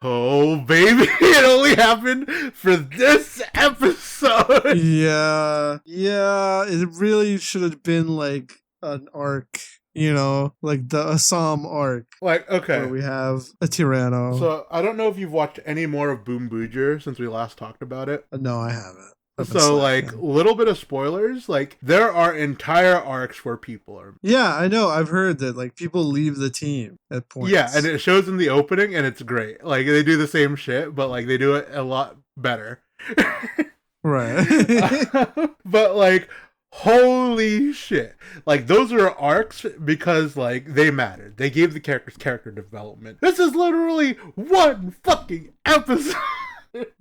Oh, baby, it only happened for this episode. Yeah, it really should have been like an arc, like the Assam arc. Like, okay. Where we have a Tyranno. So, I don't know if you've watched any more of Boom Booger since we last talked about it. No, I haven't. So, like, a little bit of spoilers, like, there are entire arcs where people are... Yeah, I know. I've heard that, like, people leave the team at points. Yeah, and it shows in the opening, and it's great. Like, they do the same shit, but, like, they do it a lot better. Right. But, like, holy shit. Like, those are arcs because, like, they mattered. They gave the characters character development. This is literally one fucking episode.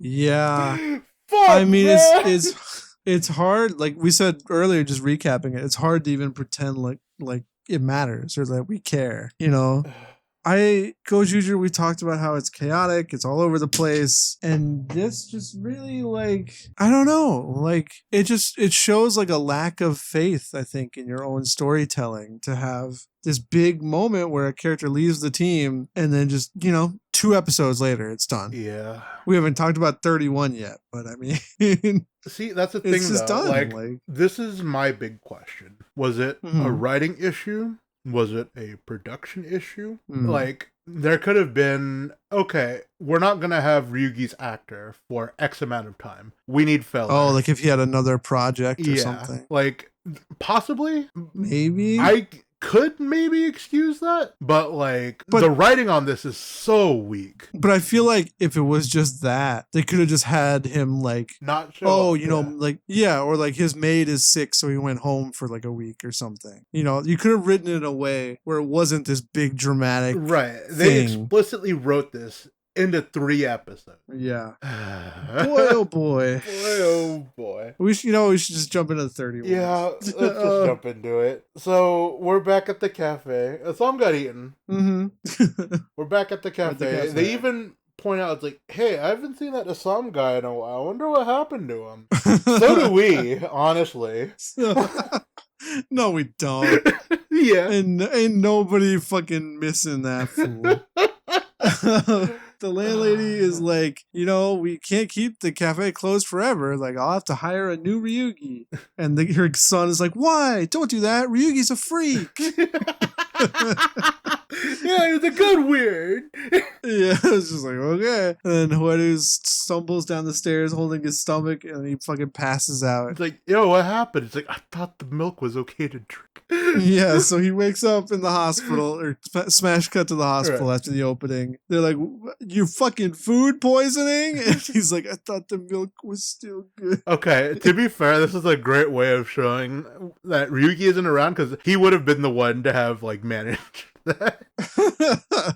Yeah. Fuck, I mean, it's hard. Like we said earlier, just recapping it, it's hard to even pretend like it matters or that we care. Gozyuger, we talked about how it's chaotic, it's all over the place, and this just really I don't know, it shows like a lack of faith, I think, in your own storytelling to have this big moment where a character leaves the team and then just, 2 episodes later, it's done. Yeah. We haven't talked about 31 yet, but I mean... See, that's the thing, it's just though. Done. This is my big question. Was it a writing issue? Was it a production issue? There could have been, okay, we're not going to have Ryugi's actor for X amount of time. We need filler. Oh, like if he had another project or something. Possibly. Maybe. I could maybe excuse that, but the writing on this is so weak. But I feel like if it was just that, they could have just had him not show up, or his maid is sick, so he went home for a week or something. You could have written it in a way where it wasn't this big dramatic They explicitly wrote this into 3 episodes. Yeah. Boy, oh boy. Boy, oh boy. We should just jump into the 31. Yeah, let's just jump into it. So, we're back at the cafe. Some got eaten. Mm-hmm. We're back at the cafe. They even point out, it's like, hey, I haven't seen that Assam guy in a while. I wonder what happened to him. So do we, honestly. No, we don't. Yeah. And ain't nobody fucking missing that fool. the landlady is like, we can't keep the cafe closed forever. Like, I'll have to hire a new Ryugi. And her son is like, why? Don't do that. Ryugi's a freak. Yeah, he's a good weird. Yeah, it's just like, okay. And then Hoeru stumbles down the stairs holding his stomach and he fucking passes out. It's like, yo, what happened? It's like, I thought the milk was okay to drink. Yeah, so he wakes up in the hospital, or smash cut to the hospital after the opening. They're like, you fucking food poisoning? And he's like, I thought the milk was still good. Okay, to be fair, this is a great way of showing that Ryugi isn't around, because he would have been the one to have, like, managed that.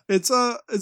It's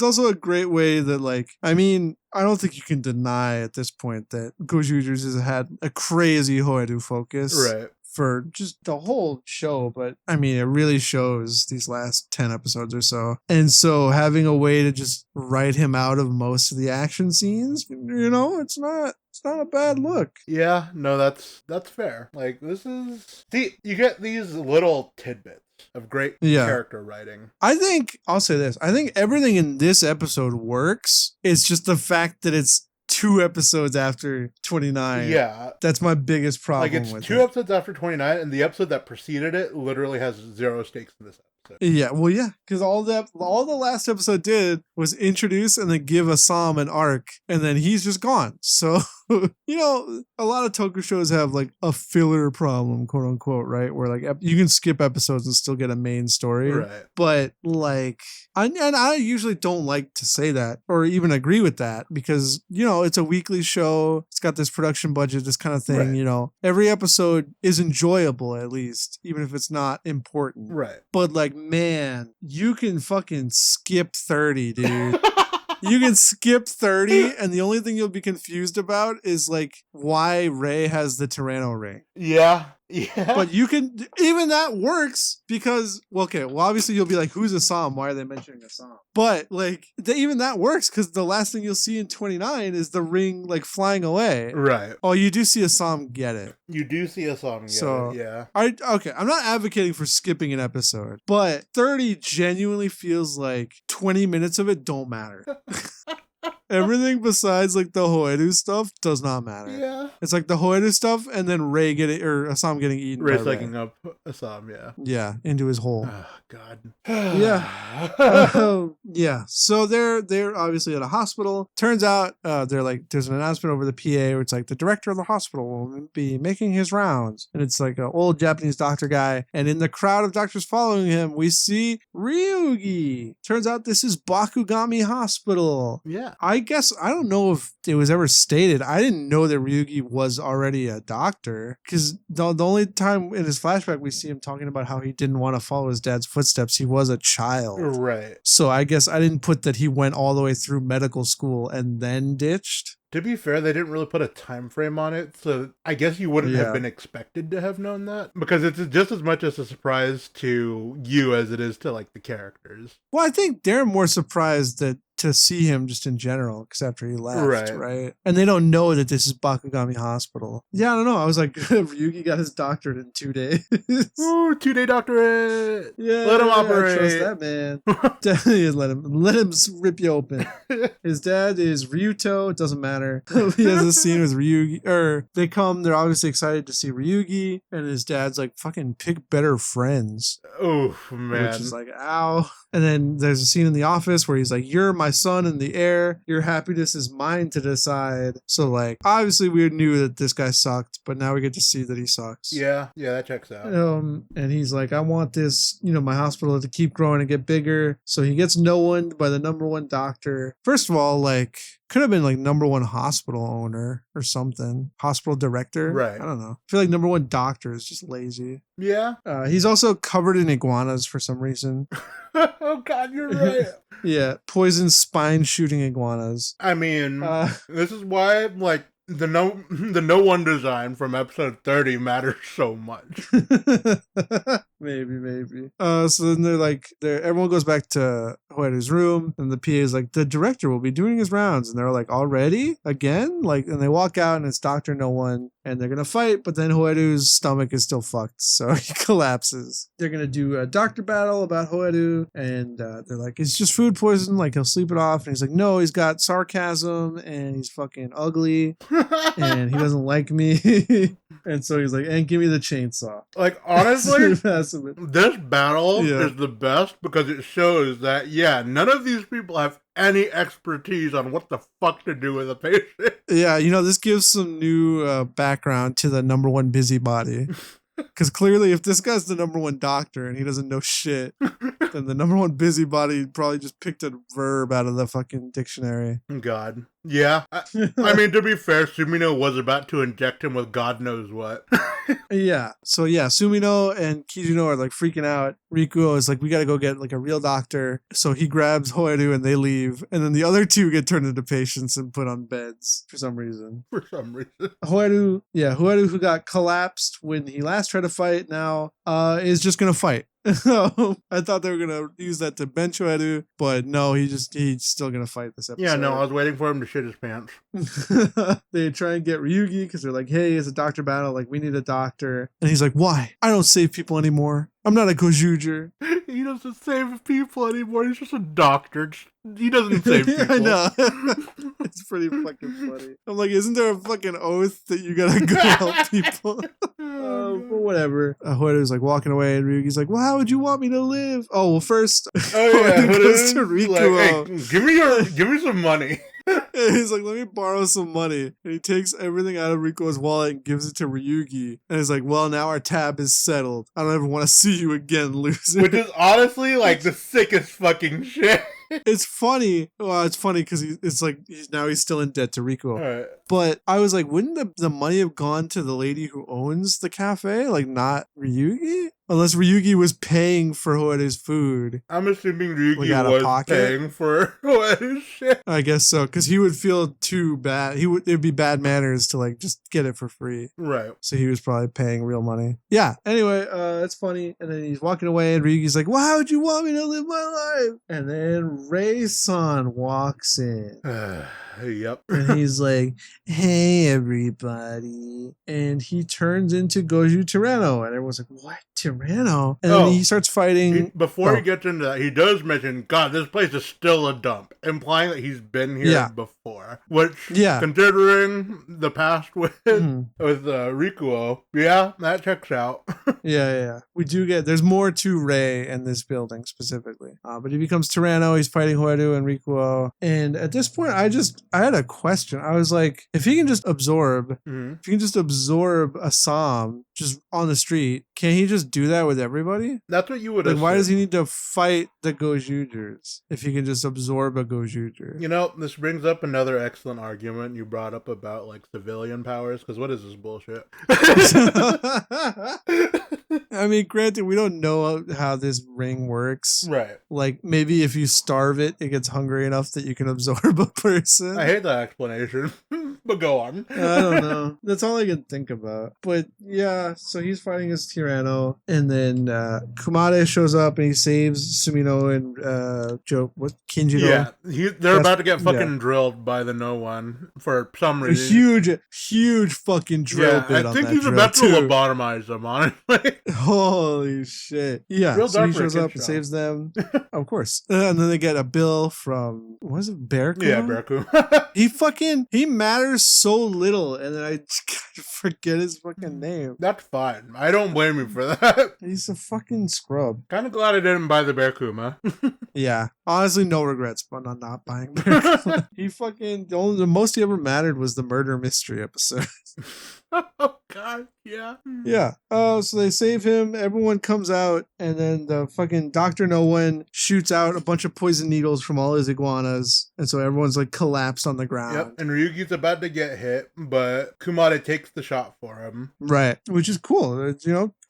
also a great way that, like, I mean, I don't think you can deny at this point that Gozyuger has had a crazy Hoeru focus. Right. For just the whole show, but I mean, it really shows these last 10 episodes or so. And so having a way to just write him out of most of the action scenes, it's not a bad look. Yeah, no, that's fair. Like, this is... See, you get these little tidbits of great character writing. I'll say this. I think everything in this episode works. It's just the fact that it's 2 episodes after 29. Yeah. That's my biggest problem with it. Like, it's 2 episodes after 29, and the episode that preceded it literally has 0 stakes in this episode. Yeah, well, yeah, because all the last episode did was introduce and then give Assam an arc, and then he's just gone. So, a lot of toku shows have like a filler problem, quote unquote, right? Where like you can skip episodes and still get a main story. Right. But like, I usually don't like to say that or even agree with that because, it's a weekly show. It's got this production budget, this kind of thing, right. Every episode is enjoyable at least, even if it's not important. Right. But like, man, you can fucking skip 30, dude. You can skip 30, and the only thing you'll be confused about is like why Ray has the Tyranno ring. Yeah. But you can, even that works because, obviously you'll be like, who's Assam? Why are they mentioning Assam? But like, even that works because the last thing you'll see in 29 is the ring like flying away. Right. Oh, you do see Assam get it. You do see Assam get it, yeah. I'm not advocating for skipping an episode, but 30 genuinely feels like 20 minutes of it don't matter. Everything besides like the Hoeru stuff does not matter. Yeah. It's like the Hoeru stuff and then Ray Assam getting eaten. Ray sucking up Assam, yeah. Yeah, into his hole. Oh, God. Yeah. Yeah. So they're obviously at a hospital. Turns out they're like, there's an announcement over the PA where it's like the director of the hospital will be making his rounds. And it's like an old Japanese doctor guy. And in the crowd of doctors following him, we see Ryugi. Turns out this is Bakugami Hospital. Yeah. I guess, I don't know if it was ever stated. I didn't know that Ryugi was already a doctor because the only time in his flashback we see him talking about how he didn't want to follow his dad's footsteps. He was a child. Right. So I guess I didn't put that he went all the way through medical school and then ditched. To be fair, they didn't really put a time frame on it, so I guess you wouldn't have been expected to have known that, because it's just as much as a surprise to you as it is to like the characters. Well, I think they're more surprised to see him just in general, because after he left, right? And they don't know that this is Bakugami Hospital. Yeah, I don't know. I was like, Ryugi got his doctorate in 2 days. Ooh, 2-day doctorate. Yeah, let him operate. I trust that man. Definitely let him rip you open. His dad is Ryuto. It doesn't matter. He has a scene with Ryugi, they're obviously excited to see Ryugi, and his dad's like, fucking pick better friends. Oh, man. Which is like, ow. And then there's a scene in the office where he's like, you're my son in the air. Your happiness is mine to decide. So like, obviously we knew that this guy sucked, but now we get to see that he sucks. Yeah, that checks out. And he's like, I want this, my hospital to keep growing and get bigger. So he gets no-oneed by the number one doctor. First of all, like, could have been like number one hospital owner or something. Hospital director. Right. I don't know. I feel like number one doctor is just lazy. Yeah. He's also covered in iguanas for some reason. Oh, God, you're right. Yeah. Poison spine shooting iguanas. I mean, this is why, like, the no one design from episode 30 matters so much. Maybe. So then everyone goes back to Hoedo's room, and the PA is like, the director will be doing his rounds. And they're like, already? Again? Like, and they walk out, and it's Dr. No One, and they're going to fight, but then Hoedo's stomach is still fucked, so he collapses. They're going to do a doctor battle about Hoedo, and they're like, it's just food poison, like, he'll sleep it off. And he's like, no, he's got sarcasm, and he's fucking ugly, and he doesn't like me. And so he's like, and give me the chainsaw. Like, honestly, this battle is the best because it shows that, none of these people have any expertise on what the fuck to do with a patient. Yeah, this gives some new background to the number one busybody. Because clearly, if this guy's the number one doctor and he doesn't know shit, then the number one busybody probably just picked a verb out of the fucking dictionary. God. Yeah. I mean, to be fair, Sumino was about to inject him with God knows what. Yeah. So, yeah, Sumino and Kijuno are like freaking out. Rikuo is like, we got to go get like a real doctor. So he grabs Hoedo and they leave. And then the other two get turned into patients and put on beds for some reason. Hoedo, who got collapsed when he last tried to fight, now is just going to fight. I thought they were gonna use that to bench Hoedo, but no, he's still gonna fight this episode. Yeah, no, I was waiting for him to shit his pants. They try and get Ryugi because they're like, hey, it's a doctor battle, like we need a doctor. And he's like, why? I don't save people anymore. I'm not a Gozyuger. He doesn't save people anymore. He's just a doctor. He doesn't save people. I know. It's pretty fucking funny. I'm like, isn't there a fucking oath that you gotta go help people? But whatever. Hoedo's like walking away, and Ryugi's like, well, how would you want me to live? Oh, well, first, Hoedo goes to Rikuo. Like, hey, give me some money. And he's like, let me borrow some money. And he takes everything out of Rikuo's wallet and gives it to Ryugi. And he's like, well, now our tab is settled. I don't ever want to see you again, loser. Which is honestly like the sickest fucking shit. It's funny. Well, it's funny because he's still in debt to Rikuo. Right. But I was like, wouldn't the money have gone to the lady who owns the cafe? Like, not Ryugi? Unless Ryugi was paying for Hoedo's food. I'm assuming Ryugi was paying for Hoedo's shit. I guess so, because he would feel too bad. It'd be bad manners to like just get it for free. Right. So he was probably paying real money. Yeah. Anyway, it's funny. And then he's walking away, and Ryugi's like, well, how would you want me to live my life? And then Rei-san walks in. Yep. And he's like, hey, everybody. And he turns into Gozyu Tyranno. And everyone's like, what? Tyranno? And then he starts fighting. Before he gets into that, he does mention, God, this place is still a dump, implying that he's been here before. Which, considering the past with Rikuo, that checks out. Yeah. We do there's more to Rei in this building specifically. But he becomes Tyranno. He's fighting Hoedo and Rikuo. And at this point, I had a question. I was like, if he can just absorb Assam just on the street, can he just do that with everybody? That's what you would assume. Why does he need to fight the Gozyugers if he can just absorb a Gozyuger? This brings up another excellent argument you brought up about like civilian powers, because what is this bullshit? I mean, granted, we don't know how this ring works. Right. Like, maybe if you starve it, it gets hungry enough that you can absorb a person. I hate that explanation, but go on. I don't know. That's all I can think about. But yeah, so he's fighting as Tyranno, and then Kumade shows up and he saves Sumino and Kinjiro. Yeah, they're about to get fucking drilled by the No One for some reason. A huge fucking drill bit on that. I think he's about to lobotomize them, honestly. Holy shit. Yeah, so he shows up and saves them. Of course. And then they get a bill from, what is it, Bearku? Yeah, Bearku. He matters so little, and then I forget his fucking name. That's fine. I don't blame you for that. He's a fucking scrub. Kind of glad I didn't buy the Bearkuma. Yeah. Honestly, no regrets but on not buying Bearkuma. The most he ever mattered was the murder mystery episode. Oh God, yeah. Yeah. So they save him, everyone comes out, and then the fucking Dr. No One shoots out a bunch of poison needles from all his iguanas, and so everyone's like collapsed on the ground. Yep, and Ryugi's about to get hit, but Kumade takes the shot for him. Right, which is cool.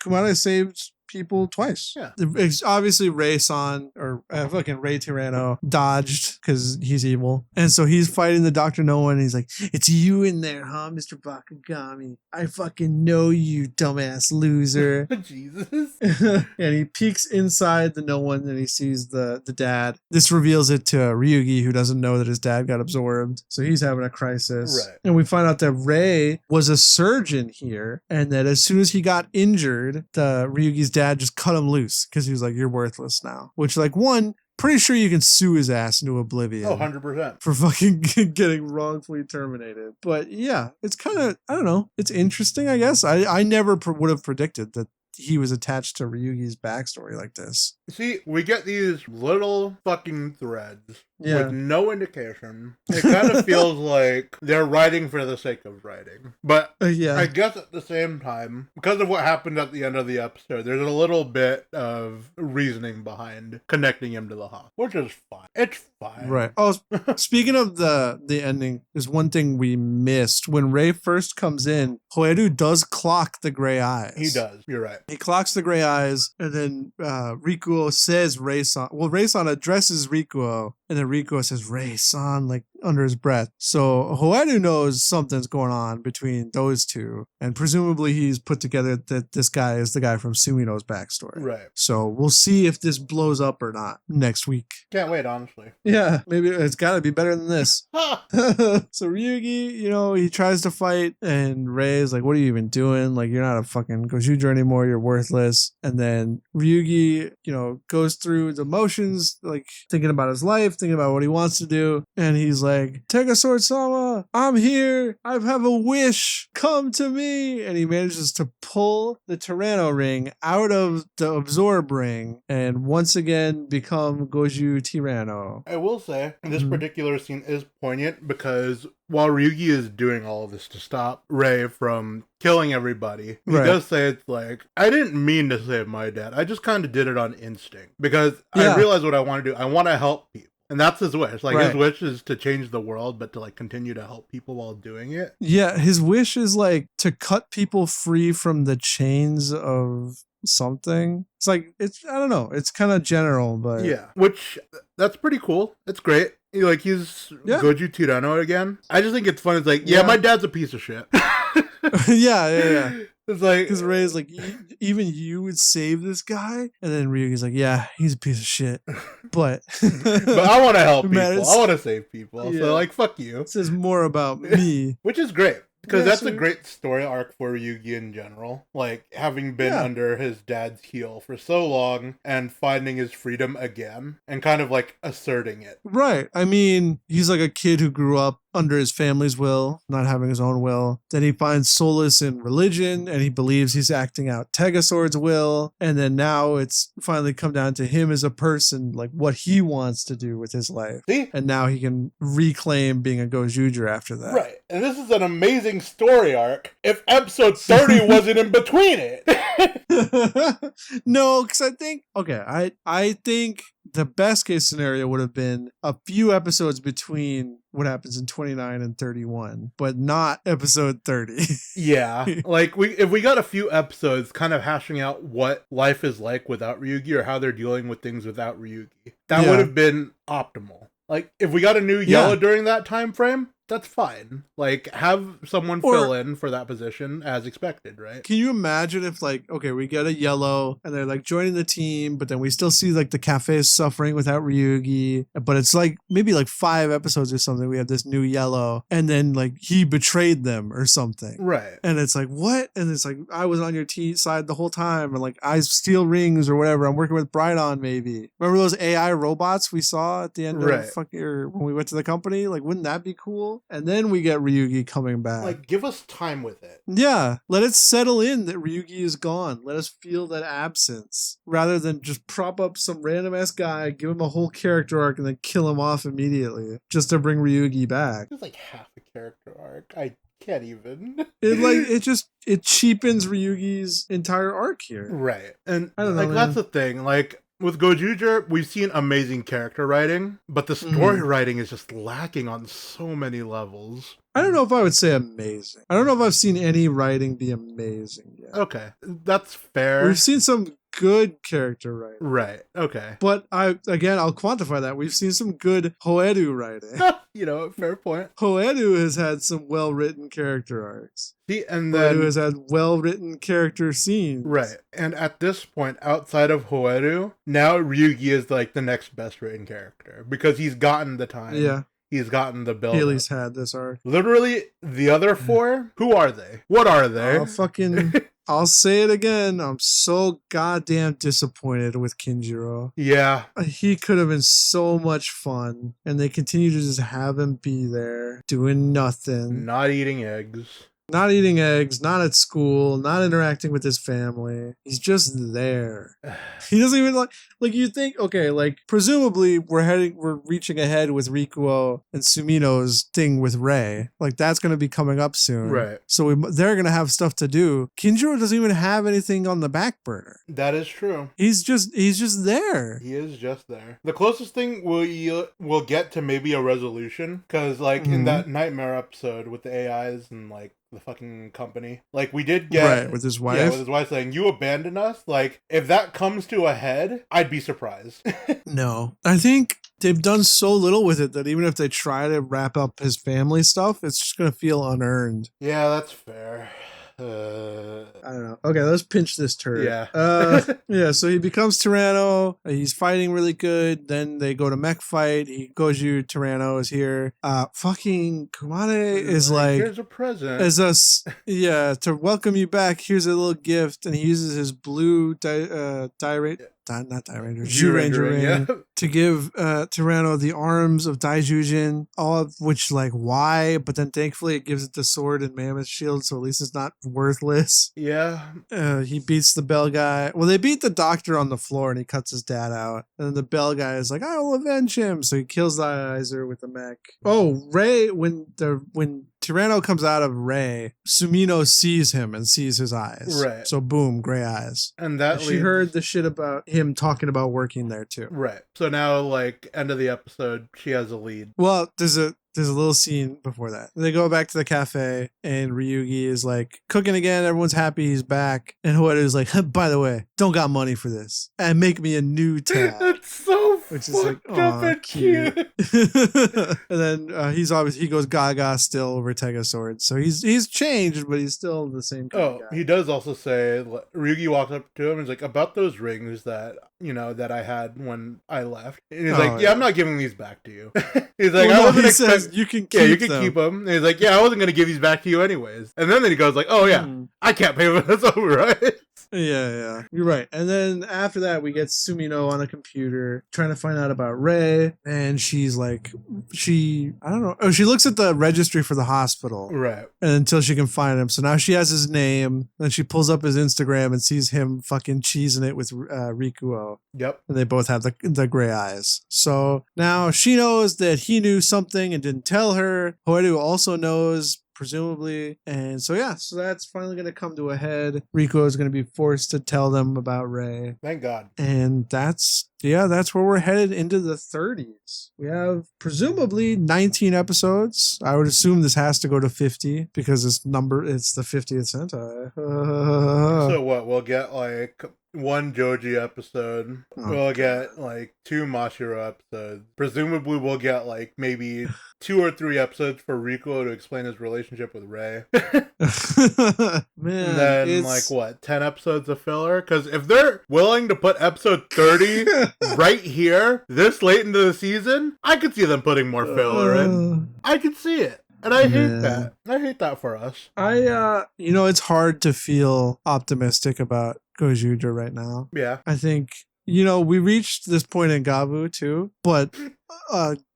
Kumade saved people twice. Yeah. It's obviously Ray-san, or fucking Ray Tyranno, dodged because he's evil. And so he's fighting the Dr. No One. And he's like, it's you in there, huh, Mr. Bakugami? I fucking know you, dumbass loser. Jesus. And he peeks inside the No One and he sees the dad. This reveals it to Ryugi, who doesn't know that his dad got absorbed. So he's having a crisis. Right. And we find out that Ray was a surgeon here, and that as soon as he got injured, Ryugi's dad just cut him loose because he was like, you're worthless now. Which, like, one, pretty sure you can sue his ass into oblivion. Oh, 100%. For fucking getting wrongfully terminated. But yeah, it's kind of, I don't know, it's interesting, I guess. I never would have predicted that he was attached to Ryugi's backstory like this. See, we get these little fucking threads with no indication. It kind of feels like they're writing for the sake of writing. But I guess at the same time, because of what happened at the end of the episode, there's a little bit of reasoning behind connecting him to the hospital, which is fine. It's fine. Right. Oh, speaking of the ending, there's one thing we missed. When Ray first comes in, Hoeru does clock the gray eyes. He does. You're right. He clocks the gray eyes, and then Rikuo says Ray-san. Well, Ray-san addresses Rikuo, and then Rikuo says Ray-san, like, under his breath. So Hoeru knows something's going on between those two, and presumably he's put together that this guy is the guy from Sumino's backstory. Right. So we'll see if this blows up or not next week. Can't wait, honestly. Yeah, maybe it's got to be better than this. So Ryugi, he tries to fight, and Ray's like, what are you even doing? Like, you're not a fucking Gozyuger anymore. You're worthless. And then Ryugi, goes through the motions, like thinking about his life, thinking about what he wants to do. And he's like, Tegasword-sama, I'm here. I have a wish. Come to me. And he manages to pull the Tyranno ring out of the Absorb ring and once again become Gozyu Tyranno. I will say, this particular scene is poignant because while Ryugi is doing all of this to stop Ray from killing everybody, he does say it's like, I didn't mean to save my dad. I just kind of did it on instinct because I realized what I want to do. I want to help people. And that's his wish. Like, his wish is to change the world, but to, like, continue to help people while doing it. Yeah, his wish is, like, to cut people free from the chains of something. It's like, I don't know. It's kind of general, but... Yeah, which, that's pretty cool. It's great. Like, he's Gozyu Tyranno again. I just think it's fun. It's like, my dad's a piece of shit. Yeah. It's like, because Ray's like, even you would save this guy, and then Ryugi's like, yeah, he's a piece of shit, but I want to help people. I want to save people. So like, fuck you. It says more about me, which is great. Because that's a great story arc for Ryugi in general. Like, having been under his dad's heel for so long and finding his freedom again and kind of, like, asserting it. Right. I mean, he's like a kid who grew up under his family's will, not having his own will. Then he finds solace in religion, and he believes he's acting out Tegasword's will. And then now it's finally come down to him as a person, like what he wants to do with his life. See? And now he can reclaim being a Gozyuger after that. Right. And this is an amazing story arc if episode 30 wasn't in between it. No, because I think the best case scenario would have been a few episodes between what happens in 29 and 31, but not episode 30. Yeah. Like, if we got a few episodes kind of hashing out what life is like without Ryugi or how they're dealing with things without Ryugi, that would have been optimal. Like, if we got a new Yellow during that time frame, that's fine. Like, have someone fill in for that position as expected, right? Can you imagine if, like, okay, we get a Yellow and they're like joining the team, but then we still see like the cafe suffering without Ryugi, but it's like maybe like 5 episodes or something. We have this new Yellow, and then like he betrayed them or something, right? And it's like, what? And it's like, I was on your side the whole time, and like I steal rings or whatever. I'm working with Brydon, maybe. Remember those AI robots we saw at the end of when we went to the company? Like, wouldn't that be cool? And then we get Ryugi coming back. Like, give us time with it. Yeah. Let it settle in that Ryugi is gone. Let us feel that absence. Rather than just prop up some random ass guy, give him a whole character arc, and then kill him off immediately. Just to bring Ryugi back. It's like half a character arc. I can't even. It cheapens Ryugi's entire arc here. Right. And I don't know, like, that's the thing. Like, with Gozyuger, we've seen amazing character writing, but the story writing is just lacking on so many levels. I don't know if I would say amazing. I don't know if I've seen any writing be amazing yet. Okay, that's fair. We've seen some good character writing. Right. Okay. But I'll quantify that. We've seen some good Hoedu writing. Fair point. Hoedu has had some well-written character arcs. And then Hoedu has had well-written character scenes. Right. And at this point, outside of Hoedu, now Ryugi is like the next best written character because he's gotten the time. Yeah. He's gotten the build. Haley's had this arc. Literally, the other four, who are they? What are they? I'll say it again. I'm so goddamn disappointed with Kinjiro. Yeah. He could have been so much fun, and they continue to just have him be there, doing nothing. Not eating eggs. Not eating eggs, not at school, not interacting with his family. He's just there. He doesn't even like you think, okay, like presumably we're reaching ahead with Rikuo and Sumino's thing with Rei. Like that's going to be coming up soon. Right. So they're going to have stuff to do. Kinjiro doesn't even have anything on the back burner. That is true. He's just there. He is just there. The closest thing we'll get to maybe a resolution, because like in that Nightmare episode with the AIs and like the fucking company, like we did get right with his wife. Yeah, with his wife saying, "You abandoned us." Like if that comes to a head, I'd be surprised. No, I think they've done so little with it that even if they try to wrap up his family stuff, it's just gonna feel unearned. Yeah, that's fair. I don't know. Okay, let's pinch this turd. Yeah. Yeah, so he becomes Tyranno. He's fighting really good. Then they go to mech fight. Gozyu Tyranno is here. Fucking Kumade is like, here's a present. To welcome you back, here's a little gift. And he uses his blue Zyuranger ring to give Tyranno the arms of Daijujin, all of which, like, why? But then thankfully it gives it the sword and mammoth shield, so at least it's not worthless. Yeah. He beats the bell guy. Well, they beat the doctor on the floor and he cuts his dad out. And then the bell guy is like, I will avenge him. So he kills the Izer with the mech. Oh, Rei, when Tyranno comes out of Rei, Sumino sees him and sees his eyes. Right. So boom, gray eyes. And that she heard the shit about him talking about working there too. Right. So now, like, end of the episode, she has a lead. Well, there's a little scene before that. They go back to the cafe and Ryugi is like cooking again. Everyone's happy he's back. And Hoedu is like, by the way, don't got money for this. And make me a new tab. That's so which is like, oh, cute. And then he goes gaga still over Tega's sword. So he's changed, but he's still the same kind of guy. He does also say, Ryugi walks up to him and is like, about those rings that I had when I left. And he's like, I'm not giving these back to you. He's like, I wasn't expecting. You can keep them. Keep them. And he's like, I wasn't going to give these back to you anyways. And then he goes like, oh yeah, I can't pay for this over, right? Yeah. You're right. And then after that, we get Sumino on a computer trying to find out about Rei. And she's like, I don't know. Oh, she looks at the registry for the hospital. Right. And until she can find him. So now she has his name. Then she pulls up his Instagram and sees him fucking cheesing it with Rikuo. Yep. And they both have the gray eyes. So now she knows that he knew something and didn't tell her. Hoedu also knows, presumably. And so that's finally going to come to a head. Rikuo is going to be forced to tell them about Rei. Thank God. And that's where we're headed into the 30s. We have presumably 19 episodes. I would assume this has to go to 50 because it's the 50th Sentai. So what? We'll get like one Joji episode. We'll get like 2 Mashiro episodes. Presumably we'll get like maybe 2 or 3 episodes for Rikuo to explain his relationship with Rei. Man, and then like what, 10 episodes of filler? Because if they're willing to put episode 30 right here this late into the season, I could see them putting more filler in. I could see it. And I hate that. I hate that for us. It's hard to feel optimistic about Gozyuger right now. Yeah. I think, we reached this point in Gabu too, but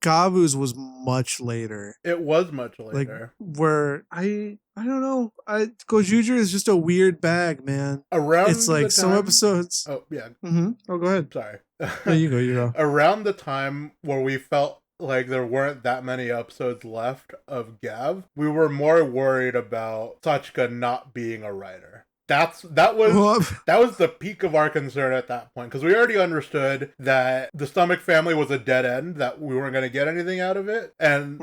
Gabu's was much later. It was much later. Like, where I don't know. Gozyuger is just a weird bag, man. It's like some episodes. Oh, yeah. Mm-hmm. Oh, go ahead. Sorry. No, you go. Around the time where we felt like there weren't that many episodes left of Gav, we were more worried about Sachika not being a writer. That was the peak of our concern at that point, because we already understood that the Stomach family was a dead end, that we weren't going to get anything out of it, and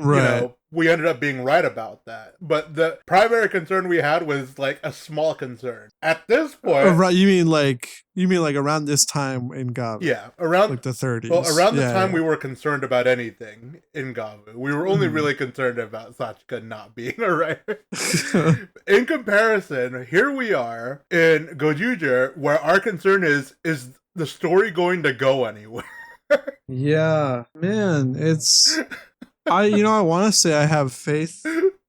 we ended up being right about that. But the primary concern we had was like a small concern. At this point, right? You mean like around this time in Gavu? Yeah, around like the 30s. Well, around the time we were concerned about anything in Gavu, we were only really concerned about Sachika not being a writer. In comparison, here we are in Gozyuger, where our concern is the story going to go anywhere? Yeah, man, it's I want to say I have faith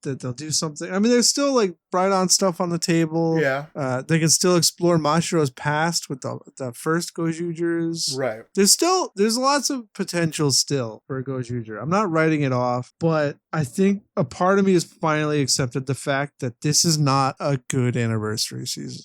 that they'll do something. I mean, there's still like bright on stuff on the table. Yeah. They can still explore Mashiro's past with the first Gozyugers. Right. There's lots of potential still for a Gozyuger. I'm not writing it off, but I think a part of me has finally accepted the fact that this is not a good anniversary season.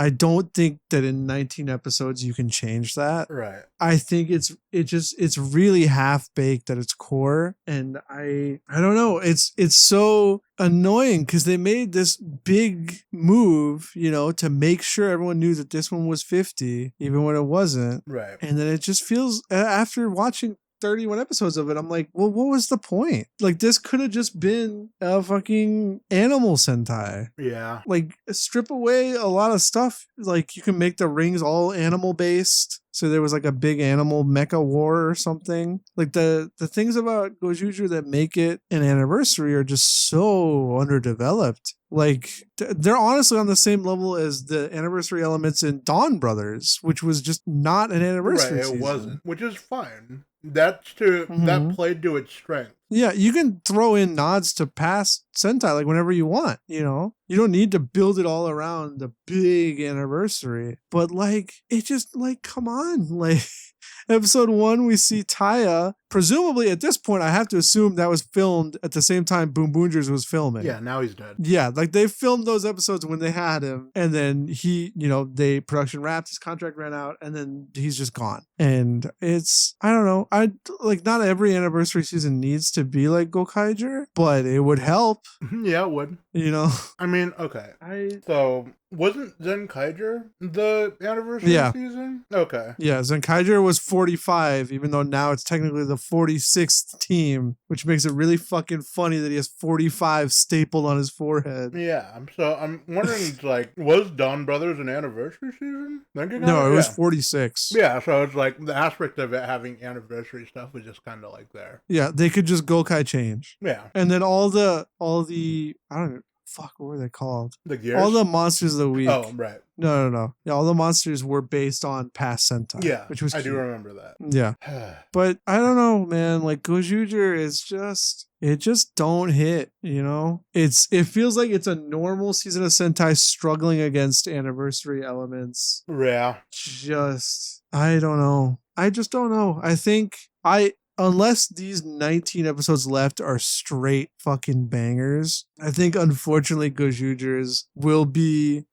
I don't think that in 19 episodes you can change that. Right. I think it's really half baked at its core, and I don't know. It's so annoying because they made this big move, to make sure everyone knew that this one was 50, even when it wasn't. Right. And then it just feels, after watching 31 episodes of it, I'm like, well, what was the point? Like, this could have just been a fucking animal Sentai. Yeah. Like, strip away a lot of stuff. Like, you can make the rings all animal based. So there was like a big animal mecha war or something. Like the things about Gozyuger that make it an anniversary are just so underdeveloped. Like they're honestly on the same level as the anniversary elements in Dawn Brothers, which was just not an anniversary season. It wasn't, which is fine. That played to its strength. Yeah, you can throw in nods to past Sentai like whenever you want, You don't need to build it all around the big anniversary. But like, it just like, come on. Like episode 1, we see Taya. Presumably at this point, I have to assume that was filmed at the same time Boom Boongers was filming. Yeah, now he's dead. Yeah, like they filmed those episodes when they had him, and then he, they production wrapped, his contract ran out, and then he's just gone. And it's, I don't know, not every anniversary season needs to be like Gokaiger, but it would help. Yeah, it would. I mean, okay. So wasn't Zenkaiger the anniversary season? Okay. Yeah, Zenkaiger was 45, even though now it's technically the 46th team, which makes it really fucking funny that he has 45 stapled on his forehead. Yeah, so I'm wondering, like, was Dawn Brothers an anniversary season? No, it was 46. Yeah, so it's like the aspect of it having anniversary stuff was just kind of like there. Yeah, they could just Gokai change. Yeah. And then all the I don't know. Fuck, what were they called? The gears? All the monsters of the week. Oh, right. No. Yeah, all the monsters were based on past Sentai. Yeah, which was I cute. do remember that. Yeah. But I don't know, man. Like, Gozyuger is it just don't hit, It feels like it's a normal season of Sentai struggling against anniversary elements. Yeah. I don't know. I just don't know. I think unless these 19 episodes left are straight fucking bangers, I think unfortunately Gozyugers will be,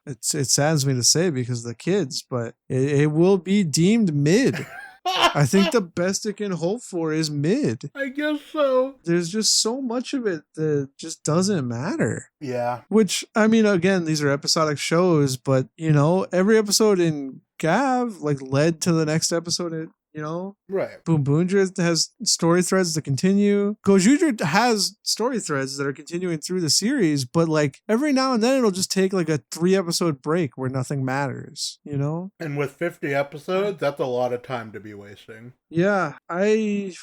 it saddens me to say because of the kids, but it will be deemed mid. I think the best it can hope for is mid. I guess so. There's just so much of it that just doesn't matter. Yeah. Which, I mean, again, these are episodic shows, but, every episode in Gav, led to the next episode Right. Boom Boongers has story threads to continue. Gozyuger has story threads that are continuing through the series, but every now and then it'll just take a 3-episode break where nothing matters, And with 50 episodes, that's a lot of time to be wasting. Yeah, I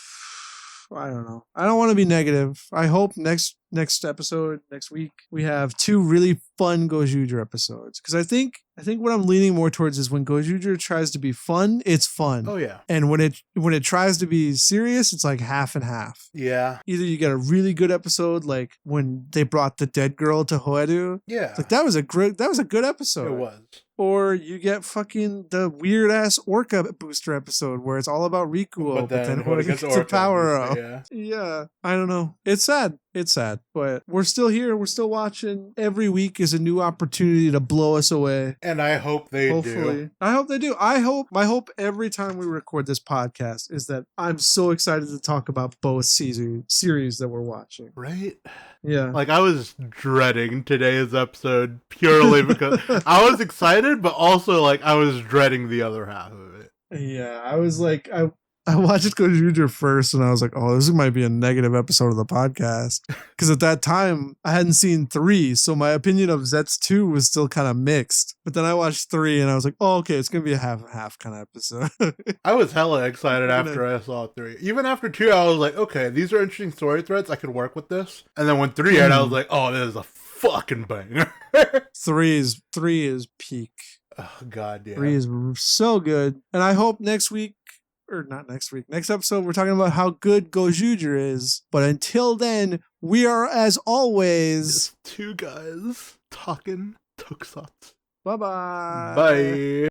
don't know. I don't want to be negative. I hope next episode, next week, we have 2 really fun Gozyuger episodes. Because I think what I'm leaning more towards is when Gozyuger tries to be fun, it's fun. Oh yeah. And when it tries to be serious, it's like half and half. Yeah. Either you get a really good episode, like when they brought the dead girl to Hoedu. Yeah. That was a good episode. It was. Or you get fucking the weird ass Orca booster episode where it's all about Rikuo, but then Hoedu gets a power up. Yeah. I don't know. It's sad. But we're still here. We're still watching. Every week is a new opportunity to blow us away. And I hope they do. I hope they do. My hope every time we record this podcast is that I'm so excited to talk about both series that we're watching. Right? Yeah. I was dreading today's episode purely because I was excited, but also I was dreading the other half of it. Yeah. I was I watched Gozyuger first and I was like, oh, this might be a negative episode of the podcast. Because at that time, I hadn't seen 3. So my opinion of Zeztz 2 was still kind of mixed. But then I watched 3 and I was like, oh, okay, it's going to be a half kind of episode. I was hella excited after I saw 3. Even after 2, I was like, okay, these are interesting story threads. I could work with this. And then when 3 hit, I was like, oh, this is a fucking banger. 3 is peak. Oh, God, yeah. 3 is so good. And I hope next episode, we're talking about how good Gozyuger is. But until then, we are, as always, just 2 guys talking tokusatsu. Bye-bye. Bye.